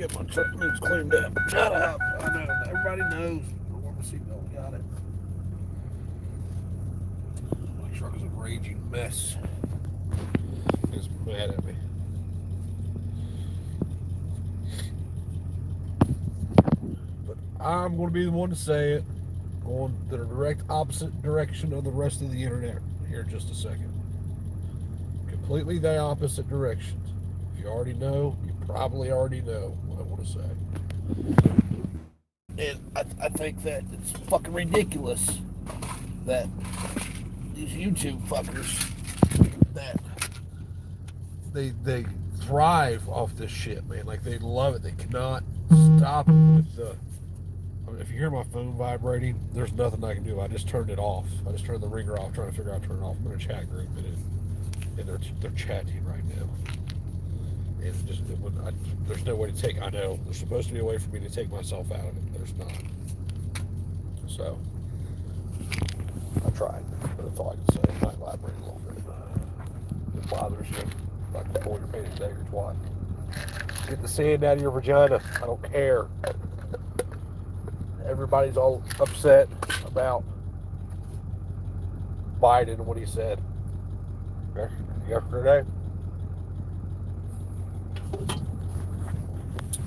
get my truck moves cleaned up. Shut up. I know. Everybody knows. I want my seatbelt. Got it. My truck is a raging mess. It's mad at me. But I'm going to be the one to say it. Going the direct opposite direction of the rest of the internet here in just a second. Completely the opposite directions. If you already know, you probably already know what I want to say. And I think that it's fucking ridiculous that these YouTube fuckers that they thrive off this shit, man. Like they love it. They cannot stop with the. I mean, if you hear my phone vibrating, there's nothing I can do. I just turned it off. I just turned the ringer off, trying to figure out how to turn it off. I'm in a chat group and they're chatting right now. And there's no way to take. I know there's supposed to be a way for me to take myself out of it. There's not. So I tried, but that's all I can say. It might vibrate a little bit. It bothers you. Like the boy you're paying a dagger twat. Get the sand out of your vagina. I don't care. Everybody's all upset about Biden and what he said yesterday.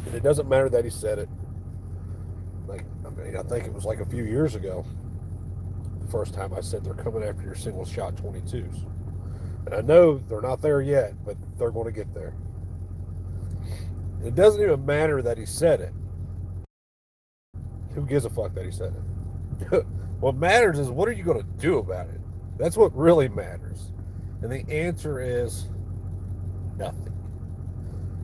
And it doesn't matter that he said it. Like, I mean, I think it was like a few years ago, the first time I said they're coming after your single shot 22s. And I know they're not there yet, but they're going to get there. It doesn't even matter that he said it. Who gives a fuck that he said it? What matters is what are you going to do about it? That's what really matters. And the answer is nothing.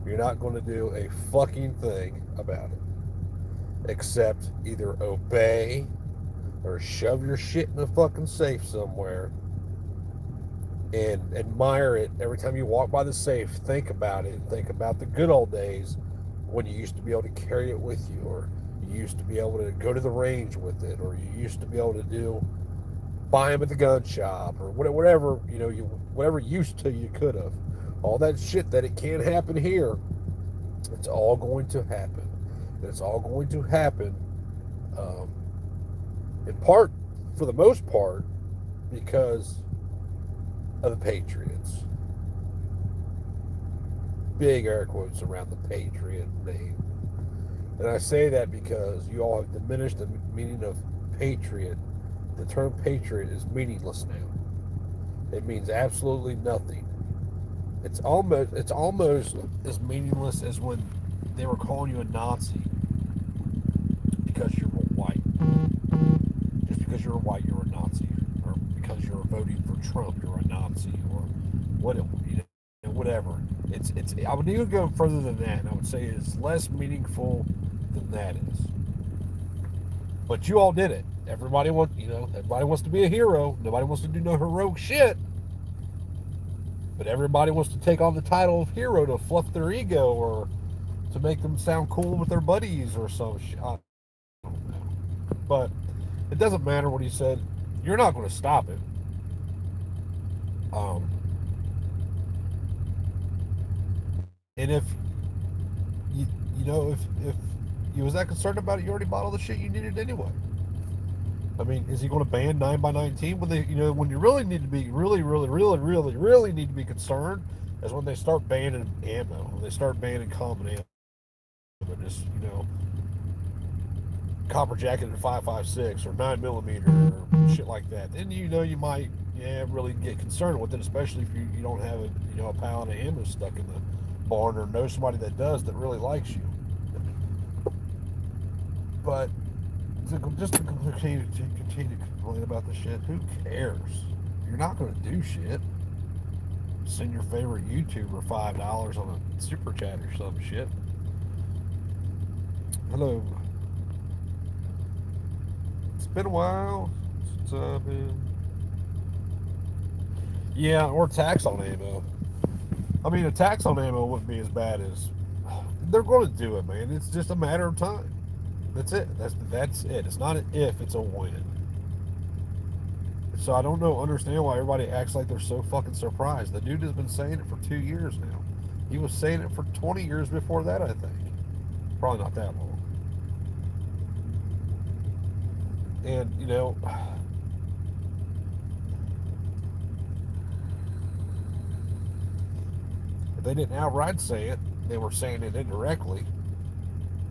You're not going to do a fucking thing about it. Except either obey or shove your shit in a fucking safe somewhere and admire it every time you walk by the safe. Think about it. Think about the good old days when you used to be able to carry it with you, or you used to be able to go to the range with it, or you used to be able to buy them at the gun shop, or whatever, whatever used to you could have. All that shit that it can't happen here, it's all going to happen. And it's all going to happen in part, for the most part, because of the Patriots. Big air quotes around the Patriot name. And I say that because you all have diminished the meaning of patriot. The term patriot is meaningless now. It means absolutely nothing. It's almost as meaningless as when they were calling you a Nazi because you're white. Just because you're white, you're a Nazi, or because you're voting for Trump, you're a Nazi, or whatever. It's. I would even go further than that, and I would say it's less meaningful than that is. But you all did it. Everybody wants to be a hero. Nobody wants to do no heroic shit. But everybody wants to take on the title of hero to fluff their ego or to make them sound cool with their buddies or some shit. I don't know. But it doesn't matter what he said. You're not going to stop it. And if if you was that concerned about it, you already bought all the shit you needed anyway. I mean, is he going to ban 9x19? When you really need to be really need to be concerned is when they start banning ammo, when they start banning common ammo, just copper jacket at 5.56 or 9mm or shit like that. Then you might really get concerned with it, especially if you don't have a pound of ammo stuck in the barn or know somebody that does that really likes you. But just to continue to complain about the shit, who cares? You're not going to do shit. Send your favorite YouTuber $5 on a super chat or some shit. Hello. It's been a while since I've been. Yeah, or tax on ammo. I mean, a tax on ammo wouldn't be as bad as. They're going to do it, man. It's just a matter of time. That's it. That's it. It's not an if, it's a when. So I don't understand why everybody acts like they're so fucking surprised. The dude has been saying it for 2 years now. He was saying it for 20 years before that, I think. probably not that long. And, you know, if they didn't outright say it, they were saying it indirectly.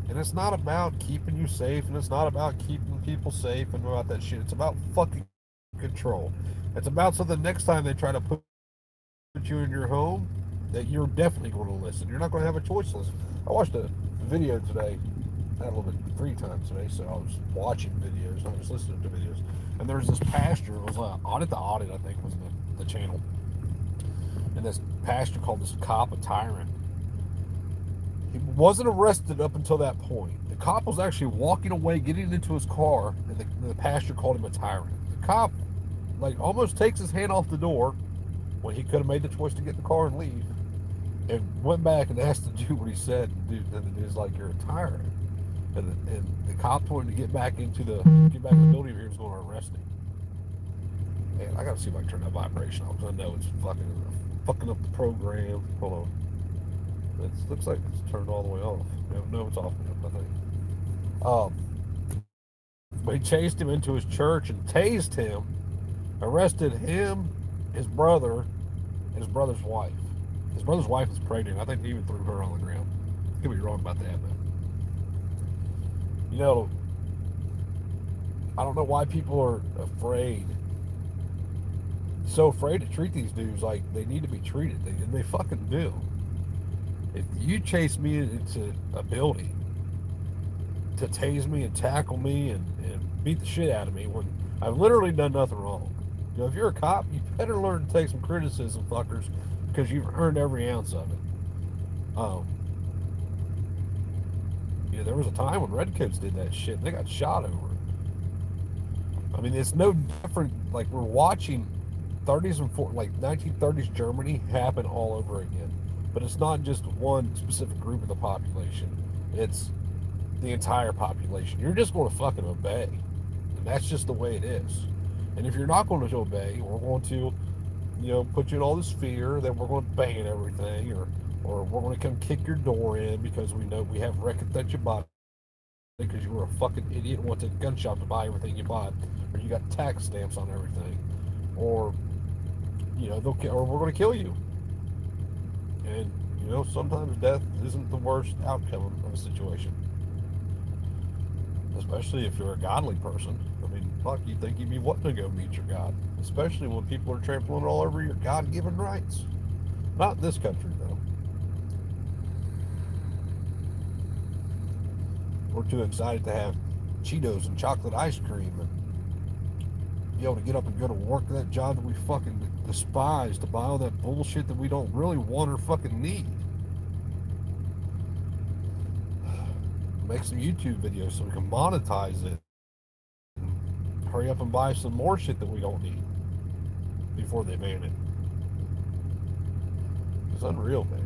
And it's not about keeping you safe, and it's not about keeping people safe and about that shit. It's about fucking control. It's about so the next time they try to put you in your home, that you're definitely going to listen. You're not going to have a choice to listen. I watched a video today. I had a little bit of free time today, so I was watching videos. I was listening to videos. And there was this pastor. It was Audit the Audit, I think, was the channel. And this pastor called this cop a tyrant. He wasn't arrested up until that point. The cop was actually walking away, getting into his car, and the pastor called him a tyrant. The cop, like, almost takes his hand off the door when he could have made the choice to get in the car and leave, and went back and asked to do what he said. And the dude's like, "You're a tyrant." And the cop told him to get back in the building, or he was going to arrest him. Man, I got to see if I can turn that vibration off, because I know it's fucking up the program. Hold on. It looks like it's turned all the way off. No, it's off now, I think. But he chased him into his church and tased him, arrested him, his brother, and his brother's wife. His brother's wife was pregnant. I think he even threw her on the ground. Could be wrong about that, but you know, I don't know why people are afraid, so afraid to treat these dudes like they need to be treated. And they fucking do. If you chase me into a building to tase me and tackle me and beat the shit out of me when I've literally done nothing wrong. You know, if you're a cop, you better learn to take some criticism, fuckers, because you've earned every ounce of it. You know, there was a time when redcoats did that shit and they got shot over it. I mean, it's no different. Like, we're watching 30s and 40s, like 1930s Germany happen all over again. But it's not just one specific group of the population. It's the entire population. You're just going to fucking obey. And that's just the way it is. And if you're not going to obey, we're going to, you know, put you in all this fear that we're going to bang everything, or we're going to come kick your door in because we know we have records that you bought because you were a fucking idiot and went to the gun shop to buy everything you bought, or you got tax stamps on everything, or, you know, or we're going to kill you. And, you know, sometimes death isn't the worst outcome of a situation. Especially if you're a godly person. I mean, fuck, you think you'd be wanting to go meet your God. Especially when people are trampling all over your God-given rights. Not in this country, though. We're too excited to have Cheetos and chocolate ice cream and be able to get up and go to work at that job that we fucking despise, to buy all that bullshit that we don't really want or fucking need. Make some YouTube videos so we can monetize it. Hurry up and buy some more shit that we don't need before they ban it. It's unreal, man.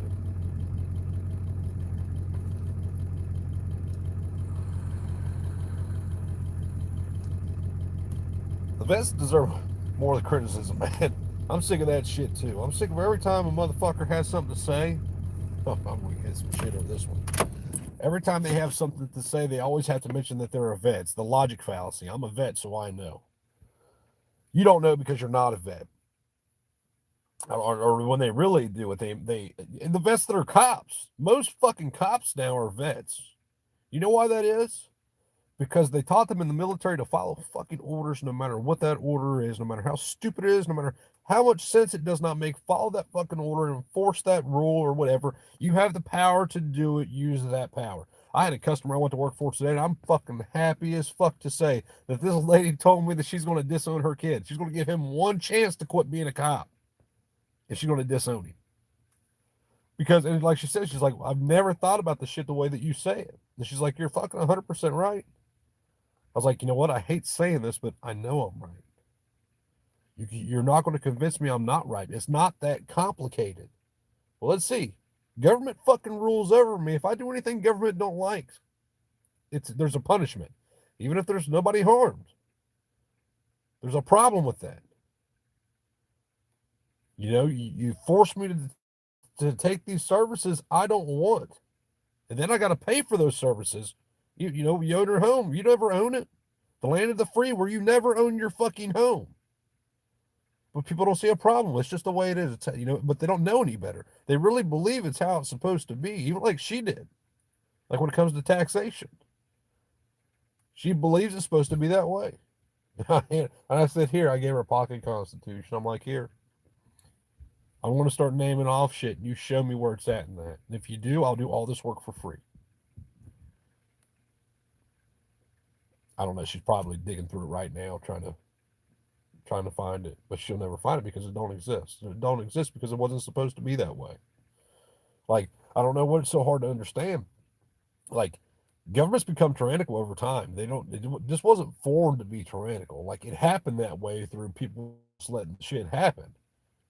The vets deserve more of the criticism, man. I'm sick of that shit too. I'm sick of every time a motherfucker has something to say. Oh, I'm gonna get some shit over this one. Every time they have something to say, they always have to mention that they're a vet. It's the logic fallacy. I'm a vet, so I know. You don't know because you're not a vet. Or when they really do it, and the vets that are cops. Most fucking cops now are vets. You know why that is? Because they taught them in the military to follow fucking orders, no matter what that order is, no matter how stupid it is, no matter how much sense it does not make. Follow that fucking order and enforce that rule or whatever. You have the power to do it. Use that power. I had a customer I went to work for today, and I'm fucking happy as fuck to say that this lady told me that she's going to disown her kid. She's going to give him one chance to quit being a cop, and she's going to disown him. Because, and like she said, she's like, I've never thought about the shit the way that you say it. And she's like, you're fucking 100% right. I was like, you know what? I hate saying this, but I know I'm right. You're not going to convince me I'm not right. It's not that complicated. Well, let's see. Government fucking rules over me. If I do anything government don't like, there's a punishment. Even if there's nobody harmed. There's a problem with that. You know, you force me to take these services I don't want. And then I got to pay for those services. You own your home. You never own it. The land of the free where you never own your fucking home. But people don't see a problem. It's just the way it is. It's, but they don't know any better. They really believe it's how it's supposed to be, even like she did. Like when it comes to taxation. She believes it's supposed to be that way. And I said, here, I gave her a pocket constitution. I'm like, here. I want to start naming off shit. And you show me where it's at in that. And if you do, I'll do all this work for free. I don't know. She's probably digging through it right now, trying to find it, but she'll never find it because it don't exist. It don't exist because it wasn't supposed to be that way. Like, I don't know what's so hard to understand. Like, governments become tyrannical over time. This wasn't formed to be tyrannical. Like, it happened that way through people just letting shit happen.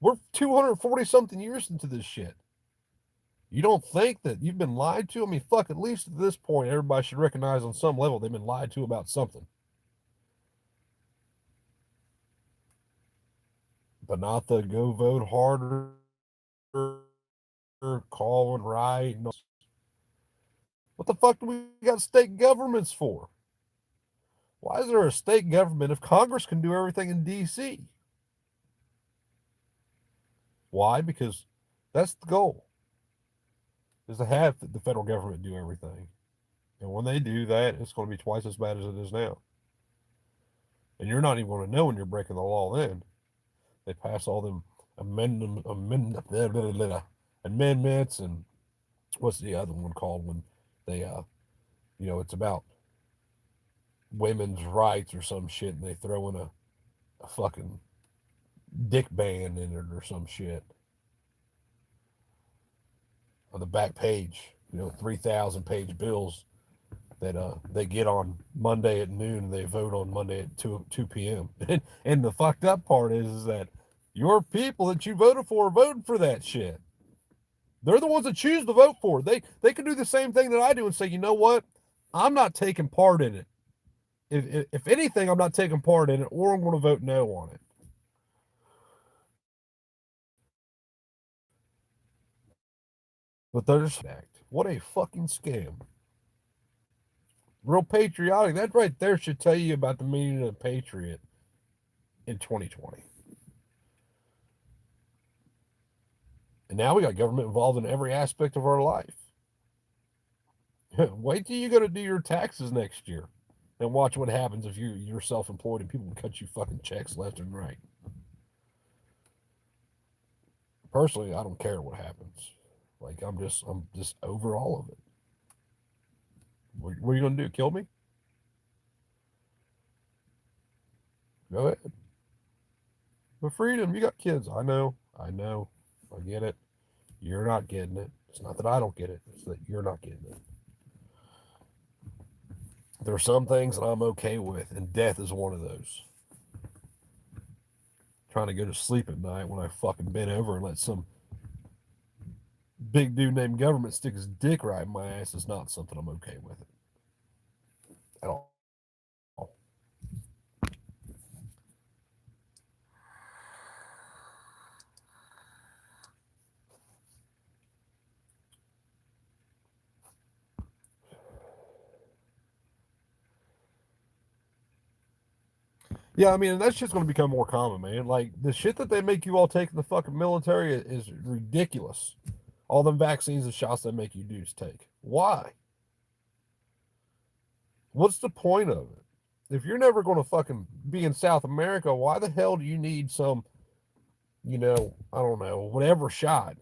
We're 240 something years into this shit. You don't think that you've been lied to? I mean, fuck, at least at this point, everybody should recognize on some level they've been lied to about something. But not the go vote harder, call and write. What the fuck do we got state governments for? Why is there a state government if Congress can do everything in D.C.? Why? Because that's the goal, is to have the federal government do everything. And when they do that, it's going to be twice as bad as it is now. And you're not even going to know when you're breaking the law then. They pass all them amendments and what's the other one called when they, it's about women's rights or some shit, and they throw in a fucking dick ban in it or some shit on the back page. 3,000-page bills that they get on Monday at noon and they vote on Monday at 2 p.m. And the fucked up part is that your people that you voted for are voting for that shit. They're the ones that choose to vote for it. They can do the same thing that I do and say, you know what? I'm not taking part in it. If anything, I'm not taking part in it, or I'm going to vote no on it. But there's what a fucking scam. Real patriotic. That right there should tell you about the meaning of a patriot in 2020. And now we got government involved in every aspect of our life. Wait till you go to do your taxes next year and watch what happens if you're self-employed and people cut you fucking checks left and right. Personally, I don't care what happens. Like, I'm just over all of it. What are you going to do? Kill me? Go ahead. But freedom, you got kids. I know. I get it. You're not getting it. It's not that I don't get it. It's that you're not getting it. There are some things that I'm okay with, and death is one of those. Trying to go to sleep at night when I fucking bend over and let some big dude named government stick his dick right in my ass is not something I'm okay with it. At all. Yeah, I mean, that shit's going to become more common, man. Like, the shit that they make you all take in the fucking military is ridiculous. All them vaccines and shots they make you dudes take. Why? What's the point of it? If you're never going to fucking be in South America, why the hell do you need some, I don't know, whatever shot,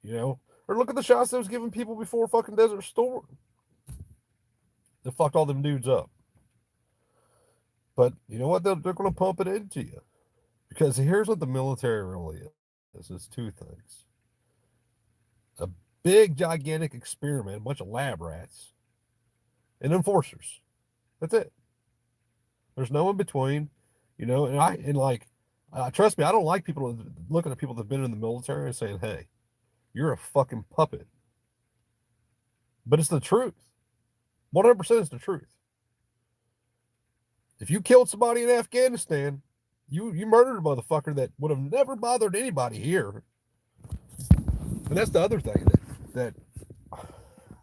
Or look at the shots that was giving people before fucking Desert Storm. They fucked all them dudes up. But you know what? They're going to pump it into you. Because here's what the military really is. It's two things. A big, gigantic experiment, a bunch of lab rats, and enforcers. That's it. There's no in between, trust me, I don't like people looking at people that've been in the military and saying, hey, you're a fucking puppet. But it's the truth. 100% is the truth. If you killed somebody in Afghanistan, you murdered a motherfucker that would have never bothered anybody here. And that's the other thing that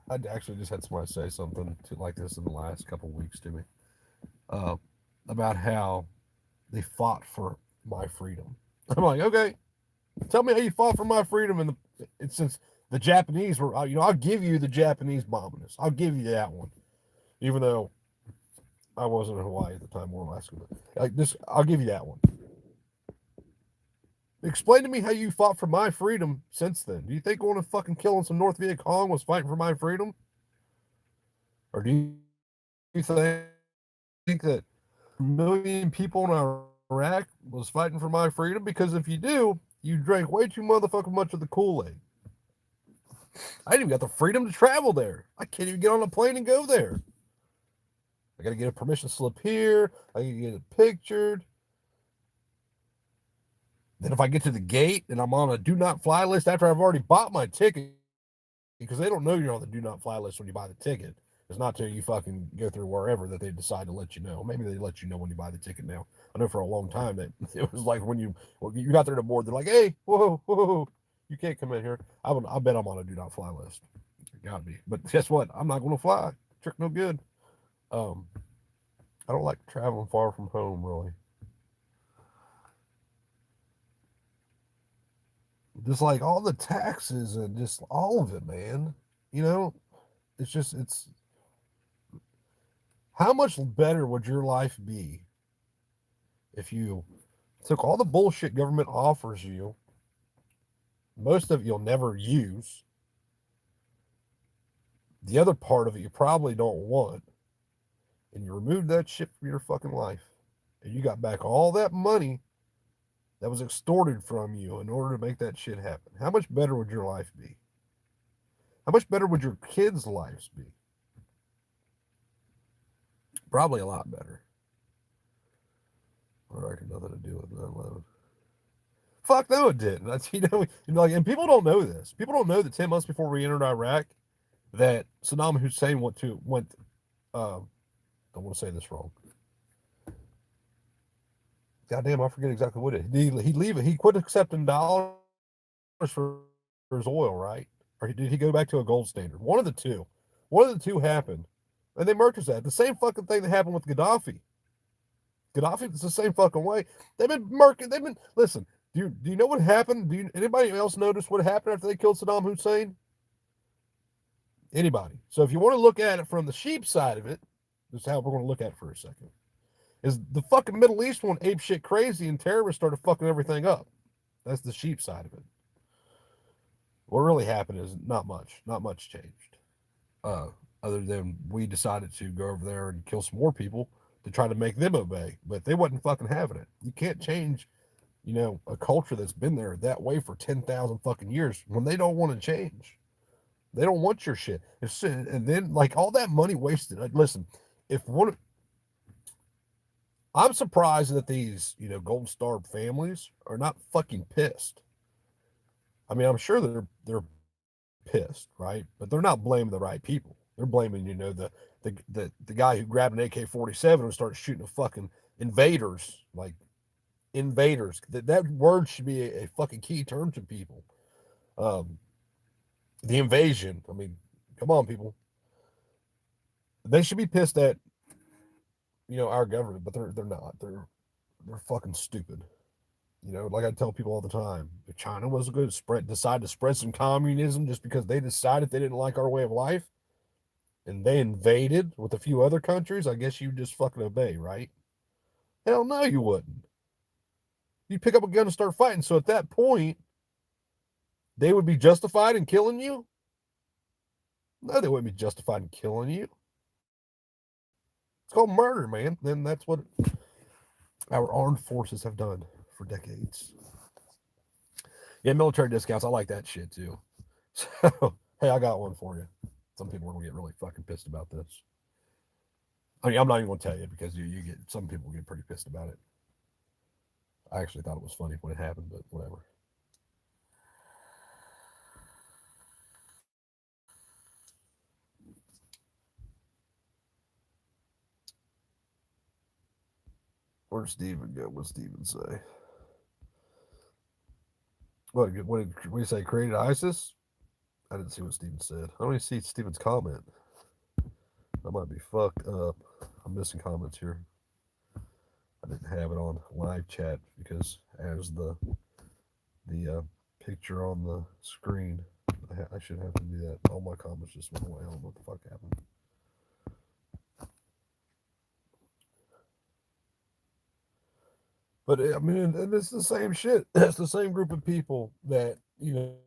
I actually just had somebody say something like this in the last couple of weeks to me uh, about how they fought for my freedom. I'm like, okay, tell me how you fought for my freedom. And since the Japanese were, I'll give you the Japanese bombing us. I'll give you that one, even though I wasn't in Hawaii at the time or Alaska. But like this, I'll give you that one. Explain to me how you fought for my freedom since then. Do you think going and fucking killing some North Viet Cong was fighting for my freedom? Or do you think that a million people in Iraq was fighting for my freedom? Because if you do, you drank way too motherfucking much of the Kool-Aid. I didn't even got the freedom to travel there. I can't even get on a plane and go there. I got to get a permission slip here. I got to get it pictured. Then if I get to the gate and I'm on a do not fly list after I've already bought my ticket, because they don't know you're on the do not fly list when you buy the ticket. It's not till you fucking go through wherever that they decide to let you know. Maybe they let you know when you buy the ticket now. I know for a long time that it was like when you got there to board, they're like, hey, whoa, you can't come in here. I bet I'm on a do not fly list. It gotta be. But guess what? I'm not gonna fly. Trick no good. Um, I don't like traveling far from home really. Just like all the taxes and just all of it, man. You know, it's how much better would your life be if you took all the bullshit government offers you, most of it you'll never use, the other part of it you probably don't want, and you removed that shit from your fucking life, and you got back all that money that was extorted from you in order to make that shit happen? How much better would your life be? How much better would your kids' lives be? Probably a lot better. All right, nothing to do with that alone. Fuck no, it didn't. That's like, and people don't know this. People don't know that 10 months before we entered Iraq, that Saddam Hussein went. Don't want to say this wrong. Goddamn, I forget exactly what it. He leave it. He quit accepting dollars for his oil, right? Or did he go back to a gold standard? One of the two. One of the two happened, and they murked that. The same fucking thing that happened with Gaddafi. Gaddafi, it's the same fucking way. They've been murking. They've been listen. Do you know what happened? Anybody else notice what happened after they killed Saddam Hussein? Anybody? So if you want to look at it from the sheep side of it, this is how we're going to look at it for a second. Is the fucking Middle East went ape shit crazy and terrorists started fucking everything up. That's the sheep side of it. What really happened is not much. Not much changed. Uh, Other than we decided to go over there and kill some more people to try to make them obey, but they wasn't fucking having it. You can't change, a culture that's been there that way for 10,000 fucking years when they don't want to change. They don't want your shit. And then like all that money wasted. Listen, if one, I'm surprised that these, Gold Star families are not fucking pissed. I mean, I'm sure they're pissed, right? But they're not blaming the right people. They're blaming, the guy who grabbed an AK-47 and started shooting at fucking invaders, like invaders. That word should be a fucking key term to people. Um, the invasion. I mean, come on, people. They should be pissed at, our government, but they're not. They're fucking stupid. Like I tell people all the time, if China was going to decide to spread some communism just because they decided they didn't like our way of life, and they invaded with a few other countries, I guess you just fucking obey, right? Hell no, you wouldn't. You'd pick up a gun and start fighting. So at that point, they would be justified in killing you? No, they wouldn't be justified in killing you. It's called murder, man. And that's what our armed forces have done for decades. Yeah, military discounts. I like that shit too. So, hey, I got one for you. Some people are going to get really fucking pissed about this. I mean, I'm not even going to tell you because you get some people get pretty pissed about it. I actually thought it was funny when it happened, but whatever. Where'd Steven go? What'd Steven say? What did you say? Created ISIS? I didn't see what Steven said. I don't even see Steven's comment. I might be fucked up. I'm missing comments here. I didn't have it on live chat because as the picture on the screen, I should have to do that. All my comments just went away. I don't know what the fuck happened. But I mean, and it's the same shit. It's the same group of people that do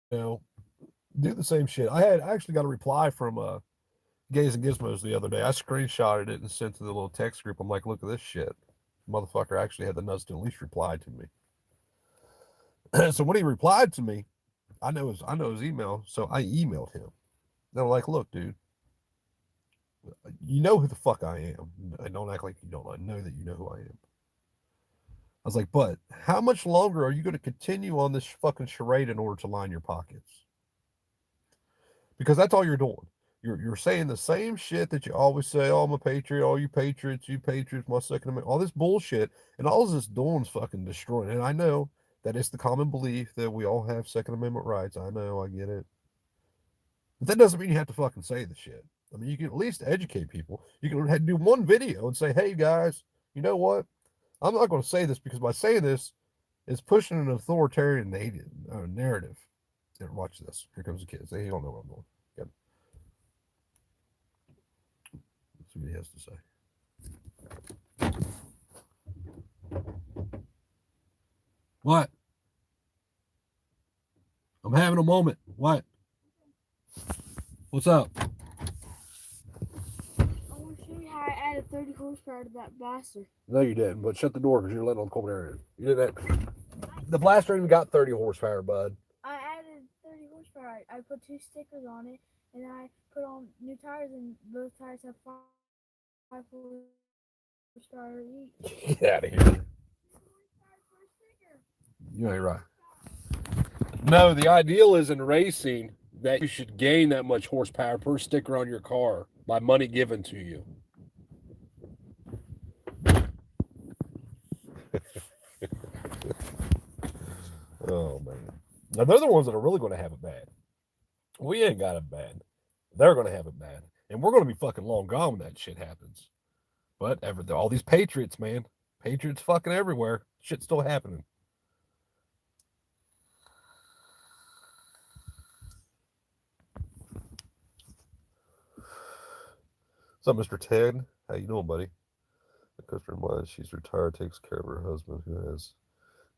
the same shit. I actually got a reply from Gays and Gizmos the other day. I screenshotted it and sent to the little text group. I'm like, look at this shit. Motherfucker actually had the nuts to at least reply to me. So when he replied to me, I know his email, so I emailed him. And I'm like, look, dude, you know who the fuck I am. I don't act like you don't. I know that you know who I am. I was like, but how much longer are you going to continue on this fucking charade in order to line your pockets? Because that's all you're doing. You're saying the same shit that you always say. Oh, I'm a patriot. Oh, you patriots, my Second Amendment, all this bullshit, and all this doing is fucking destroying. And I know that it's the common belief that we all have Second Amendment rights. I know, I get it. But that doesn't mean you have to fucking say the shit. I mean, you can at least educate people. You can do one video and say, hey, guys, you know what? I'm not going to say this because by saying this, it's pushing an authoritarian narrative. Here, watch this. Here comes the kids. They don't know what I'm doing. Good. Let's see what he has to say. What? I'm having a moment. What? What's up? I want to show you how I added 30 horsepower to that blaster. No, you didn't. But shut the door because you're letting on the cold air. You did that. The blaster even got 30 horsepower, bud. I added 30 horsepower. I put 2 stickers on it, and I put on new tires, and both tires have 5 horsepower each. Get out of here. You ain't right. No, the ideal is in racing that you should gain that much horsepower per sticker on your car by money given to you. Oh, man. Now, they're the ones that are really going to have it bad. We ain't got it bad. They're going to have it bad. And we're going to be fucking long gone when that shit happens. But all these patriots, man. Patriots fucking everywhere. Shit's still happening. What's up, Mr. Ted? How you doing, buddy? The customer reminds she's retired, takes care of her husband who has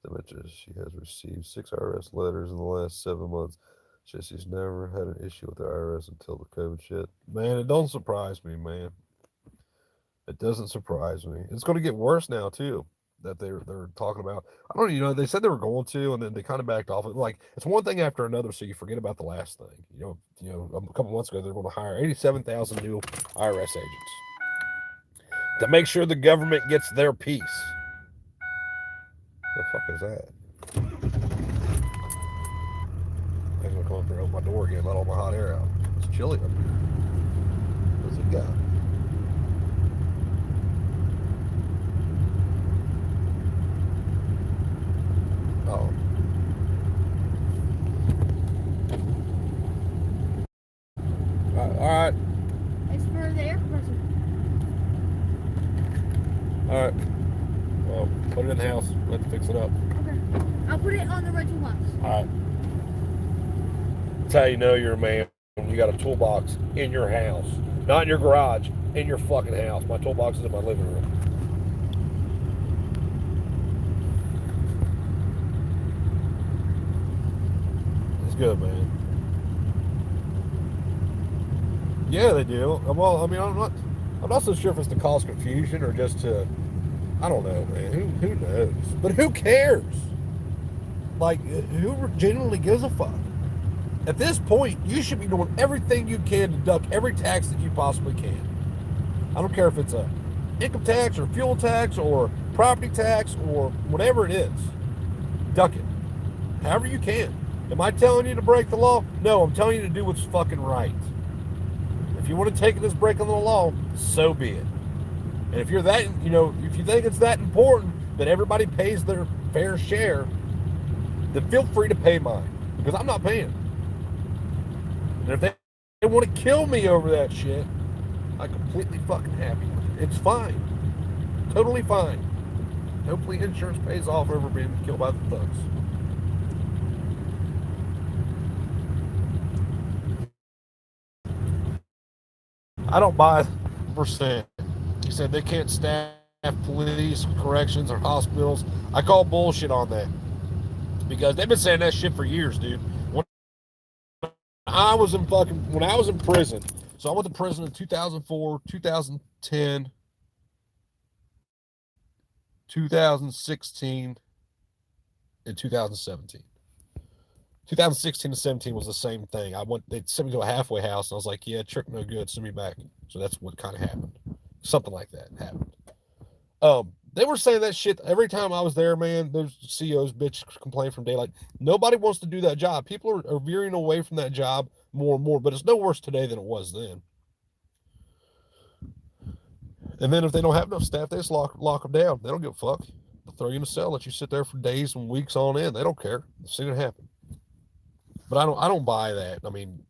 dementia. She has received 6 IRS letters in the last 7 months. She's never had an issue with the IRS until the COVID shit. Man, it don't surprise me, man. It doesn't surprise me. It's going to get worse now, too, that they're talking about. I don't know, they said they were going to, and then they kind of backed off. Like, it's one thing after another, so you forget about the last thing. You know, a couple months ago, they were going to hire 87,000 new IRS agents to make sure the government gets their piece. The fuck is that? I'm going to come up here and open my door again, let all my hot air out. It's chilly up here. What's it got? Oh. All right. It's for the air compressor. All right. Well, put it in the house. Let's fix it up. Okay. I'll put it on the rental box. All right. That's how you know you're a man when you got a toolbox in your house. Not in your garage, in your fucking house. My toolbox is in my living room. It's good, man. Yeah, they do. Well, I mean, I'm not so sure if it's to cause confusion or just to, I don't know, man. Who knows? But who cares? Like, who genuinely gives a fuck? At this point, you should be doing everything you can to duck every tax that you possibly can. I don't care if it's a income tax or fuel tax or property tax or whatever it is. Duck it. However you can. Am I telling you to break the law? No, I'm telling you to do what's fucking right. If you want to take this break on the law, so be it. And if you're that, if you think it's that important that everybody pays their fair share, then feel free to pay mine. Because I'm not paying. And if they want to kill me over that shit, I'm completely fucking happy with it. It's fine. Totally fine. Hopefully insurance pays off over being killed by the thugs. I don't buy percent. He said they can't staff police, corrections, or hospitals. I call bullshit on that because they've been saying that shit for years, dude. When I was in prison, so I went to prison in 2004, 2010, 2016, and 2017. 2016 to 17 was the same thing. They sent me to a halfway house, and I was like, yeah, trick no good, send me back. So that's what kind of happened. Something like that happened. They were saying that shit every time I was there, man. Those CEOs bitch complain from daylight. Nobody wants to do that job. People are veering away from that job more and more, but it's no worse today than it was then. And then if they don't have enough staff, they just lock them down. They don't give a fuck. They'll throw you in a cell, let you sit there for days and weeks on end. They don't care. They've seen it happen. But I don't buy that. I mean,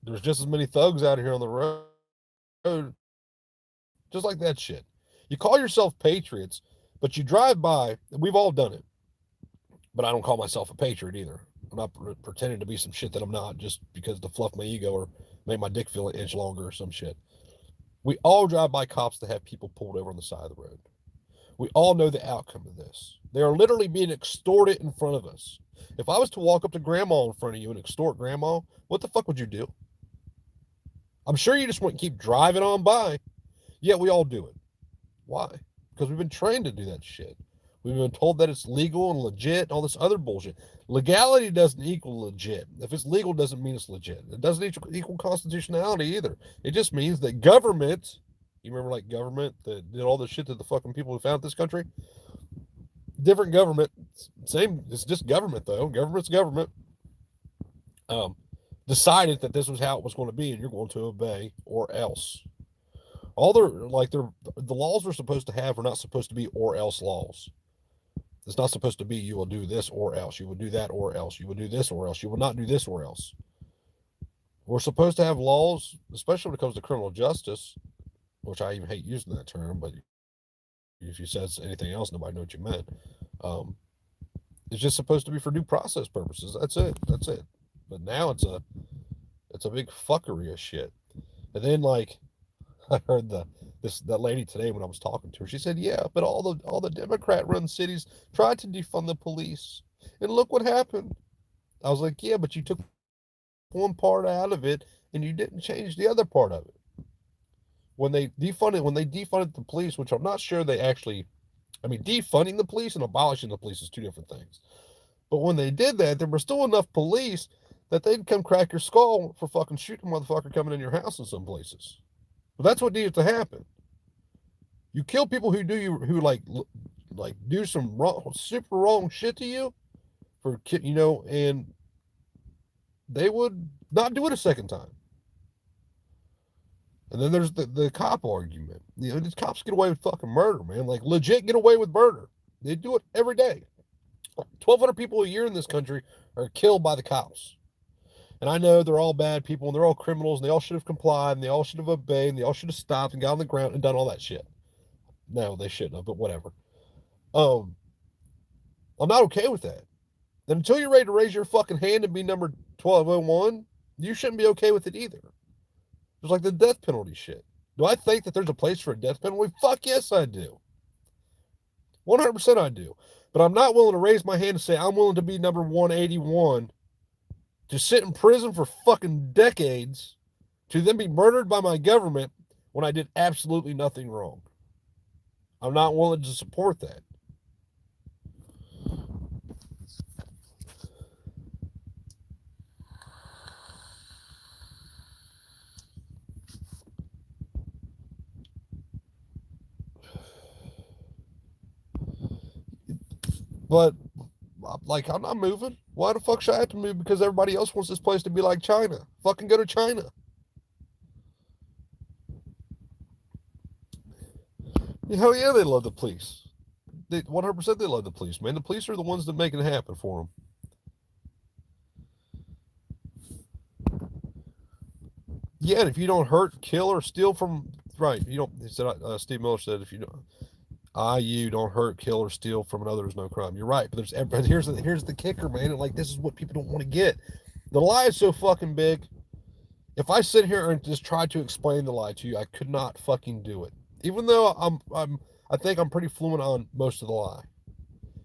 there's just as many thugs out here on the road, just like that shit. You call yourself patriots, but you drive by, and we've all done it. But I don't call myself a patriot either. I'm not pretending to be some shit that I'm not just because to fluff my ego or make my dick feel an inch longer or some shit. We all drive by cops that have people pulled over on the side of the road. We all know the outcome of this. They are literally being extorted in front of us. If I was to walk up to grandma in front of you and extort grandma, what the fuck would you do? I'm sure you just wouldn't keep driving on by. Yeah, we all do it. Why? Because we've been trained to do that shit. We've been told that it's legal and legit and all this other bullshit. Legality doesn't equal legit. If it's legal, doesn't mean it's legit. It doesn't equal constitutionality either. It just means that government, you remember like government that did all the shit to the fucking people who founded this country? Different government, same, it's just government though. Government's government. Decided that this was how it was going to be and you're going to obey or else. The laws we're supposed to have are not supposed to be or else laws. It's not supposed to be you will do this or else. You will do that or else. You will do this or else. You will not do this or else. We're supposed to have laws, especially when it comes to criminal justice, which I even hate using that term, but if you said anything else, nobody knows what you meant. It's just supposed to be for due process purposes. That's it. That's it. But now it's a big fuckery of shit. And then like I heard that lady today when I was talking to her, she said, yeah, but all the Democrat-run cities tried to defund the police. And look what happened. I was like, yeah, but you took one part out of it and you didn't change the other part of it. When they defunded the police, which I'm not sure they actually, I mean, defunding the police and abolishing the police is two different things. But when they did that, there were still enough police that they'd come crack your skull for fucking shooting a motherfucker coming in your house in some places. But that's what needed to happen. You kill people who do some super wrong shit to you and they would not do it a second time. And then there's the cop argument. These cops get away with fucking murder, man. Like legit get away with murder. They do it every day. 1,200 people a year in this country are killed by the cops. And I know they're all bad people and they're all criminals and they all should have complied and they all should have obeyed and they all should have stopped and got on the ground and done all that shit. No, they shouldn't have, but whatever. I'm not okay with that. And until you're ready to raise your fucking hand and be number 1201, you shouldn't be okay with it either. It's like the death penalty shit. Do I think that there's a place for a death penalty? Fuck yes, I do. 100% I do. But I'm not willing to raise my hand and say I'm willing to be number 181 to sit in prison for fucking decades to then be murdered by my government when I did absolutely nothing wrong. I'm not willing to support that. But like, I'm not moving. Why the fuck should I have to move? Because everybody else wants this place to be like China. Fucking go to China. Hell yeah, they love the police. 100% they love the police, man. The police are the ones that make it happen for them. Yeah, and if you don't hurt, kill, or steal from, right, you don't, he said, Steve Miller said, if you don't, you don't hurt, kill, or steal from another is no crime. You're right, but here's the kicker, man. And like, this is what people don't want to get. The lie is so fucking big. If I sit here and just try to explain the lie to you, I could not fucking do it. Even though I think I'm pretty fluent on most of the lie.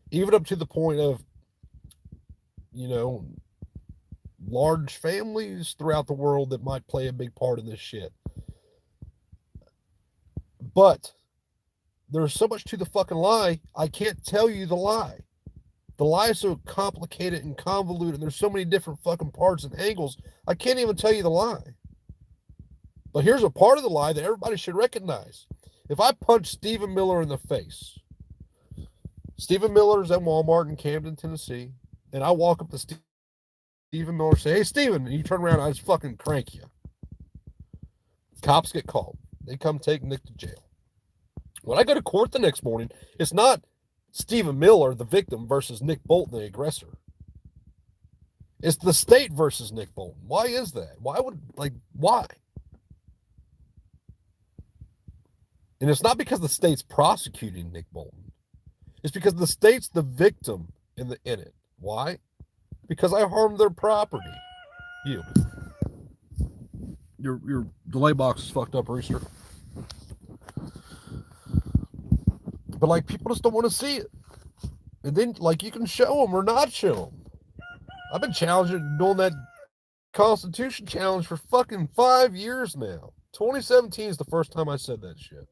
Even up to the point of, you know, large families throughout the world that might play a big part in this shit. But there's so much to the fucking lie, I can't tell you the lie. The lie is so complicated and convoluted, and there's so many different fucking parts and angles, I can't even tell you the lie. But here's a part of the lie that everybody should recognize. If I punch Stephen Miller in the face, Stephen Miller's at Walmart in Camden, Tennessee, and I walk up to Stephen Miller and say, hey, Stephen, and you turn around, I just fucking crank you. Cops get called. They come take Nick to jail. When I go to court the next morning, it's not Stephen Miller, the victim, versus Nick Bolton, the aggressor. It's the state versus Nick Bolton. Why is that? Why? And it's not because the state's prosecuting Nick Bolton. It's because the state's the victim in it. Why? Because I harmed their property. Your delay box is fucked up, Rooster. But like, people just don't want to see it. And then like, you can show them or not show them. I've been challenging doing that Constitution challenge for fucking 5 years now. 2017 is the first time I said that shit.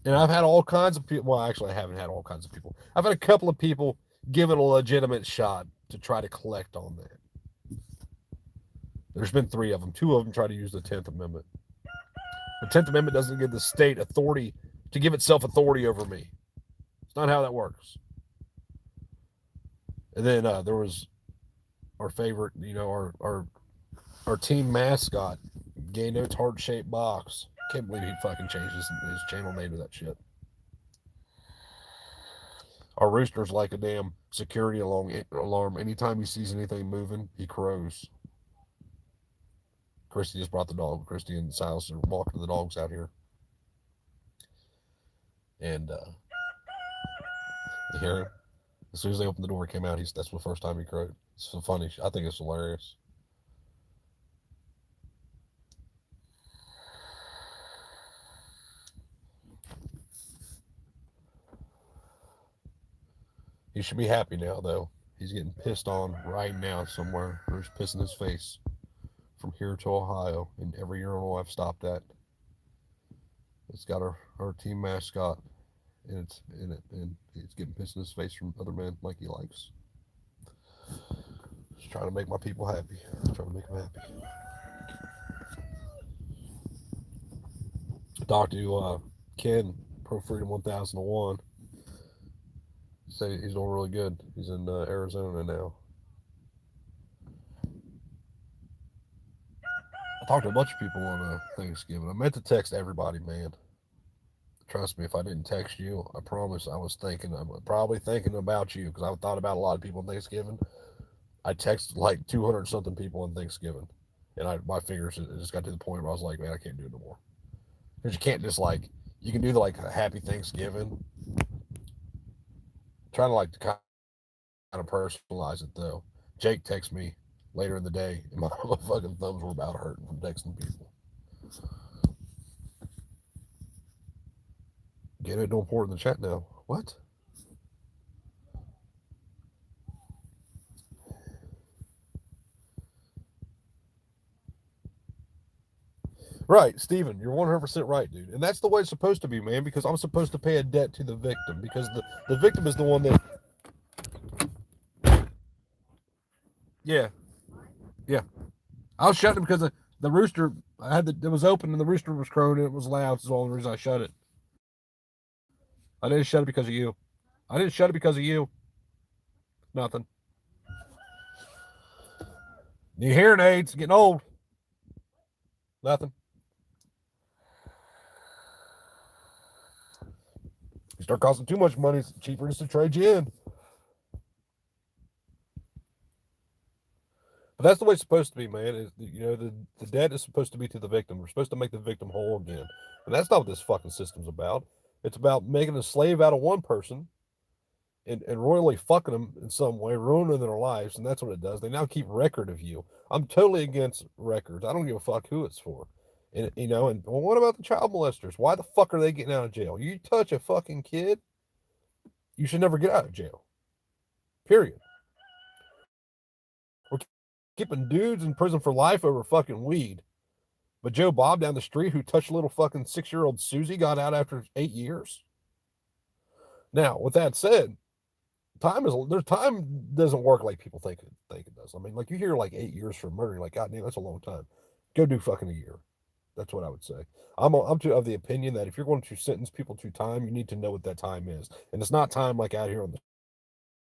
And I've had all kinds of people. Well, actually, I haven't had all kinds of people. I've had a couple of people give it a legitimate shot to try to collect on that. There's been 3 of them. 2 of them try to use the 10th Amendment. The 10th Amendment doesn't give the state authority to give itself authority over me. It's not how that works. And then there was our favorite, our team mascot, Gay Notes heart-shaped box. Can't believe he fucking changed his channel name to that shit. Our rooster's like a damn security alarm. Anytime he sees anything moving, he crows. Christy just brought the dog. Christy and Silas are walking the dogs out here. And you hear him? As soon as they opened the door, he came out. That's the first time he crowed. It's so funny. I think it's hilarious. He should be happy now, though. He's getting pissed on right now somewhere. There's piss in his face from here to Ohio. And every urinal I've stopped at, it's got our team mascot in it, and he's getting pissed in his face from other men like he likes. Just trying to make my people happy. Trying to make them happy. Talked to Ken, Pro Freedom 1001. Say he's doing really good. He's in Arizona now. I talked to a bunch of people on Thanksgiving. I meant to text everybody, man. Trust me, if I didn't text you, I promise I'm probably thinking about you, because I thought about a lot of people on Thanksgiving. I texted like 200 something people on Thanksgiving, and my fingers, it just got to the point where I was like, man, I can't do it no more. Because you can't just you can do the Happy Thanksgiving. Trying to kind of personalize it though. Jake texted me later in the day, and my fucking thumbs were about hurting from texting people. Get it, don't pour it in the chat now. What? Right, Steven, you're 100% right, dude. And that's the way it's supposed to be, man, because I'm supposed to pay a debt to the victim, because the victim is the one that... Yeah. I was shutting it because the rooster, it was open and the rooster was crowing and it was loud. That's the only reason I shut it. I didn't shut it because of you. Nothing. New hearing aids, getting old. Nothing. You start costing too much money, it's cheaper just to trade you in. But that's the way it's supposed to be, man. Is the debt is supposed to be to the victim. We're supposed to make the victim whole again, and that's not what this fucking system's about. It's about making a slave out of one person and royally fucking them in some way, ruining their lives, and that's what it does. They now keep record of you. I'm totally against records. I don't give a fuck who it's for. And well, what about the child molesters? Why the fuck are they getting out of jail? You touch a fucking kid, you should never get out of jail. Period. We're keeping dudes in prison for life over fucking weed. But Joe Bob down the street who touched little fucking 6-year-old Susie got out after 8 years. Now, with that said, time doesn't work like people think it does. I mean, like you hear like 8 years for murder, you're like, God damn, that's a long time. Go do fucking a year. That's what I would say. I'm of the opinion that if you're going to sentence people to time, you need to know what that time is, and it's not time like out here on the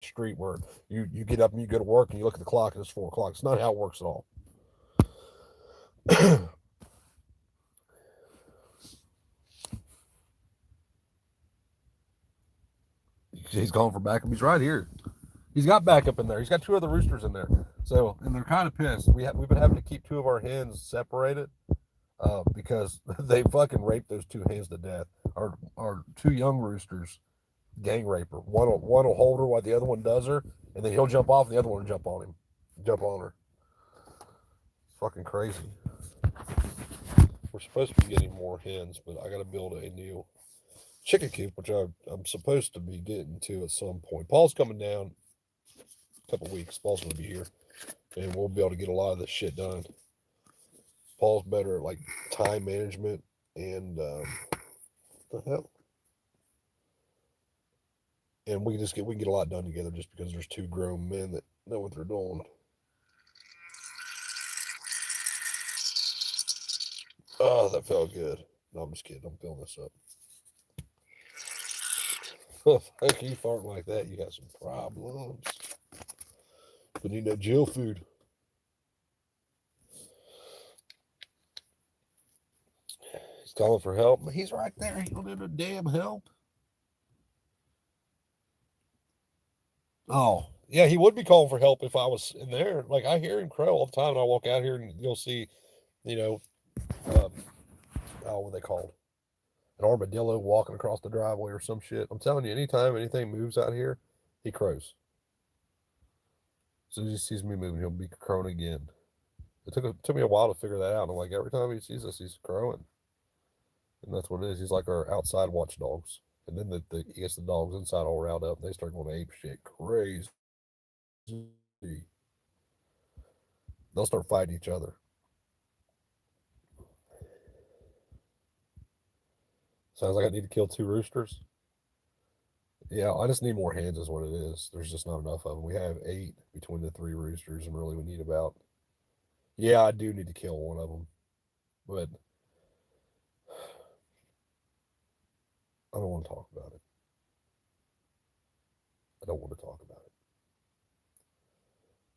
street where you get up and you go to work and you look at the clock and it's 4 o'clock. It's not how it works at all. He's going for backup. He's right here. He's got backup in there. He's got two other roosters in there. So, and they're kind of pissed. We've been having to keep two of our hens separated because they fucking raped those two hens to death. Our two young roosters gang rape her. One will hold her while the other one does her, and then he'll jump off, and the other one will jump on her. It's fucking crazy. We're supposed to be getting more hens, but I got to build a new chicken coop, which I'm supposed to be getting to at some point. Paul's coming down a couple weeks. Paul's going to be here, and we'll be able to get a lot of this shit done. Paul's better at like time management and the hell, and we can get a lot done together just because there's two grown men that know what they're doing. Oh, that felt good. No, I'm just kidding. I'm filling this up. If you fart like that, you got some problems. We need that jail food. He's calling for help. He's right there. He don't need no damn help. Oh, yeah, he would be calling for help if I was in there. Like, I hear him crow all the time, and I walk out here, and you'll see, you know, um, what are they called? An armadillo walking across the driveway or some shit. I'm telling you, anytime anything moves out here, he crows. As soon as he sees me moving, he'll be crowing again. It took me a while to figure that out. I'm like, every time he sees us, he's crowing. And that's what it is. He's like our outside watchdogs. And then he gets the dogs inside all riled up, and they start going ape shit crazy. They'll start fighting each other. Sounds like I need to kill two roosters. Yeah, I just need more hens, is what it is. There's just not enough of them. We have 8 between the 3 roosters, and really we need about. Yeah, I do need to kill one of them, but I don't want to talk about it. I don't want to talk about it.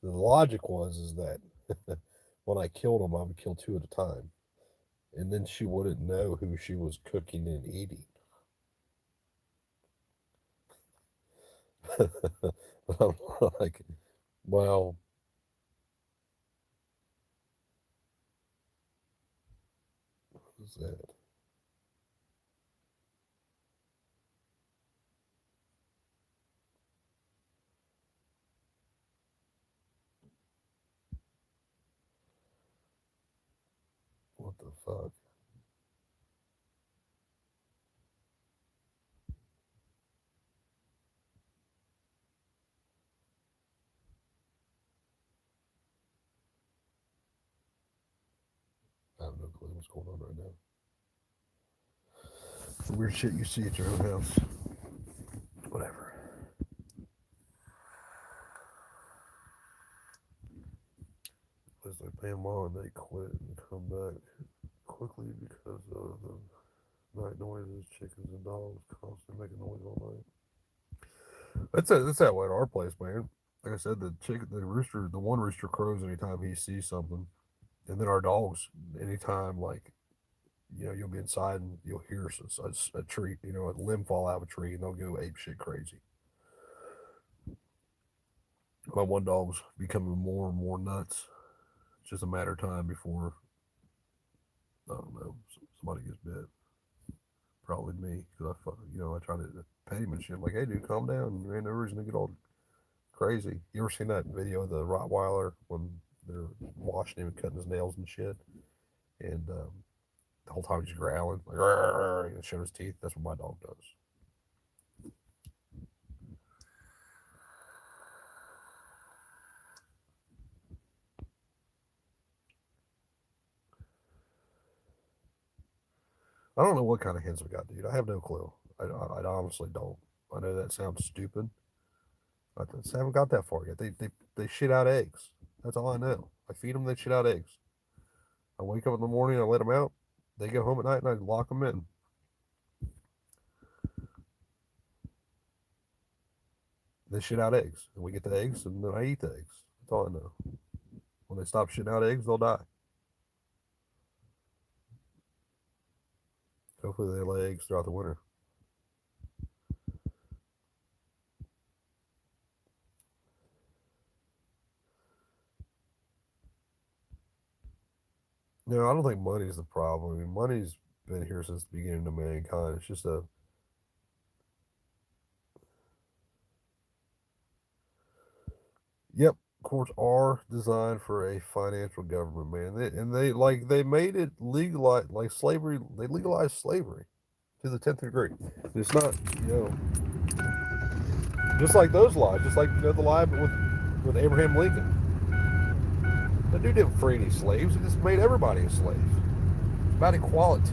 The logic is that when I killed them, I would kill 2 at a time, and then she wouldn't know who she was cooking and eating. I'm like, well, what is that? What the fuck? I have no clue what's going on right now. It's weird shit you see at your own house. Whatever. As they pay them on, they quit and come back quickly because of the night noises, chickens and dogs constantly making noise all night. That's that way at our place, man. Like I said, the one rooster crows anytime he sees something, and then our dogs, anytime like you'll be inside and you'll hear a tree, a limb fall out of a tree, and they'll go ape shit crazy. My one dog's becoming more and more nuts. It's just a matter of time before, I don't know, somebody gets bit. Probably me, because I try to pet him and shit. I'm like, hey, dude, calm down. There ain't no reason to get all crazy. You ever seen that video of the Rottweiler when they're washing him and cutting his nails and shit? And the whole time he's growling, like, and showing his teeth. That's what my dog does. I don't know what kind of hens we got, dude. I have no clue. I honestly don't. I know that sounds stupid. I just haven't got that far yet. They shit out eggs. That's all I know. I feed them, they shit out eggs. I wake up in the morning, I let them out. They go home at night, and I lock them in. They shit out eggs, and we get the eggs, and then I eat the eggs. That's all I know. When they stop shitting out eggs, they'll die. Hopefully, they lay eggs throughout the winter. No, I don't think money's the problem. I mean, money's been here since the beginning of mankind. It's just a Yep, courts are designed for a financial government, man. They made it legalized, like slavery. They legalized slavery to the 10th degree. It's not, you know, just like those lies, just like the lie with Abraham Lincoln. That dude didn't free any slaves. He just made everybody a slave. It's about equality.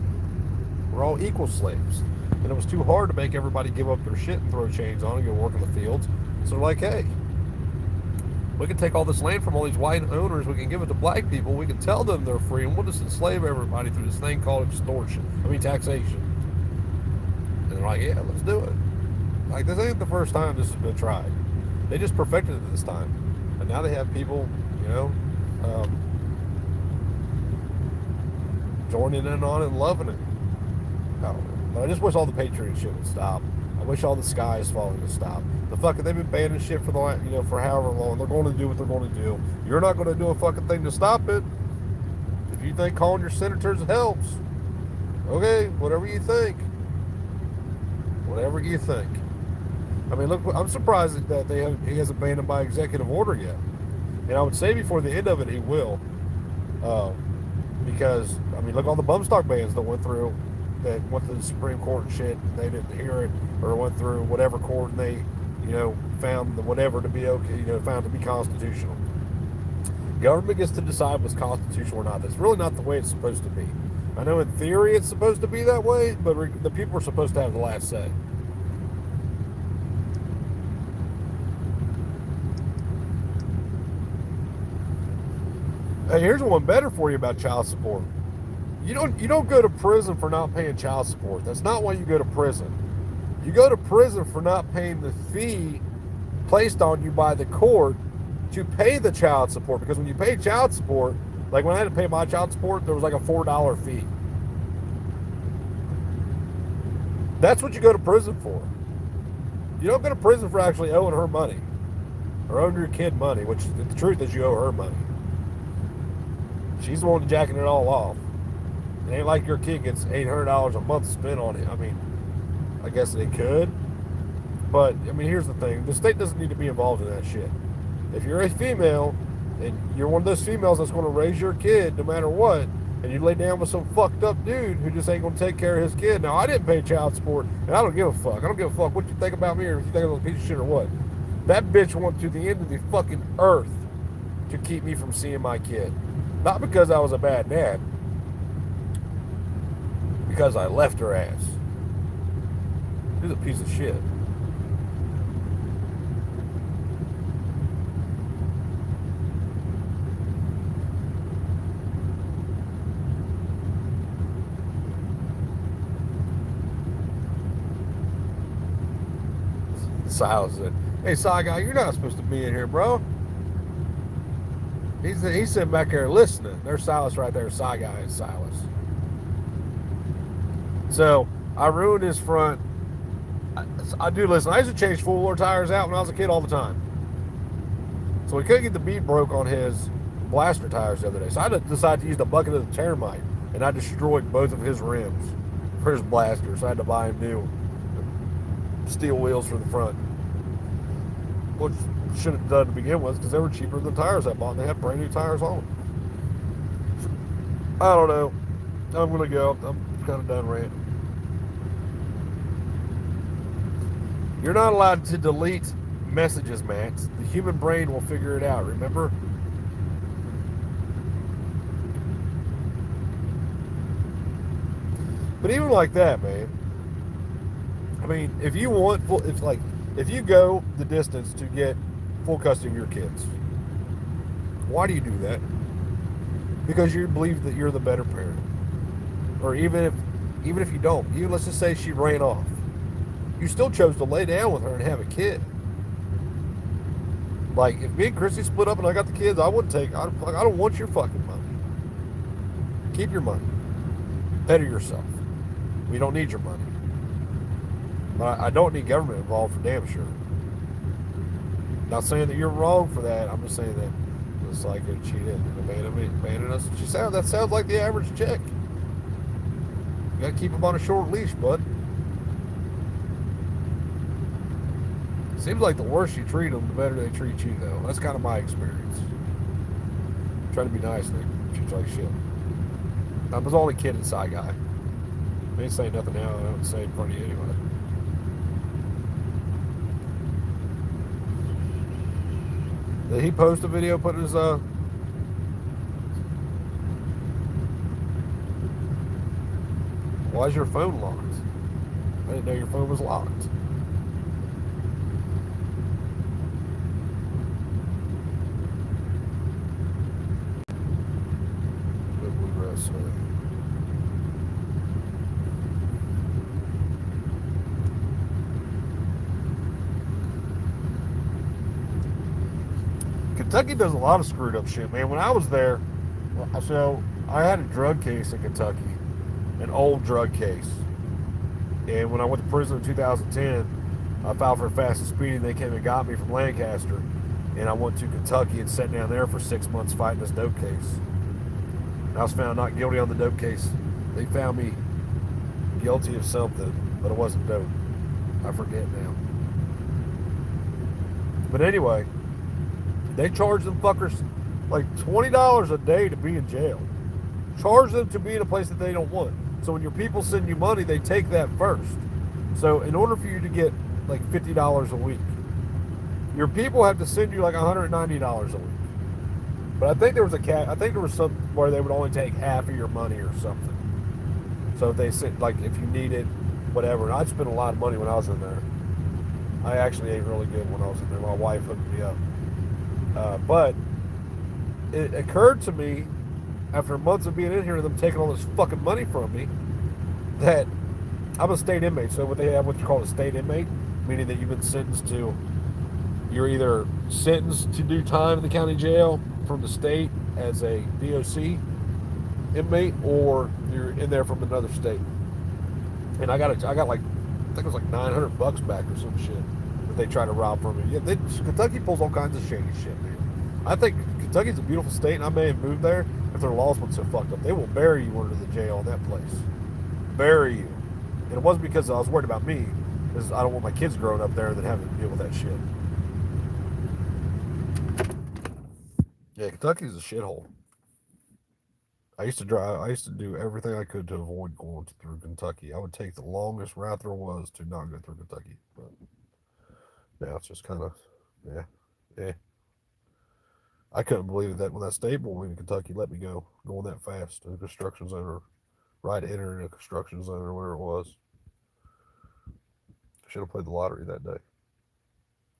We're all equal slaves. And it was too hard to make everybody give up their shit and throw chains on and go work in the fields. So they're like, hey, we can take all this land from all these white owners. We can give it to black people. We can tell them they're free, and we'll just enslave everybody through this thing called taxation. And they're like, yeah, let's do it. Like, this ain't the first time this has been tried. They just perfected it this time. And now they have people, joining in on it and loving it. I don't know. But I just wish all the Patriot shit would stop. I wish all the sky is falling would stop. The fucking, they've been banning shit for for however long. They're going to do what they're going to do. You're not going to do a fucking thing to stop it. If you think calling your senators helps, okay, whatever you think. Whatever you think. I mean, look, I'm surprised that he hasn't banned him by executive order yet. And I would say before the end of it, he will. Because, I mean, look, all the bum stock bans that went through, that went to the Supreme Court and shit, and they didn't hear it, or went through whatever court, and they, found the whatever to be okay, found to be constitutional. Government gets to decide what's constitutional or not. That's really not the way it's supposed to be. I know in theory it's supposed to be that way, but the people are supposed to have the last say. Hey, here's one better for you about child support. You don't go to prison for not paying child support. That's not why you go to prison. You go to prison for not paying the fee placed on you by the court to pay the child support. Because when you pay child support, like when I had to pay my child support, there was like a $4 fee. That's what you go to prison for. You don't go to prison for actually owing her money or owing your kid money, which the truth is you owe her money. She's the one jacking it all off. It ain't like your kid gets $800 a month spent on it. I mean, I guess they could. But, I mean, here's the thing. The state doesn't need to be involved in that shit. If you're a female, and you're one of those females that's going to raise your kid no matter what, and you lay down with some fucked up dude who just ain't going to take care of his kid. Now, I didn't pay child support, and I don't give a fuck. I don't give a fuck what you think about me or if you think I'm a piece of shit or what. That bitch went to the end of the fucking earth to keep me from seeing my kid. Not because I was a bad dad. Because I left her ass. She's a piece of shit. Silas said, hey, Side Guy, you're not supposed to be in here, bro. He's sitting back there listening. There's Silas right there. Side Guy and Silas. So I ruined his front. I do listen. I used to change full-lore tires out when I was a kid all the time. So we couldn't get the bead broke on his blaster tires the other day. So I decided to use the bucket of the termite, and I destroyed both of his rims for his blaster. So I had to buy him new steel wheels for the front, which should have done to begin with because they were cheaper than the tires I bought, and they had brand new tires on them. I don't know. I'm gonna go. I'm kind of done ranting. You're not allowed to delete messages, Max. The human brain will figure it out. Remember? But even like that, man. I mean, if you want, if you go the distance to get full custody of your kids, why do you do that? Because you believe that you're the better parent, or even if you don't, even let's just say she ran off, you still chose to lay down with her and have a kid. Like if me and Chrissy split up and I got the kids, I wouldn't take. I don't want your fucking money. Keep your money. Better yourself. We don't need your money. But I don't need government involved for damn sure. Not saying that you're wrong for that. I'm just saying that it's like a cheated and abandoned us. That sounds like the average chick. You gotta keep them on a short leash, bud. Seems like the worse you treat them, the better they treat you, though. That's kind of my experience. Try to be nice, they treat you like shit. I was the only kid inside guy. I ain't saying nothing now. I don't say it in front of you anyway. Did he post a video putting his why is your phone locked? I didn't know your phone was locked. Kentucky does a lot of screwed up shit, man. When I was there, so I had a drug case in Kentucky, an old drug case. And when I went to prison in 2010, I filed for fast and speeding. They came and got me from Lancaster. And I went to Kentucky and sat down there for 6 months fighting this dope case. And I was found not guilty on the dope case. They found me guilty of something, but it wasn't dope. I forget now. But anyway, they charge them fuckers like $20 a day to be in jail. Charge them to be in a place that they don't want. So when your people send you money, they take that first. So in order for you to get like $50 a week, your people have to send you like $190 a week. But I think there was I think there was some where they would only take half of your money or something. So if they sent, like if you need it, whatever. And I'd spent a lot of money when I was in there. I actually ate really good when I was in there. My wife hooked me up. But it occurred to me after months of being in here and them taking all this fucking money from me that I'm a state inmate. So what they have what you call a state inmate, meaning that you've been sentenced to, you're either sentenced to do time in the county jail from the state as a DOC inmate, or you're in there from another state. And I got like, I think it was like $900 back or some shit that they try to rob from me. Yeah, Kentucky pulls all kinds of shady shit, man. I think Kentucky's a beautiful state, and I may have moved there if their laws weren't so fucked up. They will bury you under the jail in that place. Bury you. And it wasn't because I was worried about me, because I don't want my kids growing up there and then having to deal with that shit. Yeah, Kentucky's a shithole. I used to do everything I could to avoid going through Kentucky. I would take the longest route there was to not go through Kentucky. But now it's just kind of, yeah. I couldn't believe that when that state board in Kentucky let me go, going that fast to a construction zone, or right entering a construction zone or whatever it was. Should have played the lottery that day.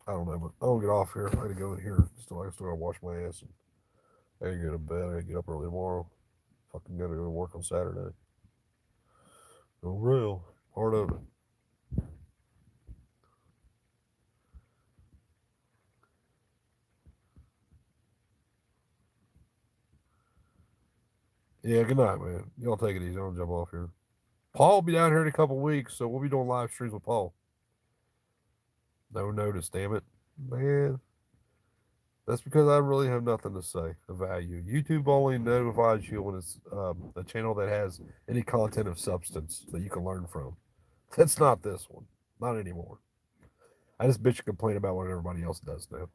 I don't know, but I'll get off here. I got to go in here. I still got to wash my ass. And I got to go to bed. I got to get up early tomorrow. Fucking got to go to work on Saturday. No real. Part of it. Yeah, good night, man. Y'all take it easy. I'll jump off here. Paul will be down here in a couple weeks, so we'll be doing live streams with Paul. No notice, damn it. Man. That's because I really have nothing to say of value. YouTube only notifies you when it's a channel that has any content of substance that you can learn from. That's not this one. Not anymore. I just bitch and complain about what everybody else does now.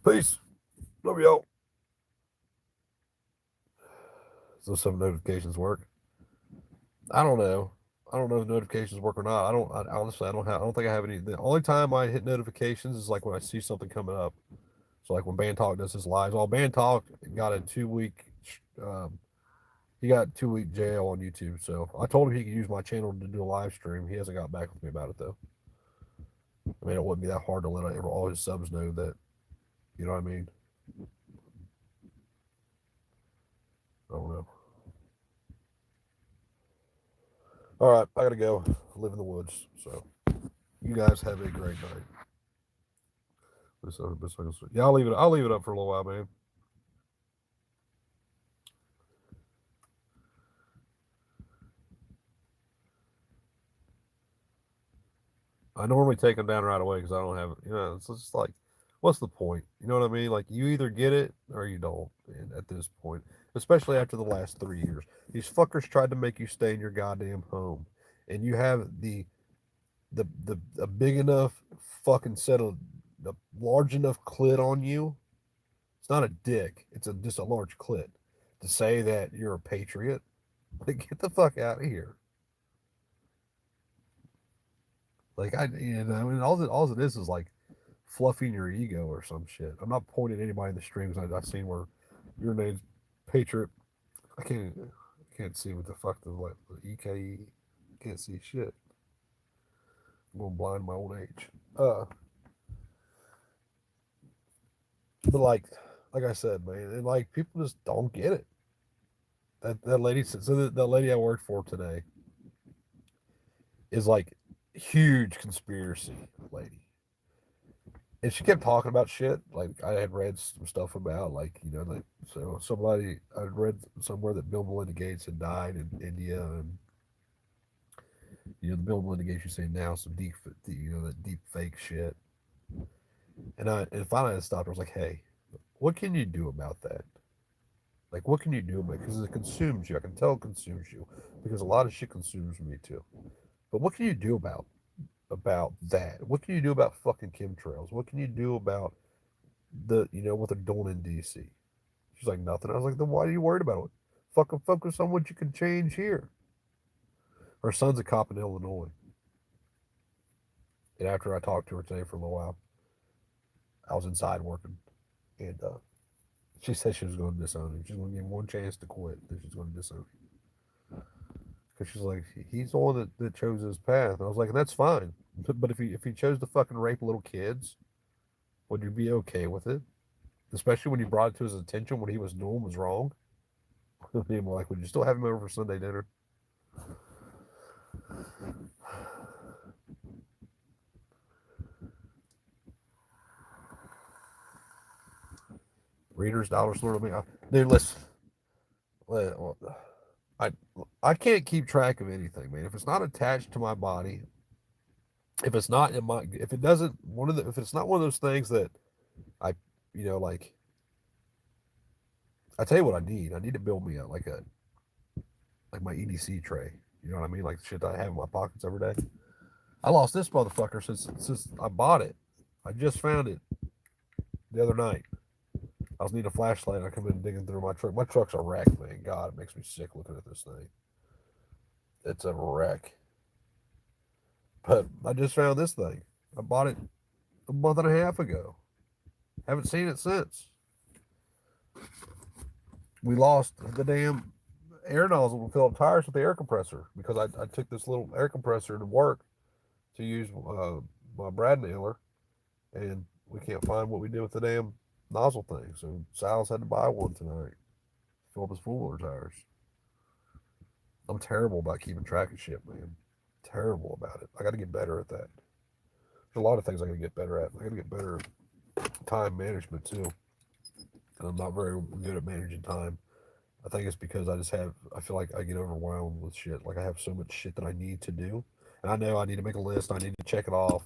Peace. Love y'all. So some notifications work. I don't know. I don't know if notifications work or not. Honestly, I don't have. I don't think I have any. The only time I hit notifications is like when I see something coming up. So like when Band Talk does his lives. Well, Band Talk got a 2 week. Um, he got 2 week jail on YouTube. So I told him he could use my channel to do a live stream. He hasn't got back with me about it though. I mean, it wouldn't be that hard to let all his subs know that. You know what I mean? I don't know. All right, I gotta go. I live in the woods. So you guys have a great night. Yeah, I'll leave it. I'll leave it up for a little while, man. I normally take them down right away because I don't have, it's just like, what's the point? You know what I mean? Like, you either get it or you don't. And at this point, especially after the last 3 years, these fuckers tried to make you stay in your goddamn home, and you have the a big enough fucking set of a large enough clit on you. It's not a dick. It's just a large clit to say that you're a patriot. Like, get the fuck out of here. Like I mean, all it is like fluffing your ego or some shit. I'm not pointing at anybody in the streams I've seen where your name's Patriot. I can't see what the fuck the EKE. Can't see shit. I'm going blind my old age. But like I said, man, and like people just don't get it. That lady said so. That lady I worked for today is like huge conspiracy lady, and she kept talking about shit like I had read some stuff about, like, like, so somebody I had read somewhere that Bill and Melinda Gates had died in India, and the Bill and Melinda Gates, you say now, some deep, that deep fake shit, and finally I stopped. I was like, hey, what can you do about that? Like, what can you do about it? Because it consumes you. I can tell it consumes you because a lot of shit consumes me too. But what can you do about that? What can you do about fucking chemtrails? What can you do about what they're doing in DC? She's like, nothing. I was like, then why are you worried about it? Fucking focus on what you can change here. Her son's a cop in Illinois. And after I talked to her today for a little while, I was inside working. And she said she was going to disown him. She's going to give him one chance to quit. Then she's going to disown him. Because she's like, he's the one that chose his path. And I was like, that's fine. But if he chose to fucking rape little kids, would you be okay with it? Especially when you brought it to his attention what he was doing was wrong. People like, would you still have him over for Sunday dinner? Readers, dollar store. Dude, listen. I I can't keep track of anything, man. If it's not attached to my body, if it's not in my, if it doesn't if it's not one of those things that I, like, I tell you what I need. I need to build me like my EDC tray. You know what I mean? Like the shit that I have in my pockets every day. I lost this motherfucker since I bought it. I just found it the other night. I was needing a flashlight. I come in digging through my truck. My truck's a wreck, man. God, it makes me sick looking at this thing. It's a wreck. But I just found this thing. I bought it a month and a half ago. Haven't seen it since. We lost the damn air nozzle to fill up tires with the air compressor because I took this little air compressor to work to use my brad nailer, and we can't find what we did with the damn nozzle thing. So Sal's had to buy one tonight. Fill up his four-wheeler tires. I'm terrible about keeping track of shit, man. Terrible about it. I got to get better at that. There's a lot of things I got to get better at. I got to get better at time management too. And I'm not very good at managing time. I think it's because I feel like I get overwhelmed with shit. Like I have so much shit that I need to do. And I know I need to make a list, I need to check it off,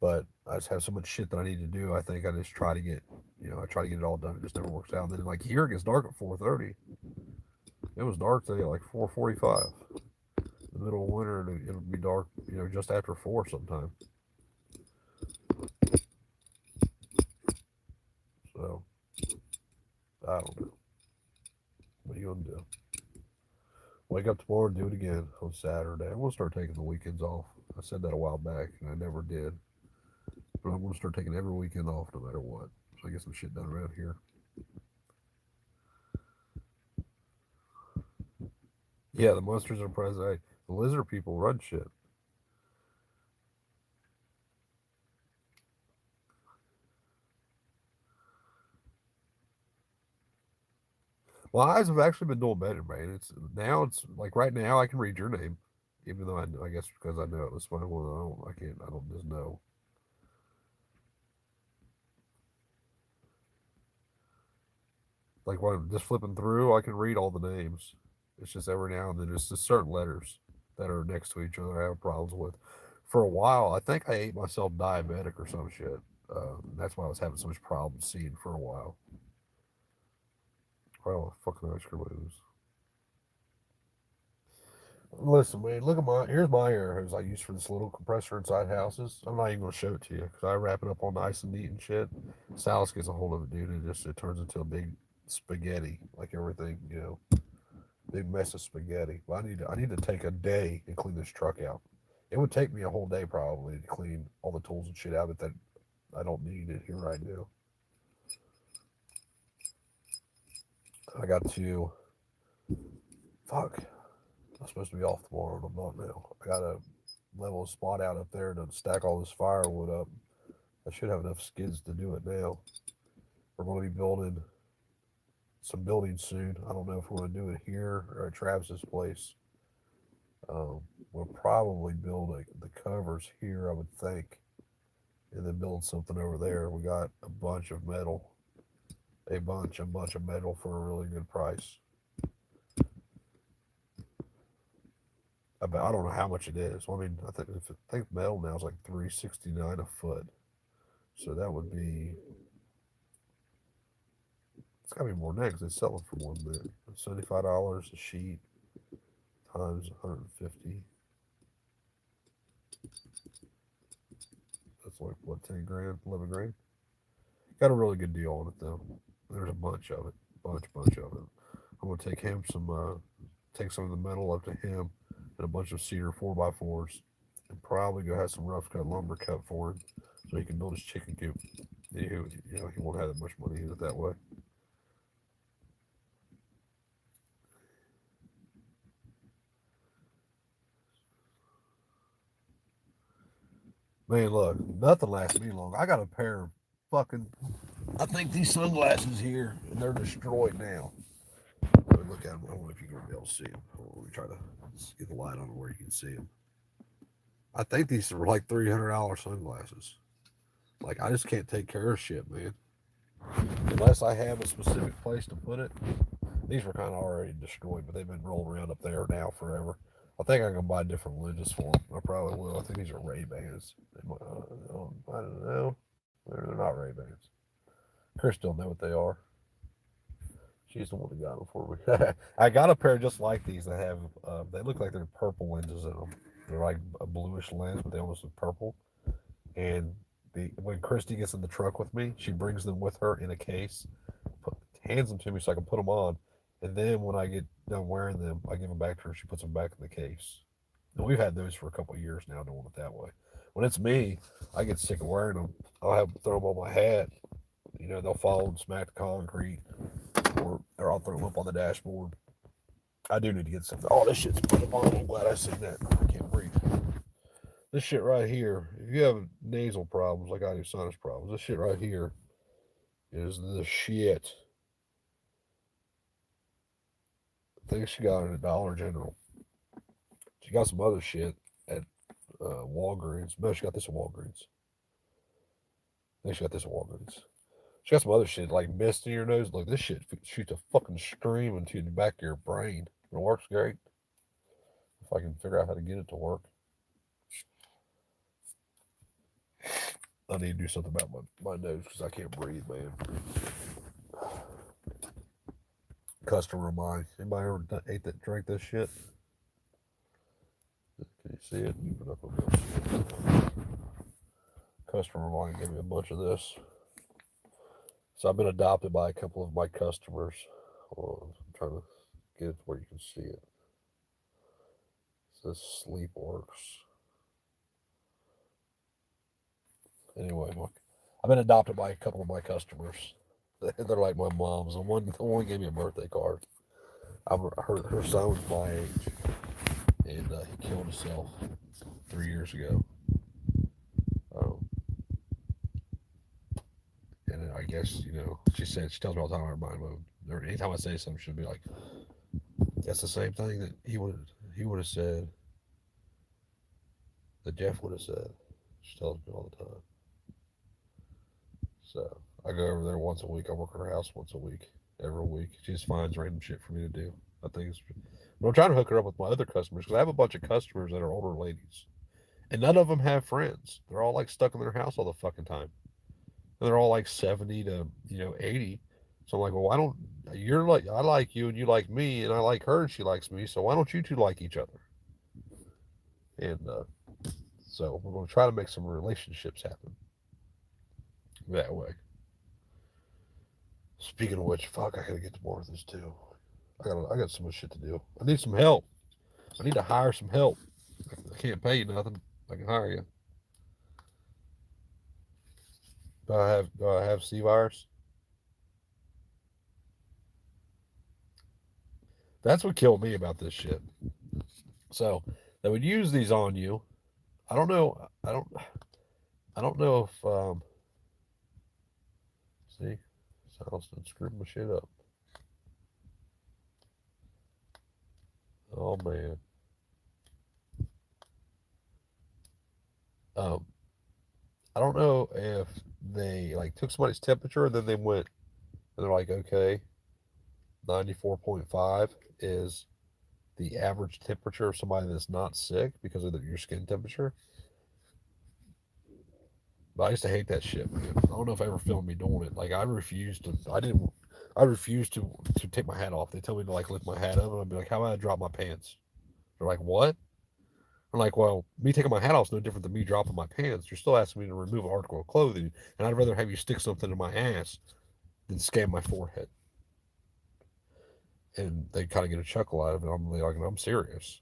but I just have so much shit that I need to do. I think I just try to get, I try to get it all done. It just never works out. And then like here it gets dark at 4:30. It was dark today at like 4:45. The middle of winter, and it'll be dark, just after 4 sometime. So I don't know. What are you gonna do? Wake up tomorrow and do it again on Saturday. I'm gonna start taking the weekends off. I said that a while back, and I never did. But I'm gonna start taking every weekend off, no matter what. So I get some shit done around here. Yeah, the monsters are present. Hey, the lizard people run shit. Well, eyes have actually been doing better, man. It's like right now I can read your name, even though I guess because I know it was my one. I don't just know. Like when I'm just flipping through, I can read all the names. It's just every now and then it's just certain letters that are next to each other I have problems with. For a while, I think I ate myself diabetic or some shit. That's why I was having so much problem seeing for a while. Well, fucking ice cream is. Listen, man, look at here's my air hose I use for this little compressor inside houses. I'm not even gonna show it to you because I wrap it up all nice and neat and shit. Silas gets a hold of it, dude, and it turns into a big spaghetti, like everything, big mess of spaghetti. But I need to take a day and clean this truck out. It would take me a whole day probably to clean all the tools and shit out of it that I don't need it here right now. I got to fuck. I'm supposed to be off tomorrow, and I'm not now. I got to level a spot out up there to stack all this firewood up. I should have enough skids to do it now. We're going to be building some buildings soon. I don't know if we're going to do it here or at Travis's place. We'll probably build the covers here, I would think, and then build something over there. We got a bunch of metal, a bunch of metal for a really good price. I don't know how much it is. Well, I mean, I think metal now is like $369 a foot. So that would be, it's got to be more than that because they sell them for more than that. $75 a sheet times 150. That's like what, 10 grand, 11 grand. Got a really good deal on it though. There's a bunch of it, bunch of it. I'm gonna take some of the metal up to him and a bunch of cedar 4x4s, and probably go have some rough cut lumber cut for him so he can build his chicken coop. He won't have that much money in it that way. Man, look, nothing lasts me long. I got a pair of fucking, I think these sunglasses here, and they're destroyed now. Look at them. I don't know if you're gonna be able to see them. Let me try to get the light on where you can see them. I think these are like $300 sunglasses. Like I just can't take care of shit, man. Unless I have a specific place to put it. These were kind of already destroyed, but they've been rolled around up there now forever. I think I'm gonna buy different lenses for them. I probably will. I think these are Ray Bans. I don't know. They're not Ray Bans. Chris don't know what they are. She's the one that got them for me. I got a pair just like these that have. They look like they're purple lenses in them. They're like a bluish lens, but they almost look purple. And when Christy gets in the truck with me, she brings them with her in a case, hands them to me so I can put them on. And then when I get done wearing them, I give them back to her. She puts them back in the case. And we've had those for a couple of years now, doing it that way. When it's me, I get sick of wearing them. I'll have throw them on my hat. They'll fall and smack the concrete, or I'll throw them up on the dashboard. I do need to get some. Oh, this shit's on. I'm glad I seen that. I can't breathe. This shit right here, if you have nasal problems like I do, sinus problems, this shit right here is the shit. I think she got it at Dollar General. She got some other shit at Walgreens. No, she got this at Walgreens. I think she got this at Walgreens. She got some other shit like mist in your nose. Look, this shit shoots a fucking stream into the back of your brain. It works great. If I can figure out how to get it to work, I need to do something about my nose because I can't breathe, man. Customer of mine. Anybody ever ate that, drank this shit? Can you see it? Open up a bit. Customer of mine gave me a bunch of this. So I've been adopted by a couple of my customers. Hold on, I'm trying to get it to where you can see it. It says Sleep Works. Anyway, I've been adopted by a couple of my customers. They're like my mom's. The one gave me a birthday card. Her son was my age, and he killed himself 3 years ago. Um, and I guess she tells me all the time. I remind her. Anytime I say something, she'll be like, "That's the same thing that he would have said. That Jeff would have said." She tells me all the time. So I go over there once a week. I work at her house once a week, every week. She just finds random shit for me to do. I think it's. But I'm trying to hook her up with my other customers because I have a bunch of customers that are older ladies, and none of them have friends. They're all like stuck in their house all the fucking time, and they're all like 70 to 80. So I'm like, well, why don't you're like I like you and you like me and I like her and she likes me. So why don't you two like each other? And so we're going to try to make some relationships happen that way. Speaking of which, fuck, I gotta get to more of this too. I got so much shit to do. I need some help. I need to hire some help. I can't pay you nothing. I can hire you. Do I have C virus? That's what killed me about this shit. So they would use these on you. I don't know. I don't know if see, sounds done screwed my shit up. Oh man. Um, I don't know if they like took somebody's temperature and then they went and they're like, okay, 94.5 is the average temperature of somebody that's not sick because of your skin temperature. But I used to hate that shit, man. I don't know if I ever filmed me doing it. Like I refused to. I didn't. I refused to take my hat off. They tell me to like lift my hat up, and I'd be like, "How about I drop my pants?" They're like, "What?" I'm like, "Well, me taking my hat off is no different than me dropping my pants. You're still asking me to remove an article of clothing, and I'd rather have you stick something in my ass than scan my forehead." And they kind of get a chuckle out of it. I'm like, "I'm serious.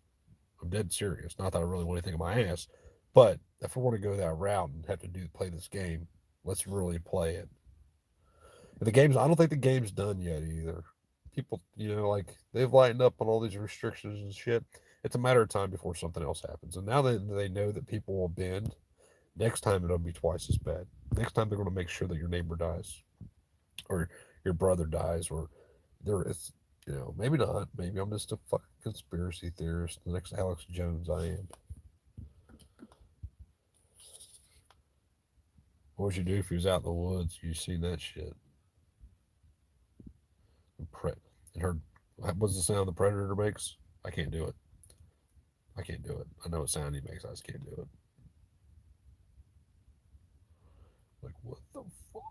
I'm dead serious. Not that I really want anything in my ass, but if we want to go that route and have to play this game, let's really play it." The game's. I don't think the game's done yet either. People, like they've lightened up on all these restrictions and shit. It's a matter of time before something else happens. And now that they know that people will bend, next time it'll be twice as bad. Next time they're going to make sure that your neighbor dies, or your brother dies, or there is. Maybe not. Maybe I'm just a fucking conspiracy theorist. The next Alex Jones, I am. What would you do if he was out in the woods? You seen that shit? Pre- and heard what's the sound the predator makes? I can't do it. I can't do it. I know what sound he makes. I just can't do it. Like what the fuck?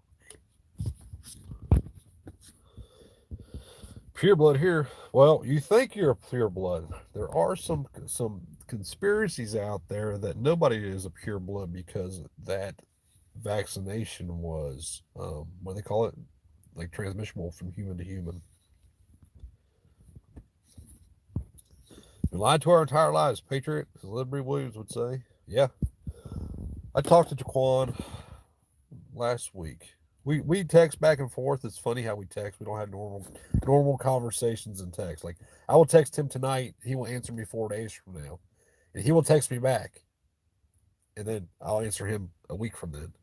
Pure blood here. Well, you think you're a pure blood. There are some conspiracies out there that nobody is a pure blood because that vaccination was what do they call it? Like transmissible from human to human. We lied to our entire lives, Patriot, as Liberty Williams would say. Yeah. I talked to Jaquan last week. We text back and forth. It's funny how we text. We don't have normal conversations in text. Like I will text him tonight. He will answer me 4 days from now, and he will text me back, and then I'll answer him a week from then.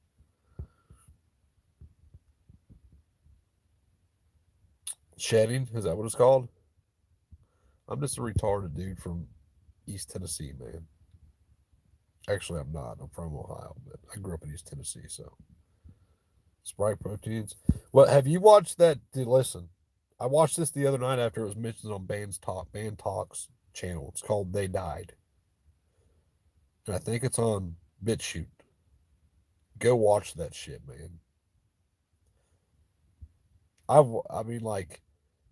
Shedding is that what it's called? I'm just a retarded dude from East Tennessee, man. Actually, I'm not. I'm from Ohio, but I grew up in East Tennessee, so Sprite proteins. Well, have you watched that? Listen, I watched this the other night after it was mentioned on Band Talks channel. It's called They Died. And I think it's on BitChute. Go watch that shit, man. I mean, like,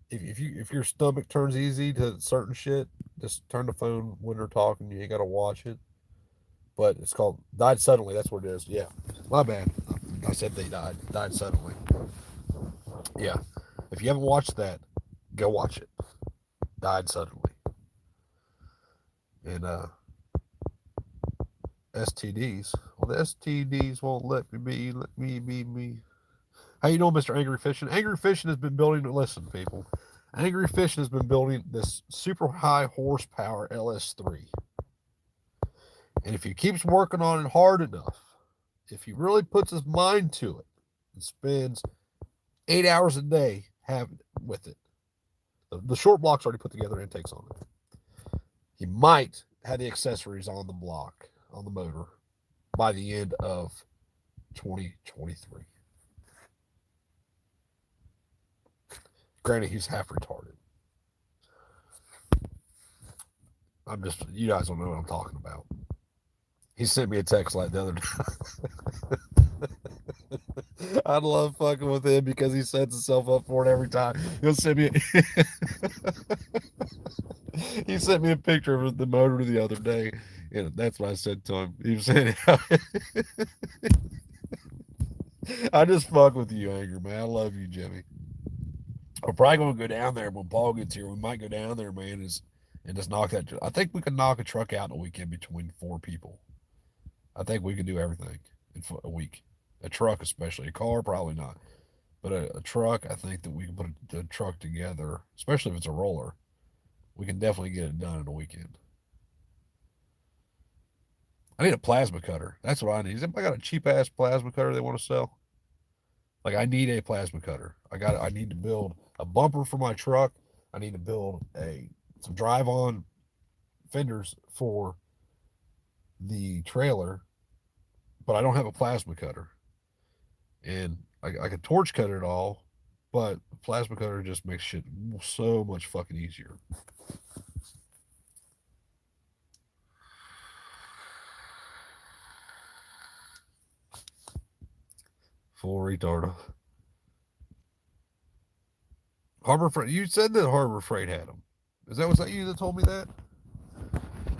if your stomach turns easy to certain shit, just turn the phone when they're talking. You ain't gotta watch it. But it's called Died Suddenly. That's what it is. Yeah, my bad. I said they died suddenly. Yeah, if you haven't watched that, go watch it. Died suddenly. And STDs. Well, the STDs won't let me be. Let me be me. How you doing, Mr. Angry Fishing? Angry Fishing has been building. Listen, people. Angry Fishing has been building this super high horsepower LS3. And if he keeps working on it hard enough, if he really puts his mind to it and spends 8 hours a day having with it, the short block's already put together, intakes on it. He might have the accessories on the block, on the motor, by the end of 2023. Granted, he's half retarded. You guys don't know what I'm talking about. He sent me a text like the other day. I love fucking with him because he sets himself up for it every time. He'll send me. He sent me a picture of the motor the other day, and that's what I said to him. He was saying, "I just fuck with you, Angry man. I love you, Jimmy." We're probably gonna go down there when Paul gets here. We might go down there, man, and just knock that. I think we can knock a truck out in a weekend between 4 people. I think we can do everything in a week. A truck, especially. A car, probably not. But a truck, I think that we can put a truck together, especially if it's a roller. We can definitely get it done in a weekend. I need a plasma cutter. That's what I need. Has anybody got a cheap ass plasma cutter they want to sell? Like, I need a plasma cutter. I need to build a bumper for my truck. I need to build some drive on fenders for the trailer, but I don't have a plasma cutter. And I could torch cut it all, but a plasma cutter just makes shit so much fucking easier. Full retard. Harbor Freight. You said that Harbor Freight had them. Was that you that told me that?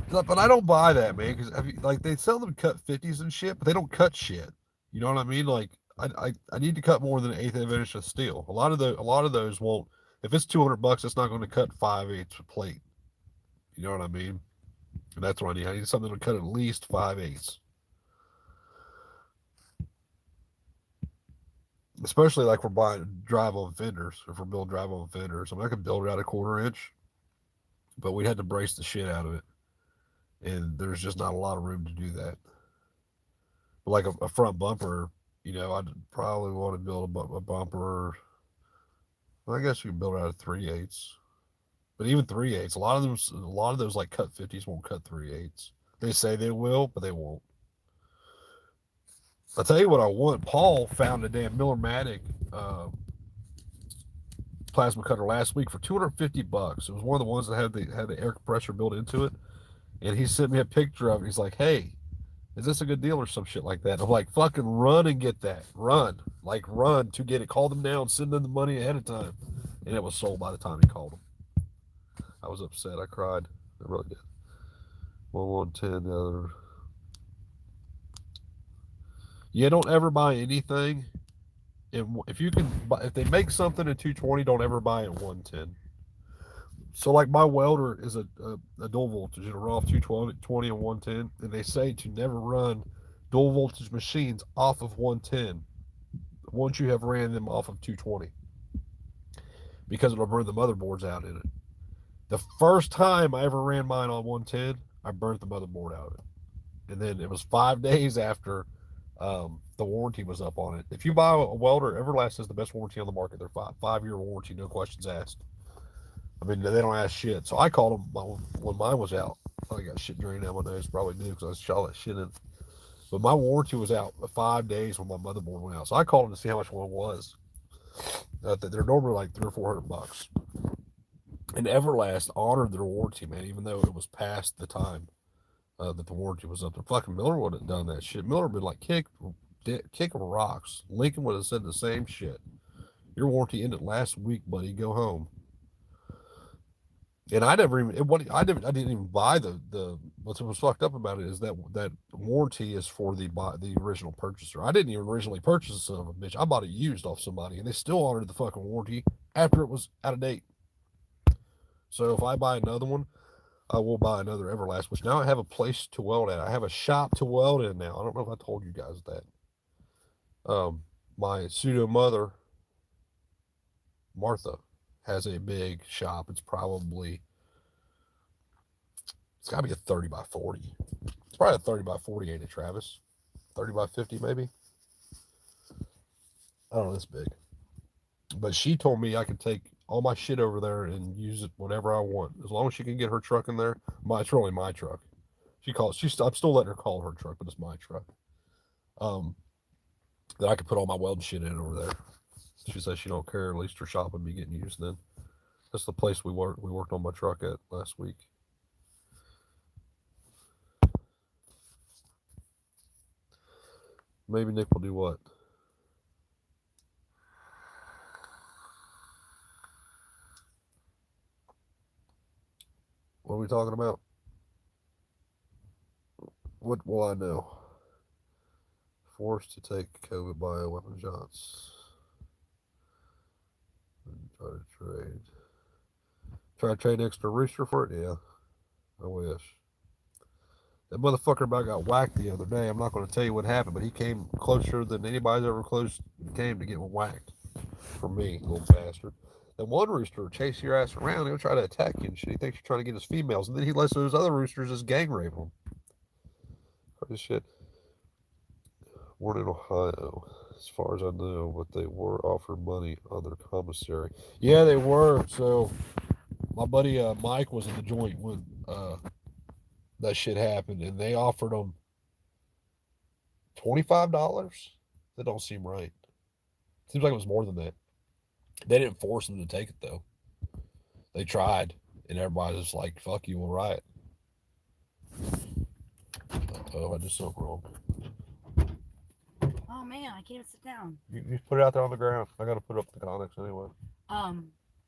But I don't buy that, man, because like they sell them cut 50s and shit, but they don't cut shit. You know what I mean? Like I need to cut more than an eighth of an inch of steel. A lot of those won't. If it's $200, it's not going to cut 5/8 plate. You know what I mean? And that's what I need. I need something to cut at least 5/8. Especially like we're buying drive on fenders. If we're building drive on fenders, I mean, I could build it out a 1/4 inch, but we'd have to brace the shit out of it, and there's just not a lot of room to do that. But like a front bumper, I'd probably want to build a bumper. Well, I guess you can build it out of 3/8. But even 3/8, a lot of those like cut 50s won't cut 3/8. They say they will, but they won't. I'll tell you what I want. Paul found a damn Miller-Matic plasma cutter last week for $250. It was one of the ones that had the air compressor built into it, and he sent me a picture of it. He's like, "Hey, is this a good deal or some shit like that?" I'm like, "Fucking run and get that. Run to get it. Call them now and send them the money ahead of time." And it was sold by the time he called them. I was upset. I cried. I really did. 110, the other. Yeah, don't ever buy anything. If they make something at 220, don't ever buy it at 110. So like my welder is a dual voltage. It'll run off 220 and 110, and they say to never run dual voltage machines off of 110 once you have ran them off of 220, because it'll burn the motherboards out in it. The first time I ever ran mine on 110, I burnt the motherboard out of it, and then it was 5 days after the warranty was up on it. If you buy a welder, Everlast is the best warranty on the market. They're 5-year warranty, no questions asked. I mean, they don't ask shit. So I called them when mine was out. I got shit draining out my nose. Probably knew because I shot that shit in But my warranty was out 5 days when my motherboard went out. So I called them to see how much one was. They're normally like $300 or $400. And Everlast honored their warranty, man, even though it was past the time that the warranty was up. The fucking Miller wouldn't have done that shit. Miller would have been like, kick rocks. Lincoln would have said the same shit. Your warranty ended last week, buddy. Go home. And I never even I didn't even buy the what was fucked up about it is that warranty is for the original purchaser. I didn't even originally purchase the son of a bitch. I bought it used off somebody, and they still honored the fucking warranty after it was out of date. So if I buy another one, I will buy another Everlast, which now I have a place to weld at. I have a shop to weld in now. I don't know if I told you guys that. My pseudo mother, Martha, has a big shop. It's got to be a 30 by 40. It's probably a 30 by 40, ain't it, Travis? 30 by 50, maybe? I don't know, it's big. But she told me I could take all my shit over there and use it whatever I want. As long as she can get her truck in there. It's really my truck. I'm still letting her call her truck, but it's my truck. That I could put all my welding shit in over there. She says she don't care. At least her shop would be getting used then. That's the place we worked on my truck at last week. Maybe Nick will do what? What are we talking about? What will I know? Forced to take COVID bioweapon shots. Try to trade an extra rooster for it? Yeah. I wish. That motherfucker about got whacked the other day. I'm not going to tell you what happened, but he came closer than anybody's ever came to getting whacked from me, little bastard. That one rooster will chase your ass around. He'll try to attack you and shit. He thinks you're trying to get his females, and then he lets those other roosters just gang rape them. Crazy shit. Born in Ohio, as far as I know, but they were offered money on their commissary. Yeah, they were. So my buddy Mike was in the joint when that shit happened, and they offered them $25. That don't seem right. Seems like it was more than that. They didn't force them to take it though. They tried, and everybody was like, "Fuck you, we'll riot." Oh, I did something wrong. Oh man, I can't even sit down. You put it out there on the ground. I got to put up the comics anyway.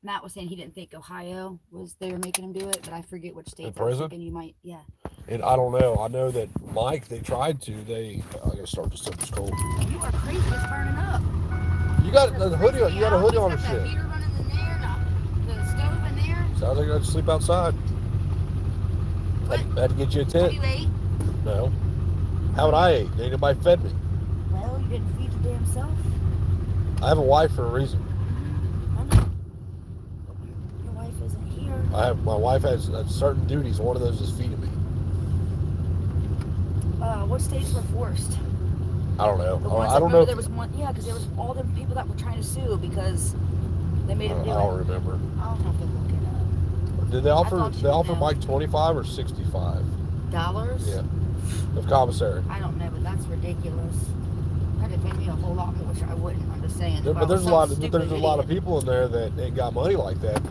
Matt was saying he didn't think Ohio they were making him do it, but I forget which state. In prison? You might, yeah. And I don't know. I know that Mike, they tried to. I gotta start this up. It's cold. You are crazy. It's burning up. You got a hoodie on. You got a hoodie on and shit. The heater running in there, the stove in there. Sounds like you got to sleep outside. What? I had to get you a tent. You ate? No. How would I eat? Ain't nobody fed me. Well, you didn't feed your damn self. I have a wife for a reason. I know. Your wife isn't here. My wife has certain duties. One of those is feeding me. What states were forced? I don't know. I don't know. There was one, yeah, because there was all the people that were trying to sue because they made them do it. I don't remember. I'll have to look it up. Did they offer Mike $25 or $65? Yeah. Of commissary. I don't know, but that's ridiculous. That'd pay me a whole lot more, which I wouldn't. I'm just saying. But there's a lot of people in there that ain't got money like that.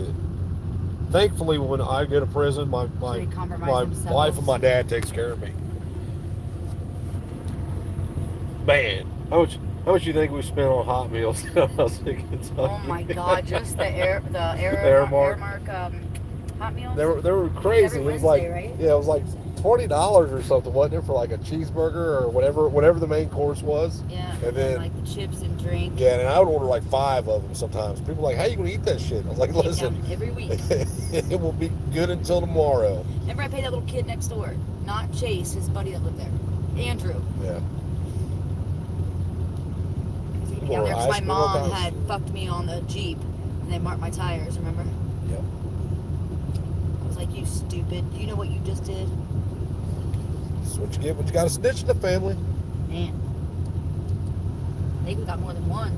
Thankfully, when I go to prison, my wife and my dad takes care of me. Man, how much you think we spent on Hot Meals when I was in Kentucky? Oh my God, just the Airmark Hot Meals. They were crazy. Every it was like Wednesday, right? Yeah, it was like $20 or something, wasn't it, for like a cheeseburger or whatever the main course was. Yeah. And then like the chips and drink. Yeah, and I would order like 5 of them sometimes. People were like, "How you gonna eat that shit?" I was like, "Listen, every week. It will be good until tomorrow." Remember, I paid that little kid next door, not Chase, his buddy that lived there, Andrew. Yeah. Yeah, because my mom had fucked me on the Jeep, and they marked my tires. Remember? Yep. I was like, "You stupid! You know what you just did?" That's what you get when you got a snitch in the family. Man, I think we got more than one.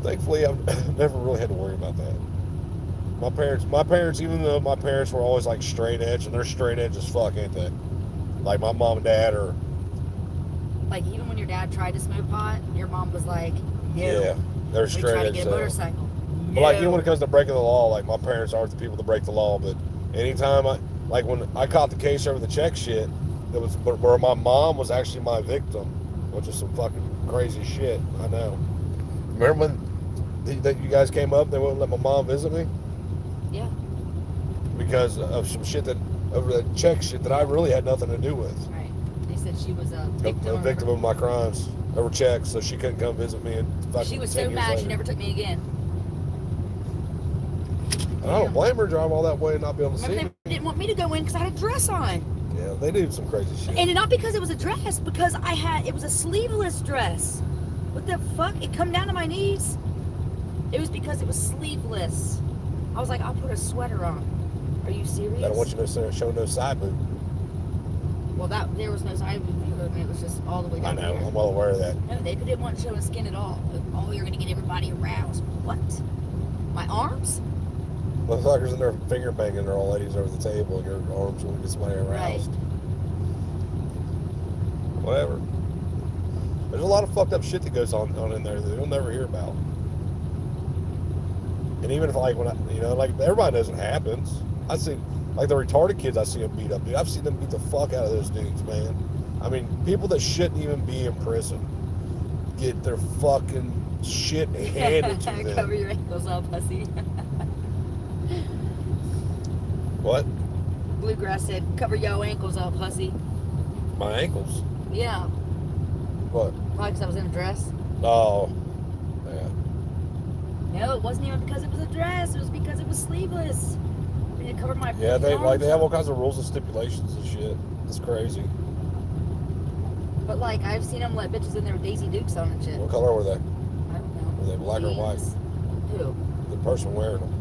Thankfully, I've never really had to worry about that. My parents, even though my parents were always like straight edge, and they're straight edge as fuck, ain't they? Like my mom and dad are Like, even when your dad tried to smoke pot, your mom was like, no. Yeah, they're We straight tried to as get a hell. motorcycle. But like, even when it comes to breaking the law, like my parents aren't the people to break the law. But anytime like when I caught the case over the check shit, that was where my mom was actually my victim, which is some fucking crazy shit. I know. Remember when that you guys came up? They wouldn't let my mom visit me. Yeah. Because of some shit that over the check shit that I really had nothing to do with. Right. They said she was a victim. A victim of my crimes over checks, so she couldn't come visit me. And she was so mad she never took me again. And I don't blame her drive all that way and not be able to see me. They didn't want me to go in because I had a dress on. Yeah, they do some crazy shit. And not because it was a dress, because it was a sleeveless dress. What the fuck? It come down to my knees. It was because it was sleeveless. I was like, I'll put a sweater on. Are you serious? I don't want you to show no side boob. Well, there was no side boob. It was just all the way down. I know. Here. I'm well aware of that. No, they didn't want to show skin at all. Oh, you're gonna get everybody aroused. What? My arms? Motherfuckers in there finger banging their old ladies over the table, and your arms will get somebody aroused. Right. Whatever. There's a lot of fucked up shit that goes on in there that you'll never hear about. And even if like like everybody knows it happens. I see like the retarded kids. I see them beat up. Dude, I've seen them beat the fuck out of those dudes, man. I mean, people that shouldn't even be in prison get their fucking shit handed to them. Cover your ankles up, pussy. What? Bluegrass said, cover your ankles up, pussy. My ankles? Yeah. What? Probably because I was in a dress. Oh. Yeah. No, it wasn't even because it was a dress. It was because it was sleeveless. And it covered my Yeah, they arms have up. all kinds of rules and stipulations and shit. It's crazy. But like, I've seen them let bitches in there with Daisy Dukes on and shit. What color were they? I don't know. Were they black or white? Who? The person wearing them.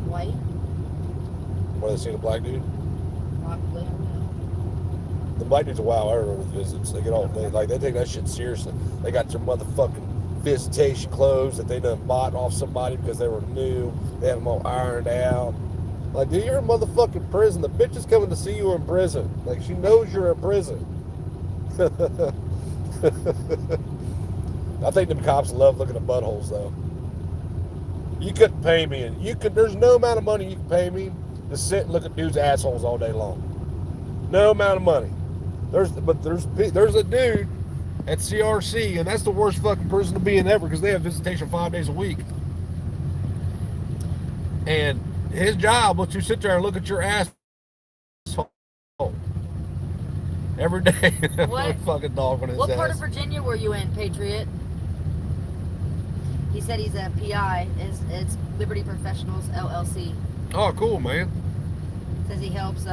White? Were they seeing a black dude? Probably. I don't know. The black dude's a wow ever with visits. They take that shit seriously. They got their motherfucking visitation clothes that they done bought off somebody because they were new. They have them all ironed out. Like, dude, you're in motherfucking prison. The bitch is coming to see you in prison. Like, she knows you're in prison. I think them cops love looking at buttholes, though. You couldn't pay me. There's no amount of money you can pay me to sit and look at dudes' assholes all day long. No amount of money. There's a dude at CRC, and that's the worst fucking prison to be in ever because they have visitation 5 days a week. And his job was to sit there and look at your asshole every day. What fucking dog on his What ass. part of Virginia were you in, Patriot? He said he's a PI. It's Liberty Professionals LLC. Oh, cool, man. Says he helps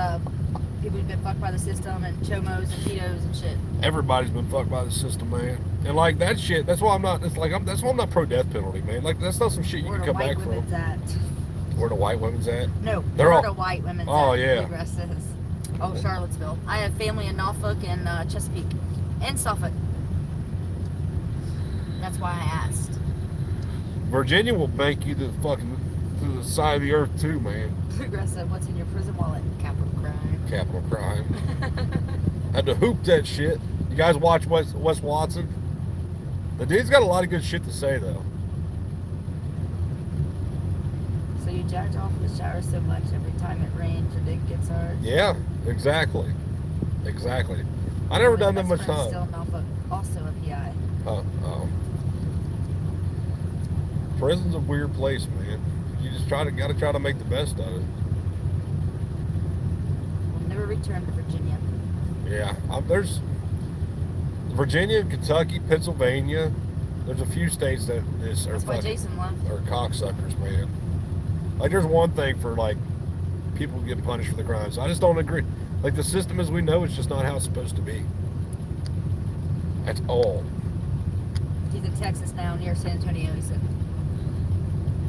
people who've been fucked by the system and chomos and pedos and shit. Everybody's been fucked by the system, man. And like that shit, that's why I'm not. That's why I'm not pro death penalty, man. Like that's not some shit you Where can the come white back women's from. at? Where the white women's at? No, They're where all- the white women's Oh, at. yeah. Bluegrass says. Oh, Charlottesville. I have family in Norfolk and Chesapeake and Suffolk. That's why I asked. Virginia will bank you to the side of the earth too, man. Bluegrass said, "What's in your prison wallet? Capital crime." Capital crime. Had to hoop that shit. You guys watch Wes Watson? The dude's got a lot of good shit to say though. So you jacked off in the shower so much every time it rains, your dick gets hard. Yeah, exactly. I never done that much time. Still in Norfolk, also a PI. Oh. Prison's a weird place, man. You just gotta try to make the best of it. We'll never return to Virginia. Yeah, there's Virginia, Kentucky, Pennsylvania. There's a few states that are That's why fucking Jason left. are cocksuckers, man. Like there's one thing for like people get punished for the crimes. I just don't agree. Like the system as we know, it's just not how it's supposed to be. That's all. He's in Texas now, near San Antonio, he said.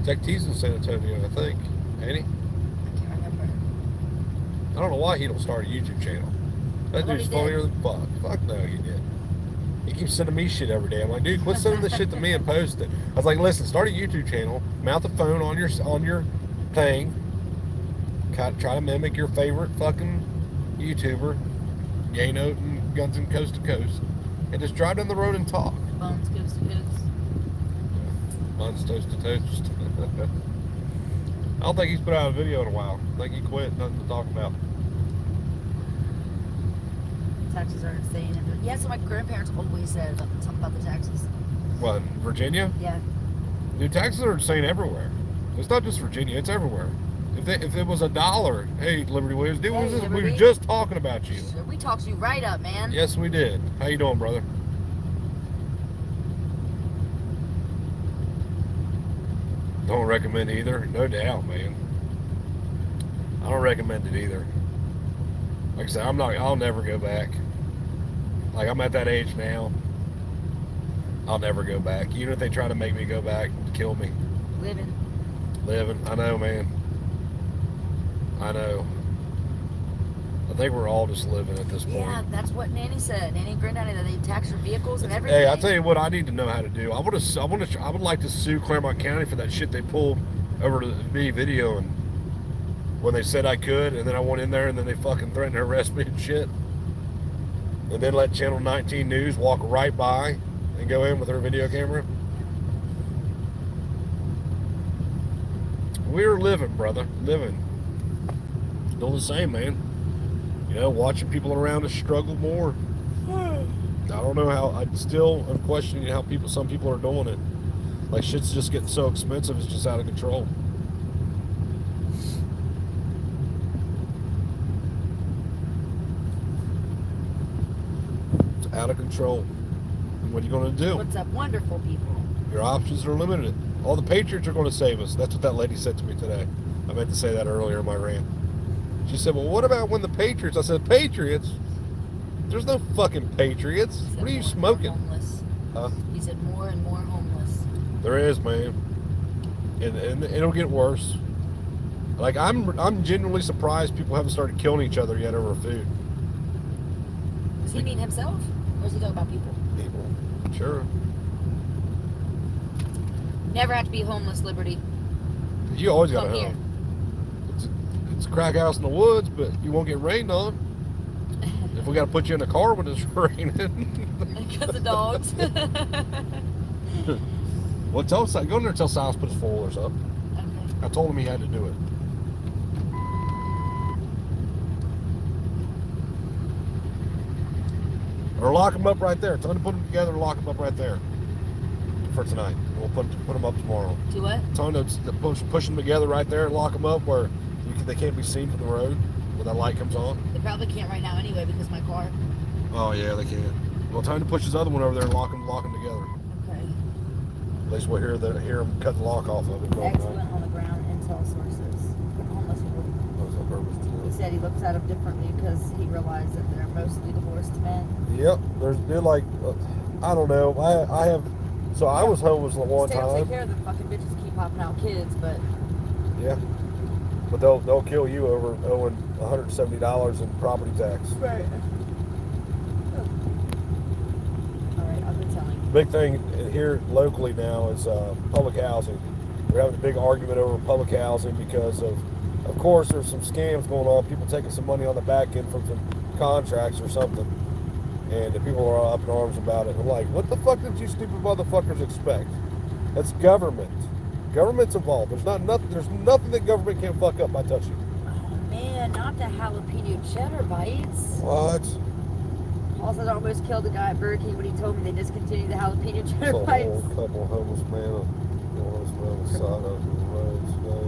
Tech T's in San Antonio, I think. Ain't he? I can't remember. I don't know why he don't start a YouTube channel. That I thought dude's he funnier did. than fuck. Fuck no, he did. He keeps sending me shit every day. I'm like, dude, quit sending this shit to me and post it. I was like, listen, start a YouTube channel, mount the phone on your thing, try to mimic your favorite fucking YouTuber, Yano and Guns and Coast to Coast, and just drive down the road and talk. Bones goes to his. Buns toast to toast. I don't think he's put out a video in a while. I think he quit. Nothing to talk about. Taxes are insane. Yeah, so my grandparents always said something about the taxes. What, Virginia? Yeah. Dude, taxes are insane everywhere. It's not just Virginia, it's everywhere. If it was $1, hey, Liberty Williams, dude, Hey, we were just talking about you. We talked you right up, man. Yes, we did. How you doing, brother? Don't recommend either. No doubt, man. I don't recommend it either. Like I said, I'll never go back. Like, I'm at that age now. I'll never go back. Even if they try to make me go back and kill me. Living. I know, man. I know. I think we're all just living at this point. Yeah, that's what Nanny said. Nanny and Granddaddy, that they tax your vehicles and everything. Hey, I'll tell you what I need to know how to do. I would like to sue Claremont County for that shit they pulled over to me video and when they said I could, and then I went in there and then they fucking threatened to arrest me and shit. And then let Channel 19 News walk right by and go in with their video camera. We're living, brother. Living. Still the same, man. You know, watching people around us struggle more. I don't know how. I'm questioning how some people are doing it. Like, shit's just getting so expensive, it's just out of control. It's out of control. And what are you going to do? What's up, wonderful people? Your options are limited. All the Patriots are going to save us. That's what that lady said to me today. I meant to say that earlier in my rant. She said, well, what about when the Patriots? I said, Patriots? There's no fucking Patriots. What are you smoking? Homeless. Huh? He said more and more homeless. There is, man. And it'll get worse. Like, I'm genuinely surprised people haven't started killing each other yet over food. Does he mean himself? Or is he talking about people? People. Sure. Never have to be homeless, Liberty. You always got Come to here. help. It's a crack house in the woods, but you won't get rained on. If we got to put you in a car when it's raining. Because of dogs. Well, go in there and tell Silas to put his four-wheelers up. Okay. I told him he had to do it. Or lock them up right there. Tell him to put them together and lock them up right there for tonight. We'll put them up tomorrow. Do what? Tell him to push them together right there and lock them up where they can't be seen from the road when that light comes on. They probably can't right now anyway because my car. Oh yeah, they can't. Well, time to push this other one over there and lock them together. Okay. At least we'll hear them cut the lock off of it. Excellent on the ground intel sources. Homeless people. That was on purpose. He said he looks at them differently because he realized that they're mostly divorced men. Yep, they're like, I don't know. So I was homeless at one Stay take time. care of the fucking bitches that keep popping out kids, but Yeah, but they'll kill you over owing $170 in property tax. right. All right, I've been telling you. Big thing here locally now is public housing. We're having a big argument over public housing because of course, there's some scams going on. People taking some money on the back end from some contracts or something. And the people are up in arms about it. I'm like, what the fuck did you stupid motherfuckers expect? That's government. Government's involved. There's nothing that government can fuck up by touching. Oh man, not the jalapeno cheddar bites. What? Also, I almost killed a guy at Burger King when he told me they discontinued the jalapeno cheddar Saw a bites. whole couple of homeless men on the side of the road today.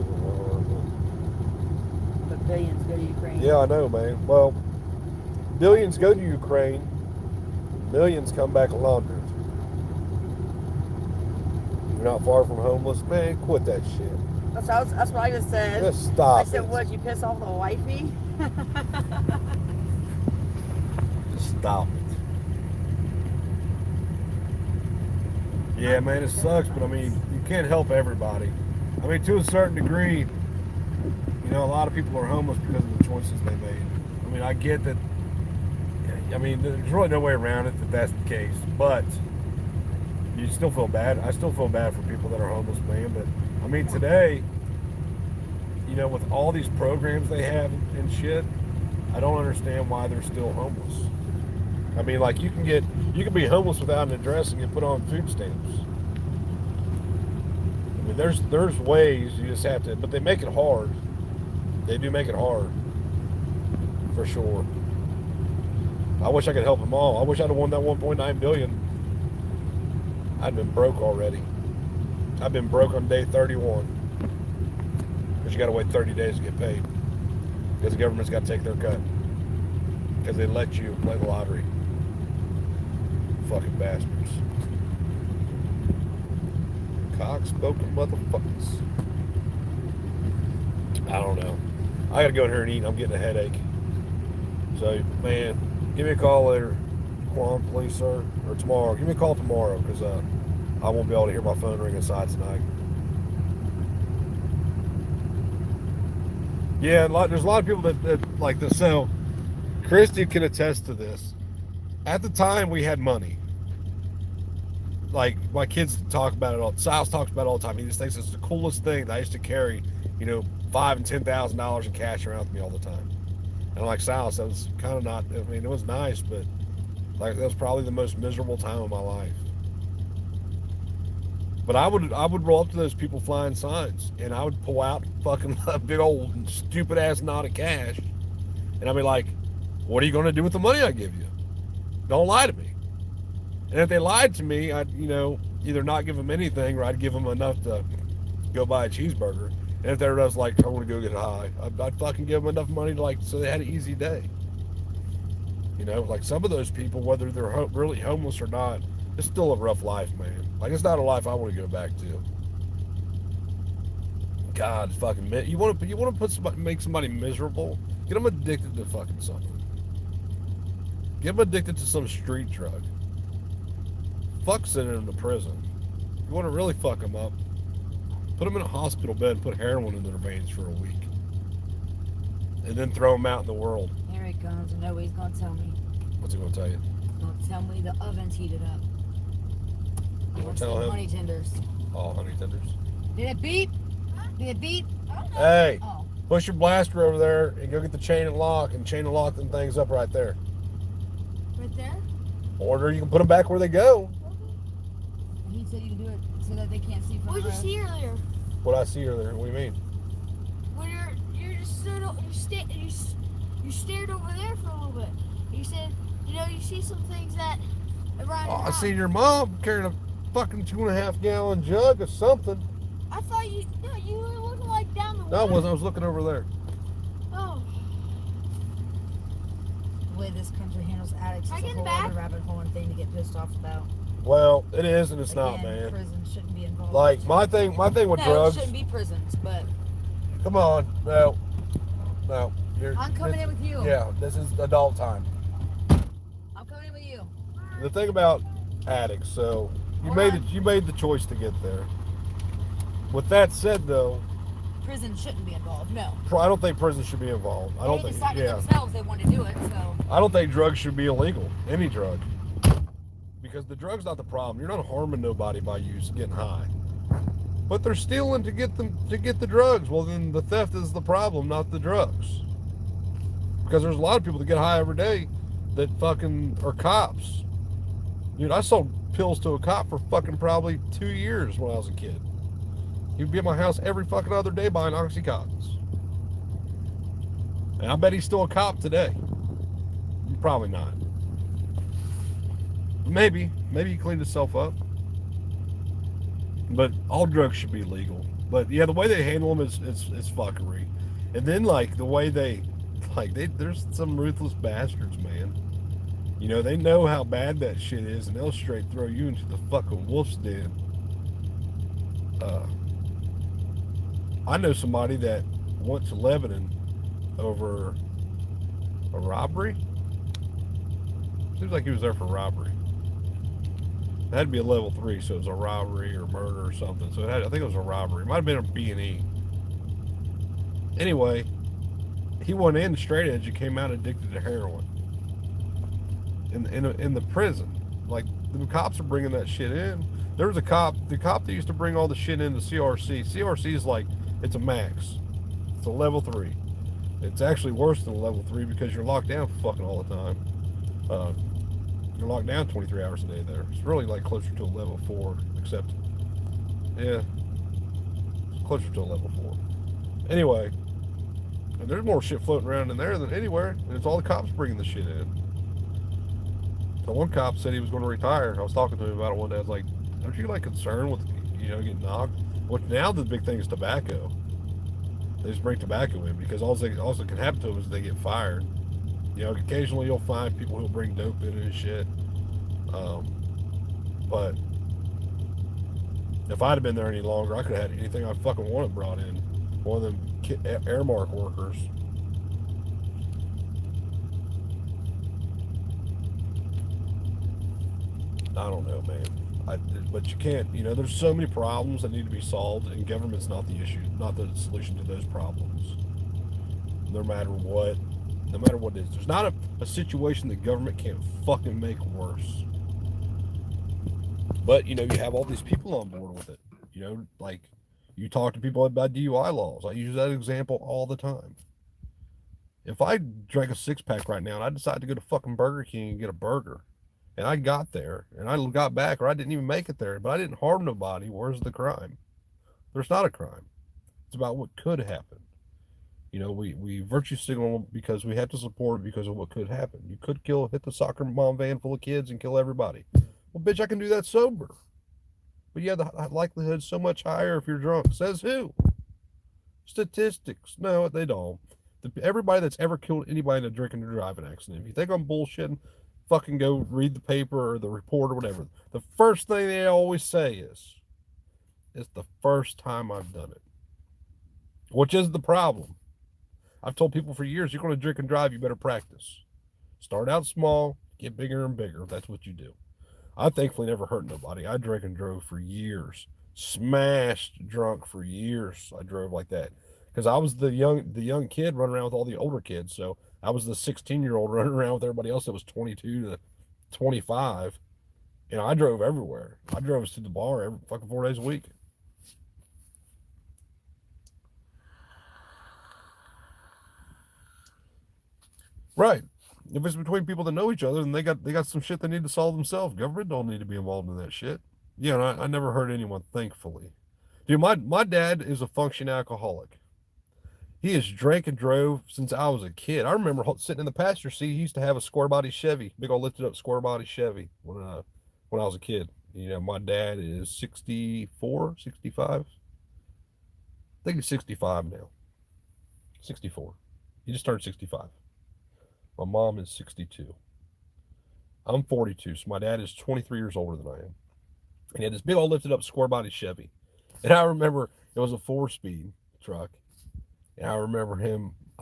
But billions go to Ukraine. Yeah, I know, man. Well, billions go to Ukraine. Millions come back laundered. You're not far from homeless, man. Quit that shit. That's what I just said. Just stop. I said, what, you piss off the wifey? Just stop it. Yeah, man, it sucks, but I mean, you can't help everybody. I mean, to a certain degree, you know, a lot of people are homeless because of the choices they made. I mean, I get that. I mean, there's really no way around it that that's the case, but you still feel bad. I still feel bad for people that are homeless, man. But I mean, today, you know, with all these programs they have and shit, I don't understand why they're still homeless. I mean, like you can be homeless without an address and get put on food stamps. I mean, there's ways you just have to, but they make it hard. They do make it hard, for sure. I wish I could help them all. I wish I'd have won that 1.9 billion. I'd been broke already. I've been broke on day 31 because you got to wait 30 days to get paid because the government's got to take their cut because they let you play the lottery. Fucking bastards. Cock-spoken motherfuckers. I don't know. I gotta go in here and eat. I'm getting a headache. So, man, give me a call later, Quan, please, sir, or tomorrow. Give me a call tomorrow because I won't be able to hear my phone ring inside tonight. Yeah, there's a lot of people that like this. So, Christy can attest to this. At the time, we had money. Like, my kids talk about it all. Silas talks about it all the time. He just thinks it's the coolest thing that I used to carry, $5,000 and $10,000 in cash around with me all the time. And like Silas, that was kind of not, I mean, it was nice, but like that was probably the most miserable time of my life. But I would roll up to those people flying signs, and I would pull out fucking a big old stupid ass knot of cash, and I'd be like, "What are you going to do with the money I give you? Don't lie to me." And if they lied to me, I'd either not give them anything, or I'd give them enough to go buy a cheeseburger. And if they were just like, "I want to go get high," I'd fucking give them enough money to so they had an easy day. Like some of those people, whether they're really homeless or not, it's still a rough life, man. Like, it's not a life I want to go back to. God, fucking, you want to make somebody miserable? Get them addicted to fucking something. Get them addicted to some street drug. Fuck sending them to prison. You want to really fuck them up? Put them in a hospital bed and put heroin in their veins for a week, and then throw them out in the world. Here he comes. I know what he's gonna tell me. What's he gonna tell you? He's gonna tell me the oven's heated up. You want to tell him? Honey tenders. Oh, honey tenders. Did it beep? Did it beep? Hey, Oh. push your blaster over there and go get the chain and lock them things up right there. Right there? Or you can put them back where they go. He said you can do it so that they can't see from What the did you road. see earlier? What I see earlier? What do you mean? When you're just stood up, you stared over there for a little bit. You said, you see some things that around. Oh, I seen your mom carrying a fucking 2.5 gallon jug of something. I thought you were looking like down the. No, I wasn't. I was looking over there. Oh. The way this country handles addicts is Can I a get in whole the back? other rabbit hole and thing to get pissed off about. Well, it is and it's not, Again, man. Prison shouldn't be involved. Like my thing with no, drugs. it shouldn't be prisons, but Come on, no. I'm coming in with you. Yeah, this is adult time. I'm coming in with you. The thing about addicts, so you made the choice to get there. With that said, though, Prison shouldn't be involved. No. I don't think prison should be involved. I don't They think. decided Yeah, themselves they want to do it, so. I don't think drugs should be illegal. Any drug, because the drug's not the problem. You're not harming nobody by you getting high, but they're stealing to get the drugs. Well, then the theft is the problem, not the drugs. Because there's a lot of people that get high every day that fucking are cops. Dude, I sold pills to a cop for fucking probably 2 years when I was a kid. He'd be at my house every fucking other day buying Oxycontins. And I bet he's still a cop today. Probably not. Maybe he cleaned himself up. But all drugs should be legal. But yeah, the way they handle them is fuckery. And then the way there's some ruthless bastards, man. They know how bad that shit is, and they'll straight throw you into the fucking wolf's den. I know somebody that went to Lebanon over a robbery. Seems like he was there for robbery. It had to be a level 3, so it was a robbery or murder or something. So I think it was a robbery. It might have been a B&E. Anyway, he went in straight edge and came out addicted to heroin. In the prison. Like, the cops are bringing that shit in. There was the cop that used to bring all the shit into CRC. CRC is it's a max. It's a level 3. It's actually worse than a level 3 because you're locked down for fucking all the time. They're locked down 23 hours a day there. It's really like closer to a level 4, except, yeah, it's closer to a level 4. Anyway, and there's more shit floating around in there than anywhere, and it's all the cops bringing the shit in. So one cop said he was going to retire. I was talking to him about it one day. I was like, aren't you like concerned with, getting knocked? Well, now the big thing is tobacco. They just bring tobacco in because all that can happen to them is they get fired. Occasionally you'll find people who'll bring dope in and shit. But if I'd have been there any longer, I could have had anything I fucking wanted brought in. One of them Airmark workers. I don't know, man. But you can't, there's so many problems that need to be solved, and government's not the issue, not the solution to those problems. No matter what it is. There's not a situation that government can't fucking make worse. But, you have all these people on board with it. Like, you talk to people about DUI laws. I use that example all the time. If I drank a 6-pack right now and I decided to go to fucking Burger King and get a burger, and I got there, and I got back, or I didn't even make it there, but I didn't harm nobody, where's the crime? There's not a crime. It's about what could happen. We virtue signal because we have to support it because of what could happen. You could hit the soccer mom van full of kids and kill everybody. Well, bitch, I can do that sober. But yeah, the likelihood's so much higher if you're drunk. Says who? Statistics. No, they don't. Everybody that's ever killed anybody in a drinking or driving accident, if you think I'm bullshitting, fucking go read the paper or the report or whatever. The first thing they always say is, it's the first time I've done it. Which is the problem. I've told people for years, you're going to drink and drive, you better practice. Start out small, get bigger and bigger. That's what you do. I thankfully never hurt nobody. I drank and drove for years. Smashed drunk for years. I drove like that. Because I was the young kid running around with all the older kids. So I was the 16-year-old running around with everybody else that was 22 to 25. I drove everywhere. I drove us to the bar every fucking 4 days a week. Right. If it's between people that know each other, then they got some shit they need to solve themselves. Government don't need to be involved in that shit. Yeah, and I never hurt anyone, thankfully. Dude, my dad is a functioning alcoholic. He has drank and drove since I was a kid. I remember sitting in the passenger seat. He used to have a square body Chevy, big old lifted up square body Chevy when I was a kid. My dad is 64, 65. I think he's 65 now. 64. He just turned 65. My mom is 62. I'm 42, so my dad is 23 years older than I am. And he had this big old lifted up square body Chevy. And I remember it was a 4-speed truck. And I remember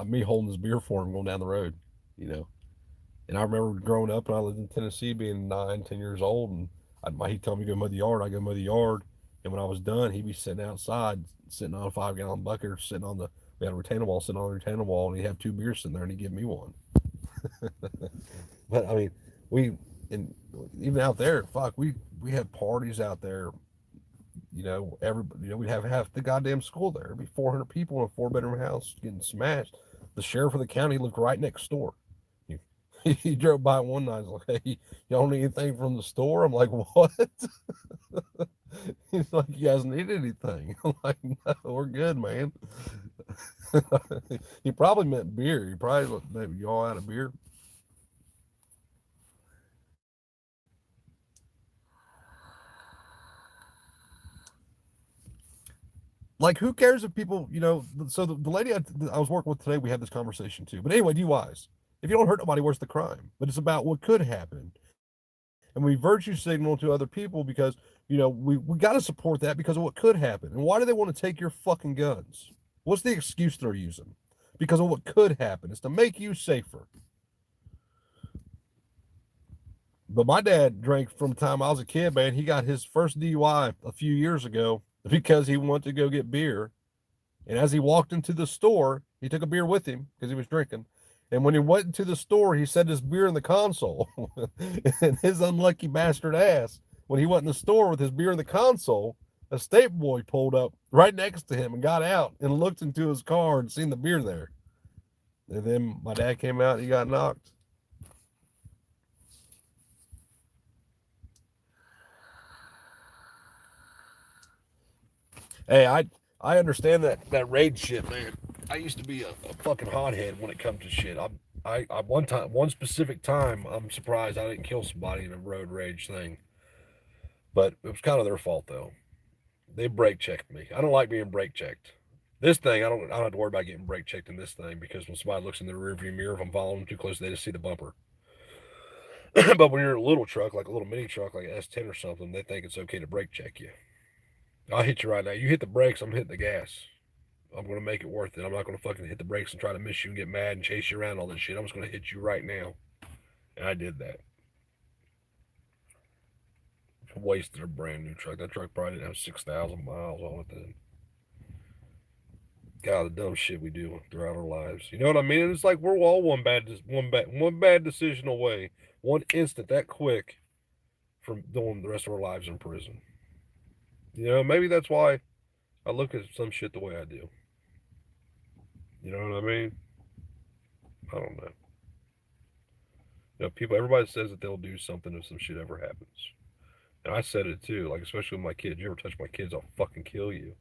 me holding his beer for him going down the road, And I remember growing up and I lived in Tennessee being 9, 10 years old. And he'd tell me to go mow the yard. I'd go mow the yard. And when I was done, he'd be sitting outside, sitting on a 5-gallon bucket or we had a retaining wall, sitting on the retaining wall. And he'd have 2 beers sitting there and he'd give me one. But I mean, even out there, fuck, we had parties out there. We'd have half the goddamn school there. It'd be 400 people in a 4-bedroom house getting smashed. The sheriff of the county lived right next door. He drove by one night. He's like, "Hey, y'all need anything from the store?" I'm like, "What?" He's like, "You guys need anything?" I'm like, "No, we're good, man." He probably meant beer. He probably looked, maybe y'all out of beer. Like, who cares if people, so the lady I was working with today, we had this conversation too. But anyway, DUIs. If you don't hurt nobody, where's the crime? But it's about what could happen. And we virtue signal to other people because, we got to support that because of what could happen. And why do they want to take your fucking guns? What's the excuse they're using? Because of what could happen. It's to make you safer. But my dad drank from the time I was a kid, man. He got his first DUI a few years ago because he wanted to go get beer. And as he walked into the store, he took a beer with him because he was drinking. And when he went into the store, he set his beer in the console. And his unlucky bastard ass, when he went in the store with his beer in the console, a state boy pulled up right next to him and got out and looked into his car and seen the beer there. And then my dad came out and he got knocked. Hey, I understand that rage shit, man. I used to be a fucking hothead when it comes to shit. I one specific time, I'm surprised I didn't kill somebody in a road rage thing, but it was kind of their fault though. They brake checked me. I don't like being brake checked. This thing, I don't have to worry about getting brake checked in this thing because when somebody looks in the rearview mirror, if I'm following them too close, they just see the bumper. But when you're in a little truck, like a little mini truck, like an S10 or something, they think it's okay to brake check you. I'll hit you right now. You hit the brakes, I'm hitting the gas. I'm gonna make it worth it. I'm not gonna fucking hit the brakes and try to miss you and get mad and chase you around all this shit. I'm just gonna hit you right now. And I did that. Wasted a brand new truck. That truck probably didn't have 6,000 miles on it then. God, the dumb shit we do throughout our lives. You know what I mean? It's like we're all one bad decision away, one instant that quick from doing the rest of our lives in prison. You know, maybe that's why I look at some shit the way I do. You know what I mean? I don't know. You know, people, everybody says that they'll do something if some shit ever happens. And I said it too, like, especially with my kids. You ever touch my kids, I'll fucking kill you.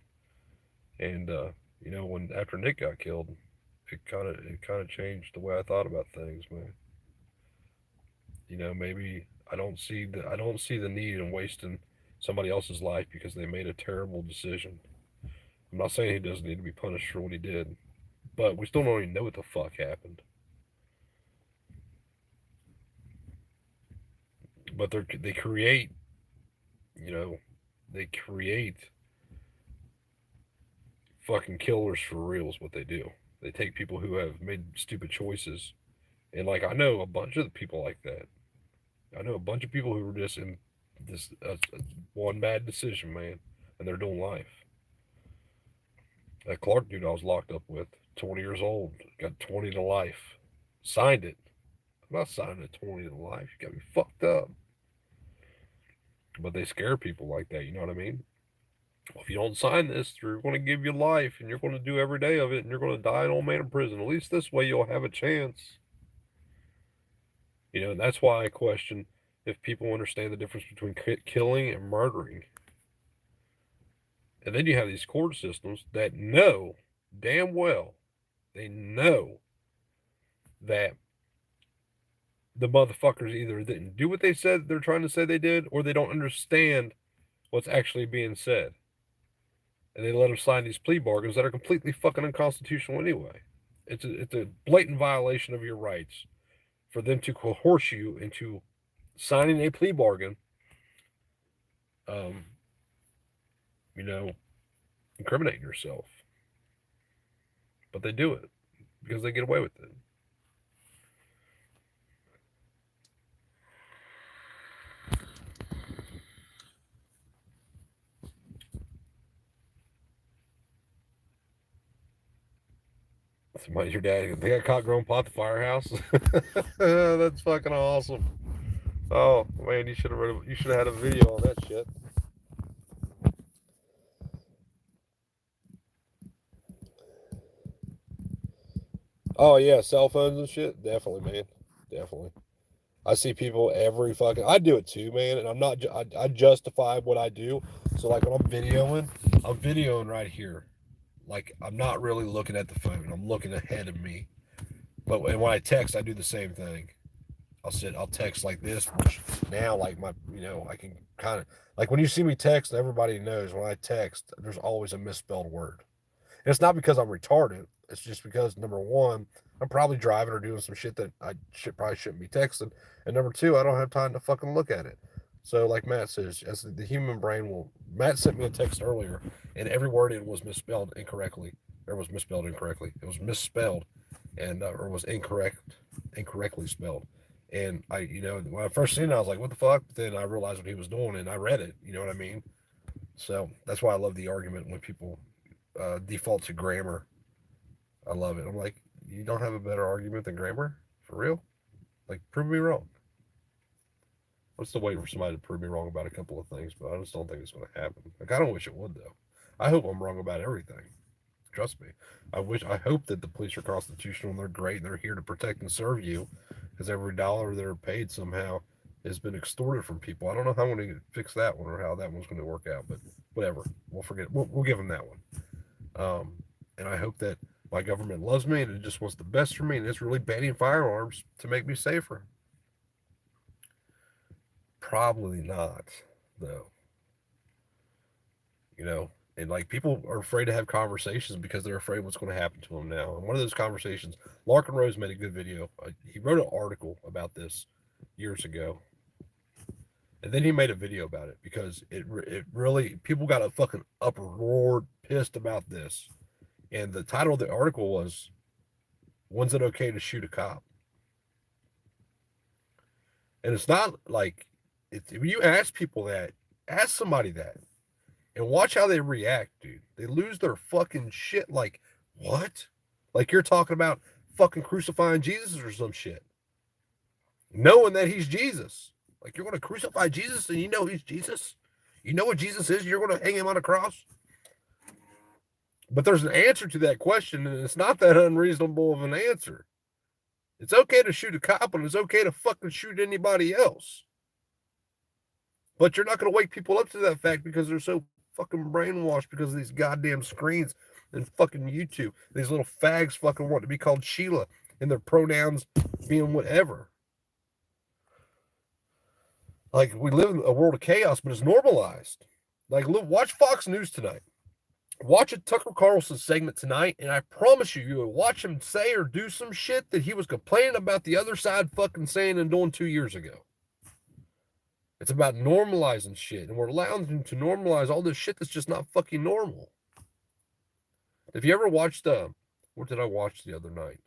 And, you know, when after Nick got killed, it kind of changed the way I thought about things, man. You know, maybe I don't see the need in wasting somebody else's life because they made a terrible decision. I'm not saying he doesn't need to be punished for what he did, but we still don't even know what the fuck happened. But they create, you know, they create fucking killers for real is what they do. They take people who have made stupid choices, and like I know a bunch of people like that. I know a bunch of people who were just in this one bad decision, man, and they're doing life. That Clark dude I was locked up with, 20 years old, got 20 to life, signed it. I'm not signing a 20 to life. You got me fucked up. But they scare people like that. You know what I mean? Well, if you don't sign this, we're going to give you life, and you're going to do every day of it, and you're going to die an old man in prison. At least this way, you'll have a chance. You know, and that's why I question if people understand the difference between killing and murdering. And then you have these court systems that know damn well, they know that the motherfuckers either didn't do what they said they're trying to say they did, or they don't understand what's actually being said. And they let them sign these plea bargains that are completely fucking unconstitutional anyway. It's a blatant violation of your rights for them to coerce you into signing a plea bargain, um, you know, incriminating yourself. But they do it because they get away with it. Somebody, your dad, they got caught growing pot at the firehouse. That's fucking awesome. Oh man, you should have had a video on that shit. Oh yeah, cell phones and shit. Definitely, man. Definitely. I see people every fucking. I do it too, man, and I'm not. I justify what I do. So like when I'm videoing right here. Like I'm not really looking at the phone. I'm looking ahead of me. But and when I text, I do the same thing. I'll text like this, which now like I can kind of like when you see me text, everybody knows when I text, there's always a misspelled word. And it's not because I'm retarded. It's just because number one, I'm probably driving or doing some shit that probably shouldn't be texting, and number two, I don't have time to fucking look at it. So like Matt says, as the human brain will. Matt sent me a text earlier, and every word in was misspelled incorrectly. Or was misspelled incorrectly. It was misspelled, and or was incorrectly spelled. And when I first seen it, I was like, "What the fuck?" But then I realized what he was doing, and I read it. You know what I mean? So that's why I love the argument when people default to grammar. I love it. I'm like, you don't have a better argument than grammar? For real? Like, prove me wrong. I'm still waiting for somebody to prove me wrong about a couple of things, but I just don't think it's going to happen. Like, I don't wish it would, though. I hope I'm wrong about everything. Trust me. I hope that the police are constitutional and they're great and they're here to protect and serve you because every dollar they're paid somehow has been extorted from people. I don't know how I'm going to fix that one or how that one's going to work out, but whatever. We'll forget. We'll give him that one. And I hope that my government loves me and it just wants the best for me and it's really banning firearms to make me safer. Probably not, though. You know, and like people are afraid to have conversations because they're afraid what's going to happen to them now. And one of those conversations, Larkin Rose made a good video. He wrote an article about this years ago, and then he made a video about it because it really people got a fucking uproar pissed about this. And the title of the article was, "When's it okay to shoot a cop?" And it's not like if you ask people that, ask somebody that. And watch how they react, dude. They lose their fucking shit. Like, what? Like you're talking about fucking crucifying Jesus or some shit. Knowing that he's Jesus. Like you're going to crucify Jesus and you know he's Jesus? You know what Jesus is? You're going to hang him on a cross? But there's an answer to that question, and it's not that unreasonable of an answer. It's okay to shoot a cop, and it's okay to fucking shoot anybody else. But you're not going to wake people up to that fact because they're so fucking brainwashed because of these goddamn screens and fucking YouTube. These little fags fucking want to be called Sheila and their pronouns being whatever. Like, we live in a world of chaos, but it's normalized. Like, look, watch Fox News tonight. Watch a Tucker Carlson segment tonight, and I promise you, you will watch him say or do some shit that he was complaining about the other side fucking saying and doing 2 years ago. It's about normalizing shit, and we're allowing them to normalize all this shit that's just not fucking normal. If you ever watched, what did I watch the other night?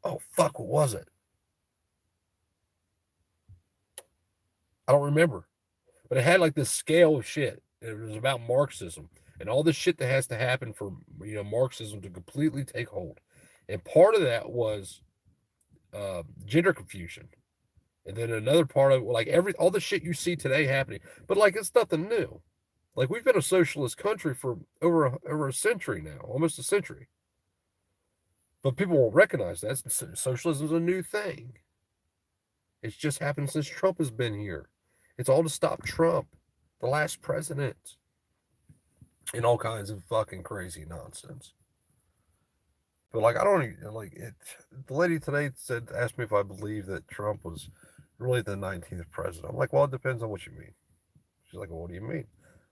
Oh, fuck, what was it? I don't remember. But it had like this scale of shit. It was about Marxism and all this shit that has to happen for, you know, Marxism to completely take hold. And part of that was gender confusion. And then another part of it, like all the shit you see today happening, but like it's nothing new. Like we've been a socialist country for over a century now, almost a century. But people won't recognize that socialism is a new thing. It's just happened since Trump has been here. It's all to stop Trump, the last president, and all kinds of fucking crazy nonsense. But like I don't even, like it. The lady today asked me if I believe that Trump was really the 19th president. I'm like, well, it depends on what you mean. She's like, well, what do you mean?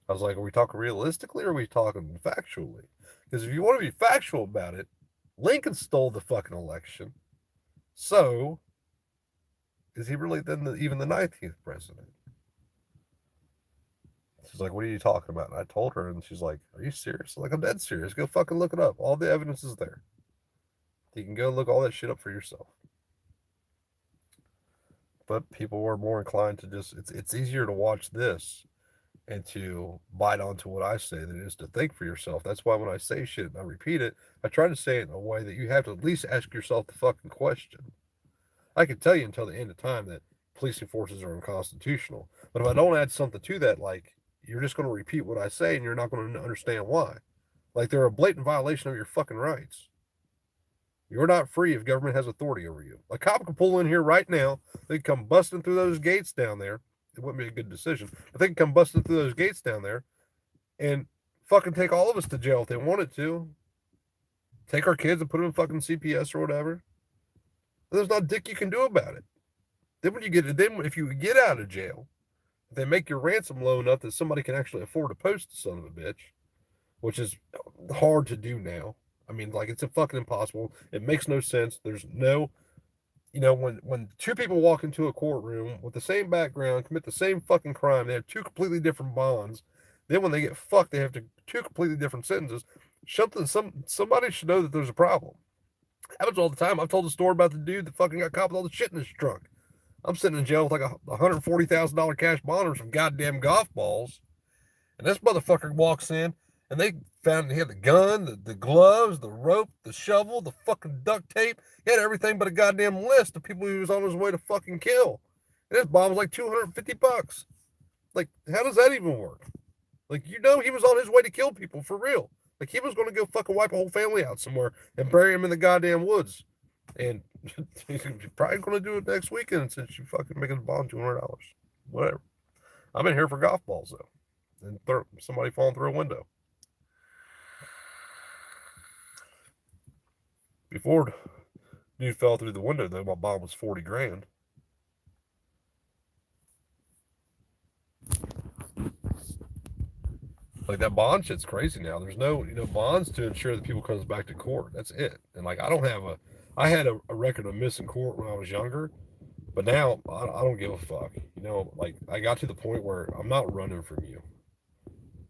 I was like, are we talking realistically or are we talking factually? Because if you want to be factual about it, Lincoln stole the fucking election. So, is he really then even the 19th president? She's like, what are you talking about? And I told her, and she's like, are you serious? I'm like, I'm dead serious. Go fucking look it up. All the evidence is there. You can go look all that shit up for yourself. But people were more inclined to just, it's easier to watch this and to bite onto what I say than it is to think for yourself. That's why when I say shit and I repeat it, I try to say it in a way that you have to at least ask yourself the fucking question. I can tell you until the end of time that policing forces are unconstitutional. But if I don't add something to that, like, you're just going to repeat what I say and you're not going to understand why. Like, they're a blatant violation of your fucking rights. You're not free if government has authority over you. A cop can pull in here right now. They can come busting through those gates down there. It wouldn't be a good decision. But they can come busting through those gates down there and fucking take all of us to jail if they wanted to. Take our kids and put them in fucking CPS or whatever. There's not a dick you can do about it. Then if you get out of jail, if they make your ransom low enough that somebody can actually afford to post the son of a bitch, which is hard to do now. I mean, like, it's a fucking impossible. It makes no sense. There's no, when two people walk into a courtroom with the same background, commit the same fucking crime, they have two completely different bonds. Then when they get fucked, they have two completely different sentences. Somebody should know that there's a problem. It happens all the time. I've told the story about the dude that fucking got caught with all the shit in his trunk. I'm sitting in jail with like a $140,000 cash bond or some goddamn golf balls. And this motherfucker walks in and they found he had the gun, the gloves, the rope, the shovel, the fucking duct tape. He had everything but a goddamn list of people he was on his way to fucking kill. And his bond was like $250. Like, how does that even work? Like, he was on his way to kill people for real. Like, he was going to go fucking wipe a whole family out somewhere and bury him in the goddamn woods. And he's probably going to do it next weekend since you fucking make his bond $200. Whatever. I'm in here for golf balls, though. and somebody falling through a window. Before dude fell through the window, though, my bond was 40 grand. Like that bond shit's crazy now. There's no, bonds to ensure that people comes back to court. That's it. And like I had a record of missing court when I was younger, but now I don't give a fuck. Like I got to the point where I'm not running from you.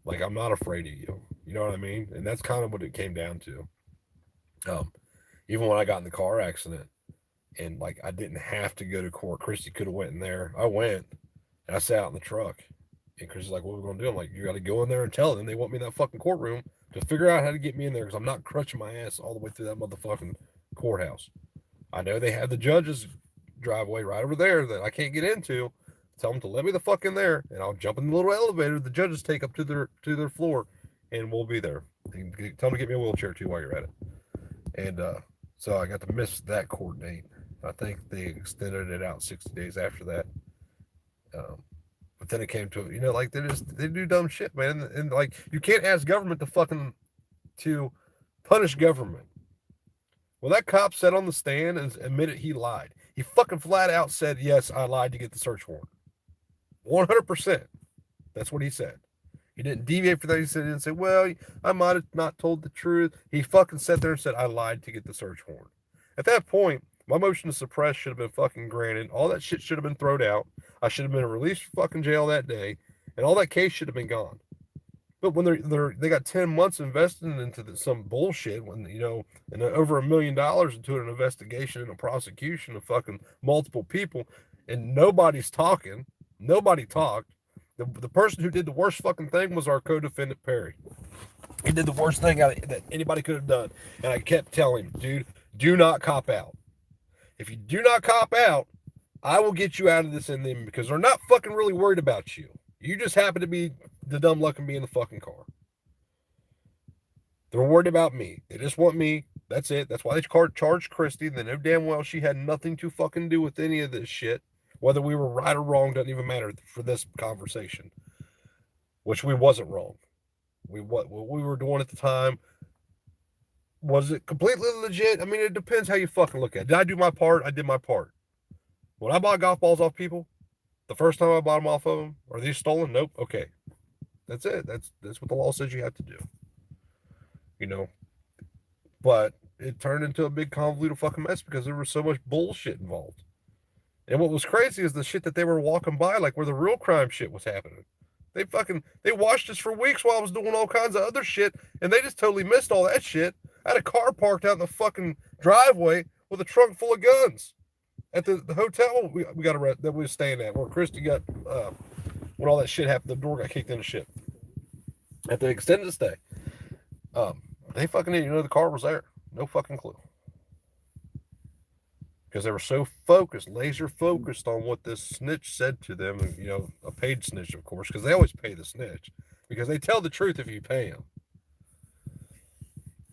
Like I'm not afraid of you. You know what I mean? And that's kind of what it came down to. Even when I got in the car accident and like I didn't have to go to court, Christy could have went in there. I went and I sat out in the truck. And Chris is like, what are we going to do? I'm like, you got to go in there and tell them they want me in that fucking courtroom to figure out how to get me in there because I'm not crutching my ass all the way through that motherfucking courthouse. I know they have the judge's driveway right over there that I can't get into. Tell them to let me the fuck in there, and I'll jump in the little elevator the judges take up to their floor, and we'll be there. And tell them to get me a wheelchair too while you're at it. And so I got to miss that court date. I think they extended it out 60 days after that. But then it came to, like they do dumb shit, man. And like, you can't ask government to punish government. Well, that cop said on the stand and admitted he lied. He fucking flat out said, yes, I lied to get the search warrant. 100%. That's what he said. He didn't deviate from that. He didn't say, well, I might have not told the truth. He fucking sat there and said, I lied to get the search warrant. At that point, my motion to suppress should have been fucking granted. All that shit should have been thrown out. I should have been released from fucking jail that day, and all that case should have been gone. But when they got 10 months invested into some bullshit, when and over $1 million into an investigation and a prosecution of fucking multiple people, and nobody's talking. Nobody talked. The person who did the worst fucking thing was our co-defendant Perry. He did the worst thing that anybody could have done, and I kept telling him, dude, do not cop out. If you do not cop out, I will get you out of this and then, because they're not fucking really worried about you. You just happen to be the dumb luck and be in the fucking car. They're worried about me. They just want me. That's it. That's why they charged Christy. They know damn well she had nothing to fucking do with any of this shit. Whether we were right or wrong doesn't even matter for this conversation. Which we wasn't wrong. What we were doing at the time, was it completely legit? I mean, it depends how you fucking look at it. Did I do my part? I did my part. When I bought golf balls off people, the first time I bought them off of them, are these stolen? Nope. Okay. That's it. That's what the law says you have to do. But it turned into a big convoluted fucking mess because there was so much bullshit involved. And what was crazy is the shit that they were walking by, like where the real crime shit was happening. They watched us for weeks while I was doing all kinds of other shit, and they just totally missed all that shit. I had a car parked out in the fucking driveway with a trunk full of guns at the hotel we got that we were staying at, where Christy got when all that shit happened. The door got kicked in the shit at the extended stay. They fucking didn't know the car was there. No fucking clue. Because they were so focused, laser focused on what this snitch said to them, and, a paid snitch, of course, because they always pay the snitch, because they tell the truth if you pay them.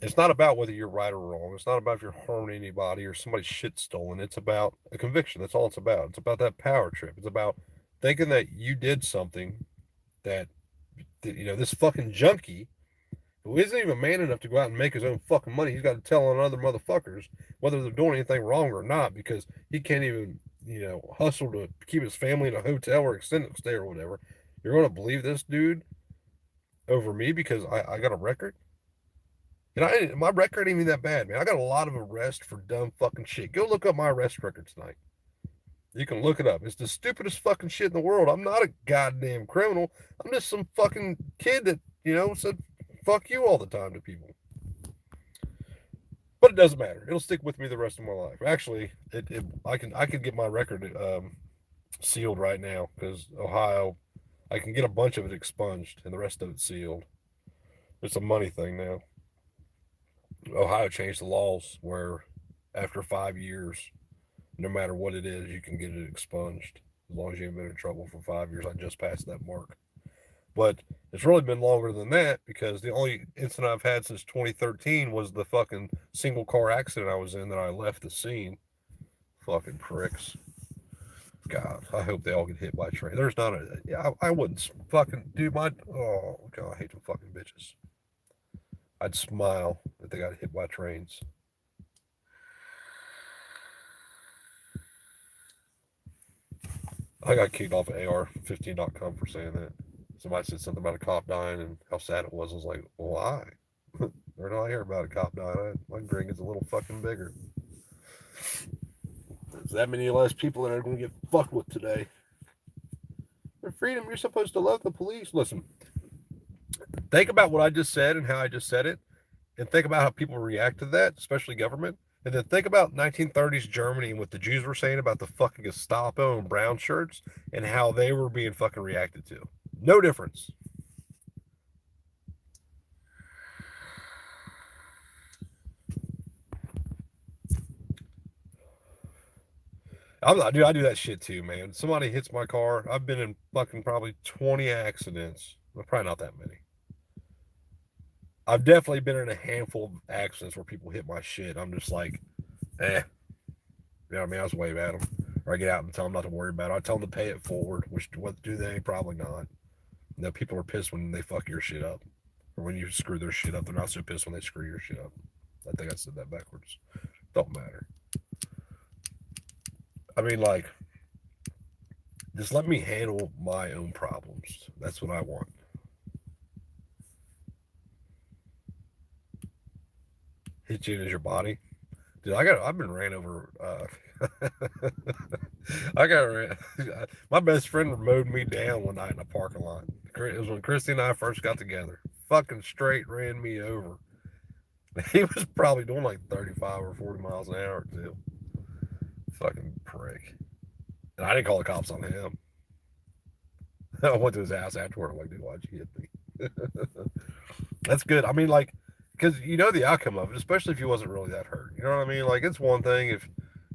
It's not about whether you're right or wrong. It's not about if you're harming anybody or somebody's shit stolen. It's about a conviction. That's all it's about. It's about that power trip. It's about thinking that you did something that this fucking junkie, who isn't even man enough to go out and make his own fucking money, he's got to tell on other motherfuckers whether they're doing anything wrong or not, because he can't even, hustle to keep his family in a hotel or extended stay or whatever. You're going to believe this dude over me because I got a record? My record ain't even that bad, man. I got a lot of arrests for dumb fucking shit. Go look up my arrest record tonight. You can look it up. It's the stupidest fucking shit in the world. I'm not a goddamn criminal. I'm just some fucking kid that, said fuck you all the time to people. But it doesn't matter. It'll stick with me the rest of my life. Actually, I can get my record sealed right now, because Ohio, I can get a bunch of it expunged and the rest of it sealed. It's a money thing now. Ohio changed the laws where after 5 years, no matter what it is, you can get it expunged as long as you haven't been in trouble for 5 years. I just passed that mark. But it's really been longer than that, because the only incident I've had since 2013 was the fucking single car accident I was in that I left the scene. Fucking pricks. God, I hope they all get hit by a train. There's not a. Yeah, I wouldn't fucking do my. Oh God, I hate them fucking bitches. I'd smile if they got hit by trains. I got kicked off of AR15.com for saying that. Somebody said something about a cop dying and how sad it was. I was like, why? Where do I hear about a cop dying? My grin is a little fucking bigger. There's that many less people that are going to get fucked with today. For freedom, you're supposed to love the police. Listen, think about what I just said and how I just said it, and think about how people react to that, especially government. And then think about 1930s Germany and what the Jews were saying about the fucking Gestapo and brown shirts and how they were being fucking reacted to. No difference. I'm not, dude. I do that shit too, man. Somebody hits my car. I've been in fucking probably 20 accidents. Well, probably not that many. I've definitely been in a handful of accidents where people hit my shit. I'm just like, eh. You know what I mean? I just wave at them. Or I get out and tell them not to worry about it. I tell them to pay it forward, which what do they? Probably not. You know, people are pissed when they fuck your shit up. Or when you screw their shit up. They're not so pissed when they screw your shit up. I think I said that backwards. Don't matter. I mean, like, just let me handle my own problems. That's what I want. Hit you as your body. Dude, I've been ran over. I got ran. My best friend mowed me down one night in a parking lot. It was when Christy and I first got together. Fucking straight ran me over. He was probably doing like 35 or 40 miles an hour too. Fucking prick. And I didn't call the cops on him. I went to his house afterward. I'm like, dude, why'd you hit me? That's good. I mean, like, because you know the outcome of it, especially if he wasn't really that hurt. You know what I mean? Like, it's one thing if,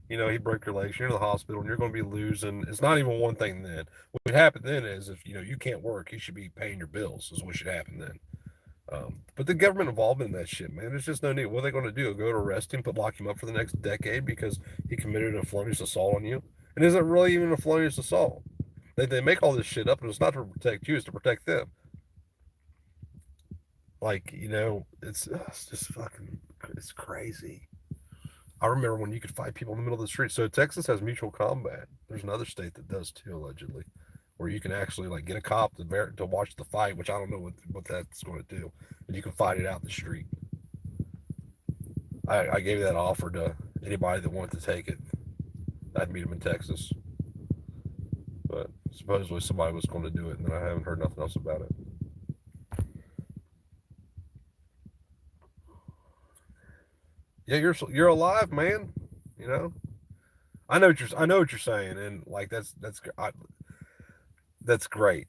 you know, he broke your legs, you're in the hospital, and you're going to be losing. It's not even one thing then. What would happen then is if, you know, you can't work, he should be paying your bills, is what should happen then. But the government involvement in that shit, man, there's just no need. What are they going to do? Go to arrest him, lock him up for the next decade because he committed a felonious assault on you? And is it really even a felonious assault? They make all this shit up, and it's not to protect you, it's to protect them. Like, you know, it's just fucking, it's crazy. I remember when you could fight people in the middle of the street. So Texas has mutual combat. There's another state that does too, allegedly, where you can actually like get a cop to watch the fight, which I don't know what that's going to do, and you can fight it out in the street. I gave that offer to anybody that wanted to take it. I'd meet them in Texas, but supposedly somebody was going to do it, and then I haven't heard nothing else about it. Yeah, you're alive, man. You know, I know what you're saying, and like that's great.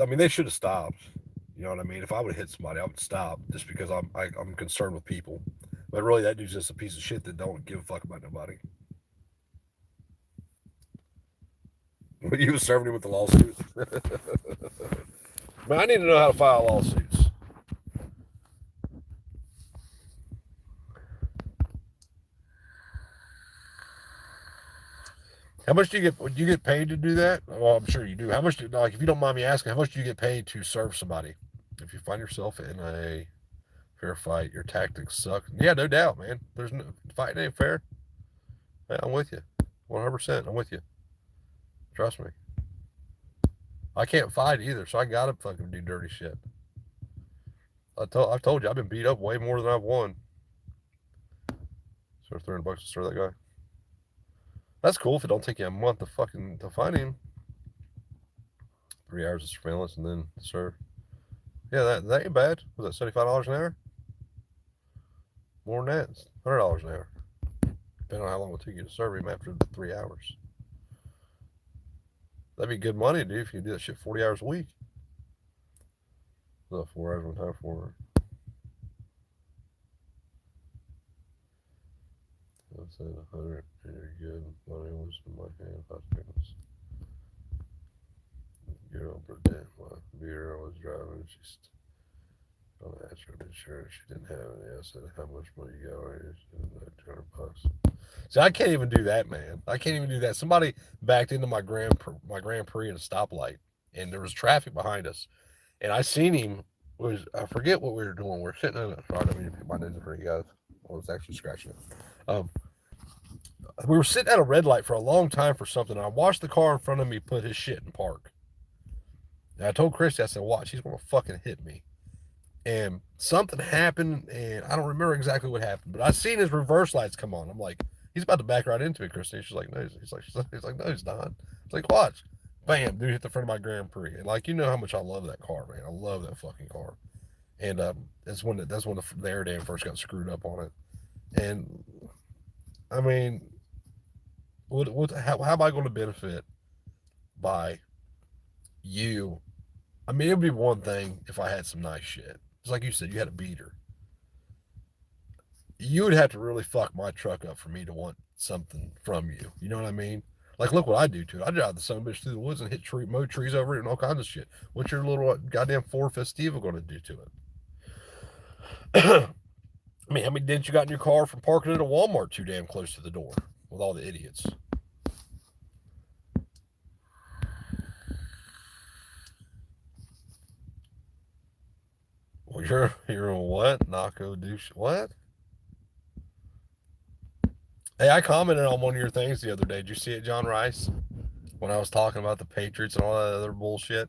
I mean, they should have stopped. You know what I mean? If I would have hit somebody, I would stop just because I'm concerned with people. But really, that dude's just a piece of shit that don't give a fuck about nobody. You was serving him with the lawsuit. Man, I need to know how to file lawsuits. How much do you get? Would you get paid to do that? Well, I'm sure you do. How much do, like, if you don't mind me asking, how much do you get paid to serve somebody? If you find yourself in a fair fight, your tactics suck. Yeah, no doubt, man. There's no fighting ain't fair. Yeah, I'm with you, 100%. I'm with you. Trust me. I can't fight either, so I gotta fucking do dirty shit. I've told you I've been beat up way more than I've won. So $300 to serve that guy. That's cool if it don't take you a month to find him. 3 hours of surveillance and then serve. Yeah, that ain't bad. Was that $75 an hour? More than that, it's $100 an hour. Depending on how long it took you to serve him after the 3 hours. That'd be good money, dude, if you do that shit 40 hours a week. So 4 hours one time for. I said 100. You're good. Money was in my hand. 5 seconds. Girl, pretend my beer I was driving. I asked her insurance. She didn't have any. I said, how much money you got right here? She said, $200. See, I can't even do that, man. I can't even do that. Somebody backed into my Grand Prix at a stoplight, and there was traffic behind us, and I seen him. I forget what we were doing. We're sitting in. Sorry, I don't mean to pick my nose for you guys. I was actually scratching it. Um, we were sitting at a red light for a long time for something. I watched the car in front of me put his shit in park. And I told Christy, I said, watch, he's going to fucking hit me. And something happened, and I don't remember exactly what happened, but I seen his reverse lights come on. I'm like, he's about to back right into me, Christy. She's like, no, he's like, no, he's not. It's like, watch. Bam, dude hit the front of my Grand Prix. And like, you know how much I love that car, man. I love that fucking car. And that's when the air dam first got screwed up on it. And I mean, how am I going to benefit by you? I mean, it would be one thing if I had some nice shit. It's like you said, you had a beater. You would have to really fuck my truck up for me to want something from you. You know what I mean? Like, look what I do to it. I drive the son of a bitch through the woods and hit mow trees over it and all kinds of shit. What's your little goddamn Ford Festiva going to do to it? I mean, how many dents you got in your car from parking at a Walmart too damn close to the door with all the idiots? Well, you're on what? Naco douche. What? Hey, I commented on one of your things the other day. Did you see it, John Rice? When I was talking about the Patriots and all that other bullshit.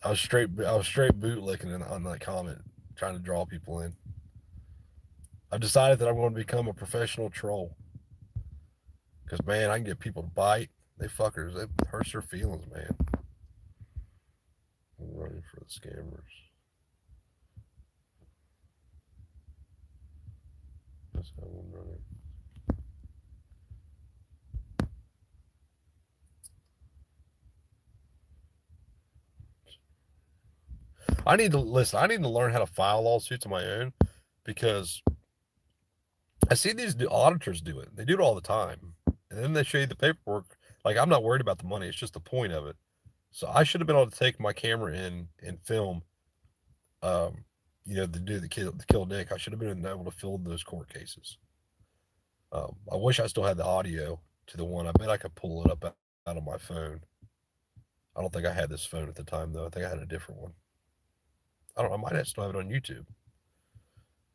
I was straight bootlicking on that comment, trying to draw people in. I've decided that I'm going to become a professional troll. Because, man, I can get people to bite. They fuckers. It hurts their feelings, man. I'm running for the scammers. That's how I'm running. I need to learn how to file lawsuits on my own because I see these auditors do it. They do it all the time. And then they show you the paperwork. Like, I'm not worried about the money. It's just the point of it. So I should have been able to take my camera in and film, the dude that killed Nick. I should have been able to film those court cases. I wish I still had the audio to the one. I bet I could pull it up out of my phone. I don't think I had this phone at the time, though. I think I had a different one. I might still have it on YouTube.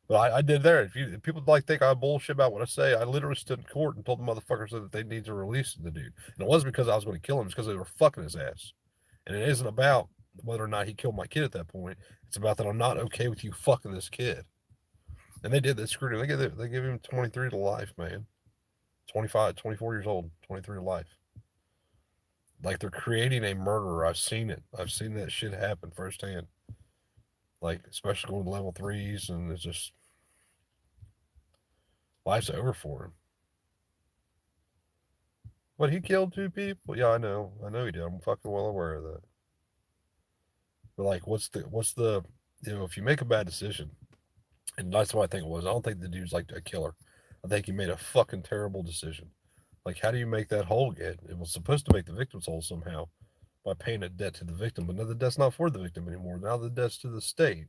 But I did there. If people think I bullshit about what I say, I literally stood in court and told the motherfuckers that they need to release the dude. And it wasn't because I was going to kill him. It's because they were fucking his ass. And it isn't about whether or not he killed my kid at that point. It's about that I'm not okay with you fucking this kid. And they did. They screwed him. They gave him 23 to life, man. 25, 24 years old, 23 to life. Like, they're creating a murderer. I've seen it. I've seen that shit happen firsthand. Like, especially going to level 3s, and it's just, life's over for him. But he killed 2 people? Yeah, I know he did. I'm fucking well aware of that. But, like, what's the, if you make a bad decision, and that's what I think it was. I don't think the dude's like a killer. I think he made a fucking terrible decision. Like, how do you make that whole get? It was supposed to make the victims whole somehow by paying a debt to the victim, but now the debt's not for the victim anymore. Now the debt's to the state.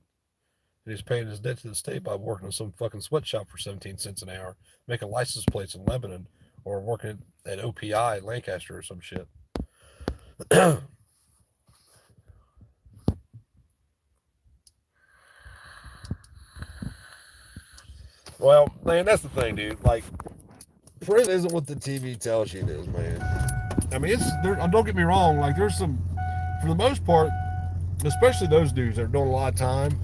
And he's paying his debt to the state by working in some fucking sweatshop for 17 cents an hour, making license plates in Lebanon, or working at OPI in Lancaster or some shit. Well, man, that's the thing, dude. Like, prison isn't what the TV tells you it is, man. I mean, don't get me wrong. Like, there's some, for the most part, especially those dudes that are doing a lot of time,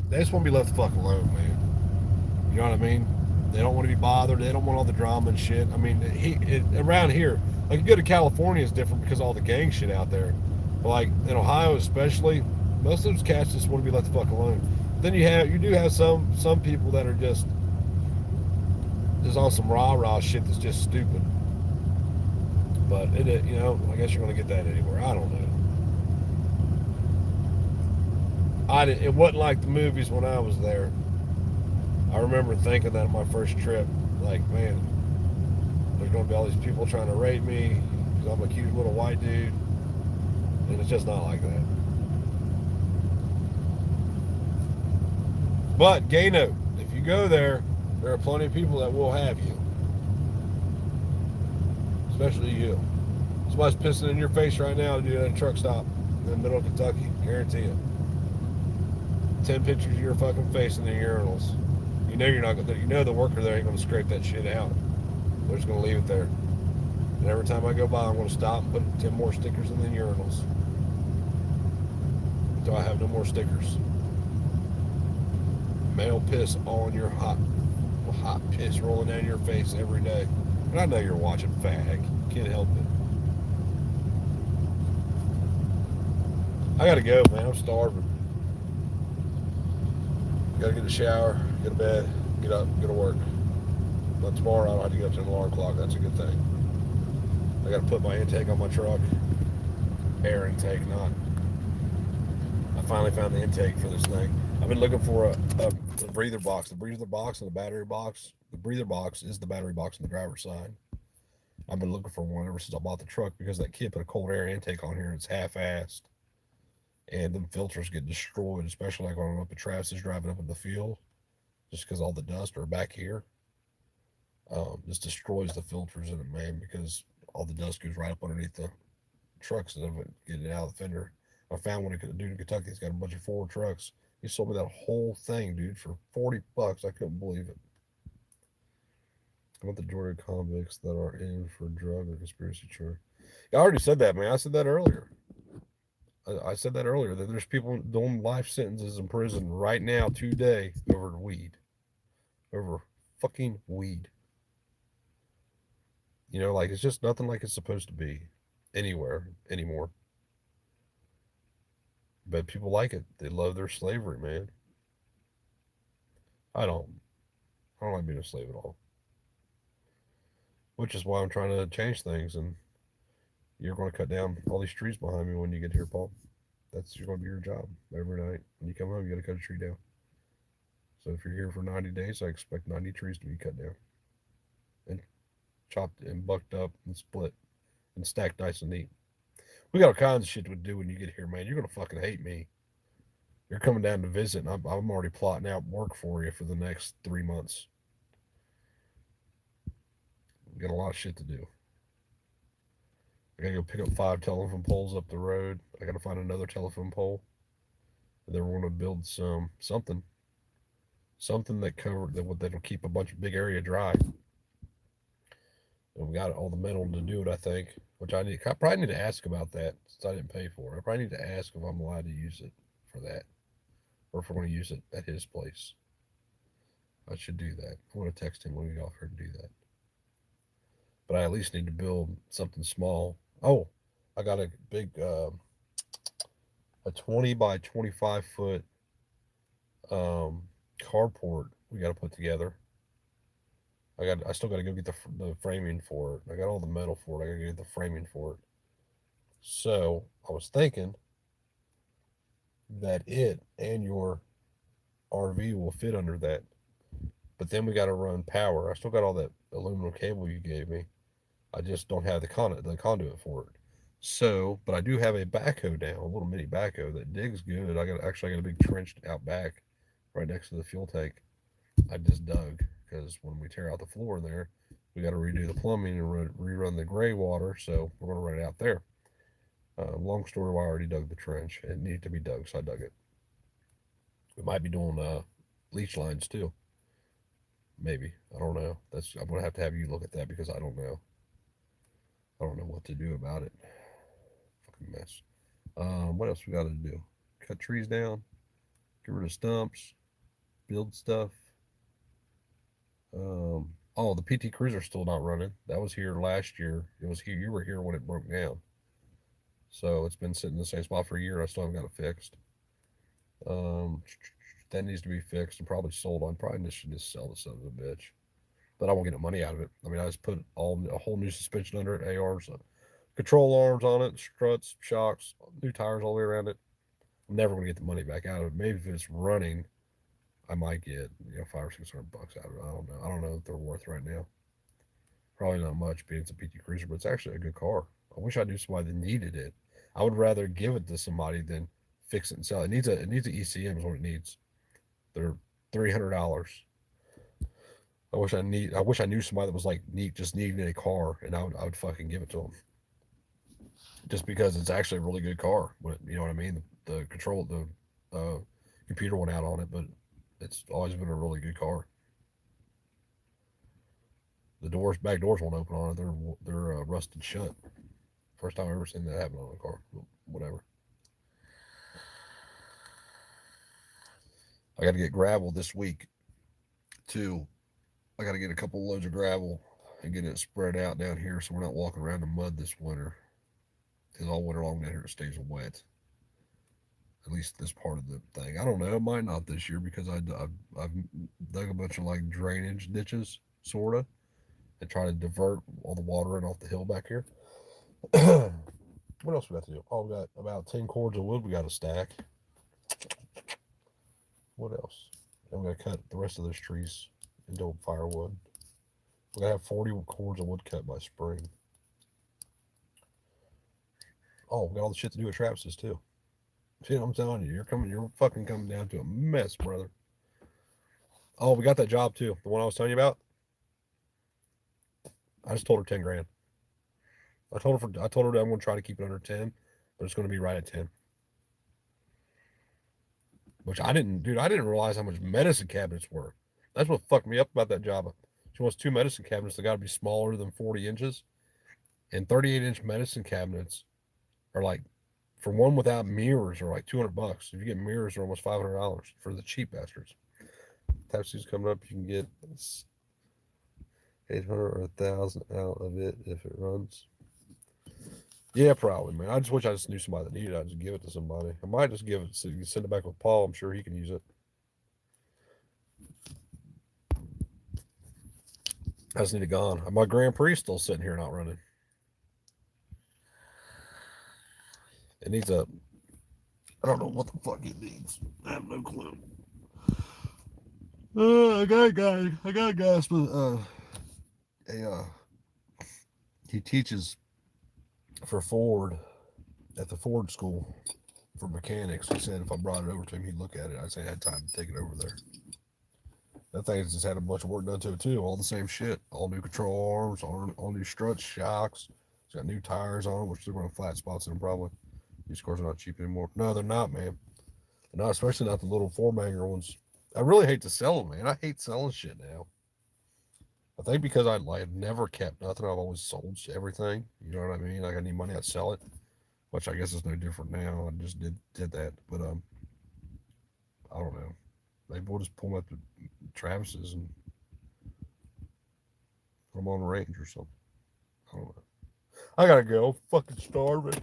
they just want to be left the fuck alone, man. You know what I mean? They don't want to be bothered. They don't want all the drama and shit. I mean, around here, like, you go to California, it's different because of all the gang shit out there. But, like, in Ohio especially, most of those cats just want to be left the fuck alone. Then you do have some people that are just on some rah-rah shit that's just stupid. But, I guess you're going to get that anywhere. I don't know. It wasn't like the movies when I was there. I remember thinking that on my first trip, like, man, there's going to be all these people trying to rape me because I'm a cute little white dude. And it's just not like that. But gay note, if you go there, there are plenty of people that will have you, especially you. Somebody's pissing in your face right now to do at a truck stop in the middle of Kentucky. Guarantee it. 10 pictures of your fucking face in the urinals. You know you're not gonna. You know the worker there ain't gonna scrape that shit out. They're just gonna leave it there. And every time I go by, I'm gonna stop and put 10 more stickers in the urinals until I have no more stickers. Male piss all in your hot piss rolling down your face every day. And I know you're watching, fag. Can't help it. I gotta go, man. I'm starving. Gotta get a shower, get to bed, get up, go to work. But tomorrow I don't have to get up to an alarm clock. That's a good thing. I gotta put my intake on my truck. Air intake, not. I finally found the intake for this thing. I've been looking for a breather box. The breather box and the battery box. The breather box is the battery box on the driver's side. I've been looking for one ever since I bought the truck because that kid put a cold air intake on here and it's half-assed. And them filters get destroyed, especially like when I'm up at Travis's driving up in the field, just because all the dust are back here. Just destroys the filters in it, man, because all the dust goes right up underneath the trucks and getting it out of the fender. I found one dude in Kentucky that's got a bunch of Ford trucks. He sold me that whole thing, dude, for $40. I couldn't believe it. How about the Georgia convicts that are in for drug or conspiracy charge? I already said that, man. I said that earlier. I said that earlier, that there's people doing life sentences in prison right now, today, over weed. Over fucking weed. You know, like, it's just nothing like it's supposed to be anywhere anymore. But people like it. They love their slavery, man. I don't. I don't like being a slave at all. Which is why I'm trying to change things. And you're going to cut down all these trees behind me when you get here, Paul. That's going to be your job every night. When you come home, you got to cut a tree down. So if you're here for 90 days, I expect 90 trees to be cut down and chopped and bucked up and split and stacked nice and neat. We got all kinds of shit to do when you get here, man. You're going to fucking hate me. You're coming down to visit, and I'm already plotting out work for you for the next 3 months. We got a lot of shit to do. I gotta go pick up 5 telephone poles up the road. I gotta find another telephone pole. And then we're gonna build something that that'll keep a bunch of big area dry. And we got all the metal to do it, I think. Which I probably need to ask about that since I didn't pay for it. I probably need to ask if I'm allowed to use it for that, or if we're going to use it at his place. I should do that. I'm going to text him when we get off here to do that. But I at least need to build something small. Oh, I got a big, a 20 by 25 foot carport we got to put together. I still got to go get the framing for it. I got all the metal for it. I got to get the framing for it. So I was thinking that it and your RV will fit under that. But then we got to run power. I still got all that aluminum cable you gave me. I just don't have the conduit for it. So, but I do have a backhoe now, a little mini backhoe that digs good. I got a big trench out back, right next to the fuel tank. I just dug because when we tear out the floor there, we got to redo the plumbing and rerun the gray water. So we're going to run it out there. Long story, I already dug the trench. It needed to be dug, so I dug it. We might be doing leach lines too. Maybe, I don't know. I'm gonna have you look at that because I don't know. I don't know what to do about it. Fucking mess. What else we got to do? Cut trees down, get rid of stumps, build stuff. Oh, the PT Cruiser's still not running. That was here last year. It was here. You were here when it broke down. So it's been sitting in the same spot for a year. I still haven't got it fixed. That needs to be fixed and probably sold. I probably should just sell the son of a bitch, but I won't get no money out of it. I mean, I just put a whole new suspension under it, ARs, control arms on it, struts, shocks, new tires all the way around it. I'm never gonna get the money back out of it. Maybe if it's running, I might get $500 or $600 out of it. I don't know. I don't know what they're worth right now. Probably not much, being it's a PT Cruiser, but it's actually a good car. I wish I knew somebody that needed it. I would rather give it to somebody than fix it and sell it. It needs a ECM is what it needs. They're $300. I wish I knew somebody that was like just needing a car, and I would fucking give it to them. Just because it's actually a really good car. But you know what I mean? The computer went out on it, but it's always been a really good car. The back doors won't open on it. They're rusted shut. First time I've ever seen that happen on a car. Whatever. I got to get gravel this week, too. I got to get a couple loads of gravel and get it spread out down here so we're not walking around in mud this winter. Because all winter long down here it stays wet. At least this part of the thing. I don't know. It might not this year because I've dug a bunch of like drainage ditches, sort of, and try to divert all the water in off the hill back here. What else we got to do? Oh, we got about 10 cords of wood we got to stack. What else? And we got to cut the rest of those trees into firewood. We got to have 40 cords of wood cut by spring. Oh, we got all the shit to do with Travis's too. See, I'm telling you, you're fucking coming down to a mess, brother. Oh, we got that job too. The one I was telling you about. I just told her 10 grand. I told her that I'm going to try to keep it under 10, but it's going to be right at 10. Which I didn't realize how much medicine cabinets were. That's what fucked me up about that job. She wants 2 medicine cabinets that got to be smaller than 40 inches. And 38-inch medicine cabinets are like, for one without mirrors, are like $200. If you get mirrors, they're almost $500 for the cheap bastards. Type C's coming up, you can get 800 or 1,000 out of it if it runs. Yeah, probably, man. I just knew somebody that needed it. I'd just give it to somebody. I might just give it, so you can send it back with Paul. I'm sure he can use it. I just need it gone. My Grand Prix still sitting here not running. It needs I don't know what the fuck it needs. I have no clue. I got a guy. He teaches for Ford at the Ford school for mechanics. He said if I brought it over to him, he'd look at it. I said I had time to take it over there. That thing's just had a bunch of work done to it too. All the same shit. All new control arms, all new struts, shocks. It's got new tires on it, which they're going to flat spots in them probably. These cars are not cheap anymore. No, they're not, man. They're not, especially not the little 4-banger ones. I really hate to sell them, man. I hate selling shit now. I think because I've never kept nothing. I've always sold everything. You know what I mean? Like I need money, I'd sell it. Which I guess is no different now. I just did that. But I don't know. Maybe we'll just pull them up to Travis's and put them on the range or something. I don't know. I gotta go. I'm fucking starving.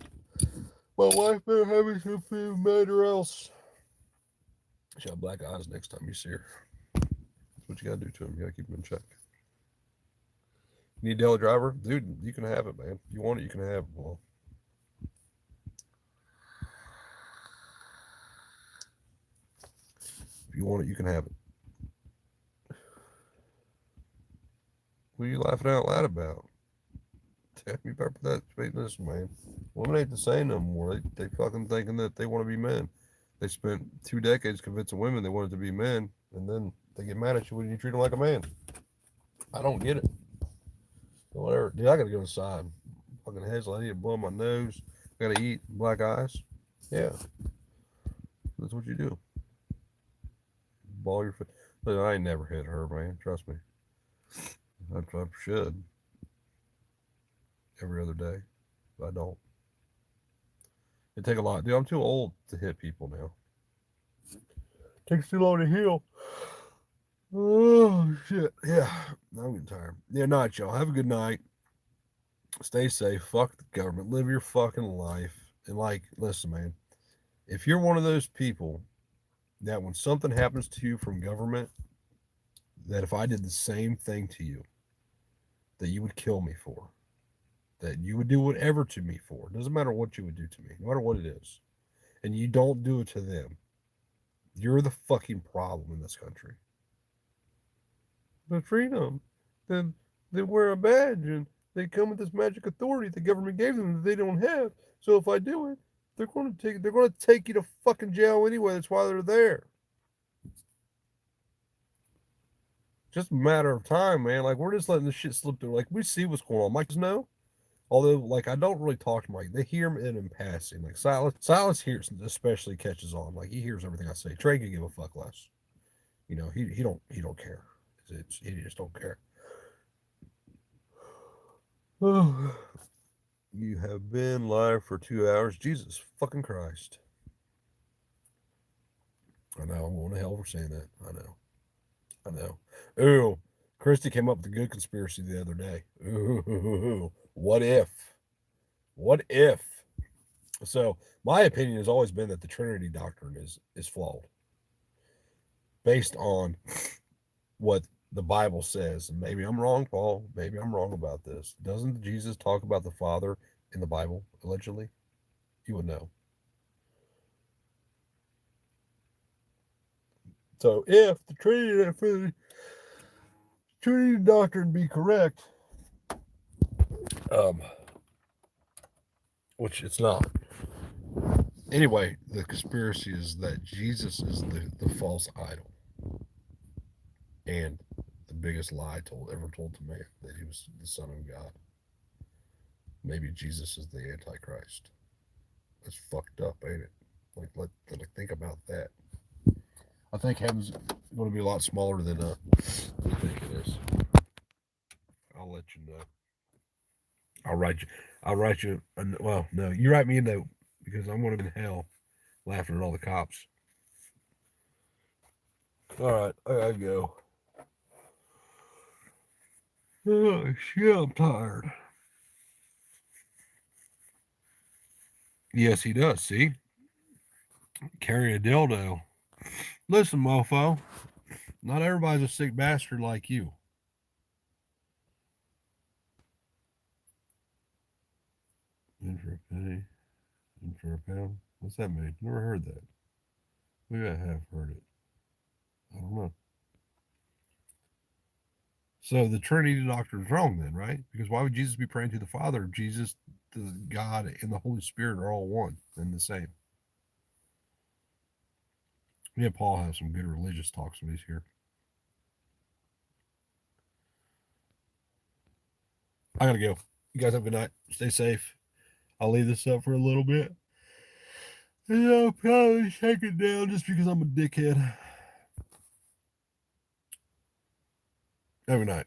My wife better have me some food, man, or else. She'll have black eyes next time you see her. That's what you gotta do to him. You gotta keep him in check. You need a daily driver? Dude, you can have it, man. If you want it, you can have it. Well, if you want it, you can have it. What are you laughing out loud about? Tell me about that. Listen, man. Women ain't the same no more. They fucking thinking that they want to be men. They spent 2 decades convincing women they wanted to be men, and then they get mad at you when you treat them like a man. I don't get it. Whatever. Dude, I gotta go inside. Fucking hazel. I need to blow my nose. I gotta eat. Black eyes. Yeah. That's what you do. Ball your foot. Look, I ain't never hit her, man. Trust me. I should. Every other day. But I don't. It take a lot. Dude, I'm too old to hit people now. It takes too long to heal. Oh, shit. Yeah. I'm getting tired. Yeah, night, y'all. Have a good night. Stay safe. Fuck the government. Live your fucking life. And, listen, man. If you're one of those people that when something happens to you from government, that if I did the same thing to you, that you would kill me for, that you would do whatever to me for, it doesn't matter what you would do to me, no matter what it is, and you don't do it to them, you're the fucking problem in this country. But freedom, then they wear a badge and they come with this magic authority the government gave them that they don't have. So if I do it, they're going to take you to fucking jail anyway. That's why they're there. just a matter of time, man. Like, we're just letting this shit slip through. Like, we see what's going on. Mike does know. Although, like, I don't really talk to Mike. They hear him in passing. Like, Silas hears, especially catches on. Like, he hears everything I say. Trey can give a fuck less. You know, he don't care. He just don't care. Oh, you have been live for 2 hours. Jesus fucking Christ. I know, I'm going to hell for saying that. I know. Ooh, Christy came up with a good conspiracy the other day. Ooh, what if? What if? So, my opinion has always been that the Trinity doctrine is flawed, based on what the Bible says. And maybe I'm wrong, Paul. Maybe I'm wrong about this. Doesn't Jesus talk about the Father in the Bible, allegedly? You would know. So if the Trinity doctrine be correct, um, which it's not. Anyway, the conspiracy is that Jesus is the false idol and the biggest lie ever told to man, that he was the Son of God. Maybe Jesus is the Antichrist. That's fucked up, ain't it? Like think about that. I think heaven's going to be a lot smaller than we think it is. I'll let you know. I'll write you. I'll write you. Well, no, you write me a note because I'm going to be in hell laughing at all the cops. All right, I gotta go. Oh shit, I'm tired. Yes, he does. See, carry a dildo. Listen, mofo. Not everybody's a sick bastard like you. In for a penny, in for a pound. What's that mean? Never heard that. Maybe I have heard it. I don't know. So the Trinity doctrine is wrong then, right? Because why would Jesus be praying to the Father if Jesus, the God, and the Holy Spirit are all one and the same? Me and Paul have some good religious talks when he's here. I gotta go. You guys have a good night. Stay safe. I'll leave this up for a little bit. And I'll probably take it down just because I'm a dickhead. Have a good night.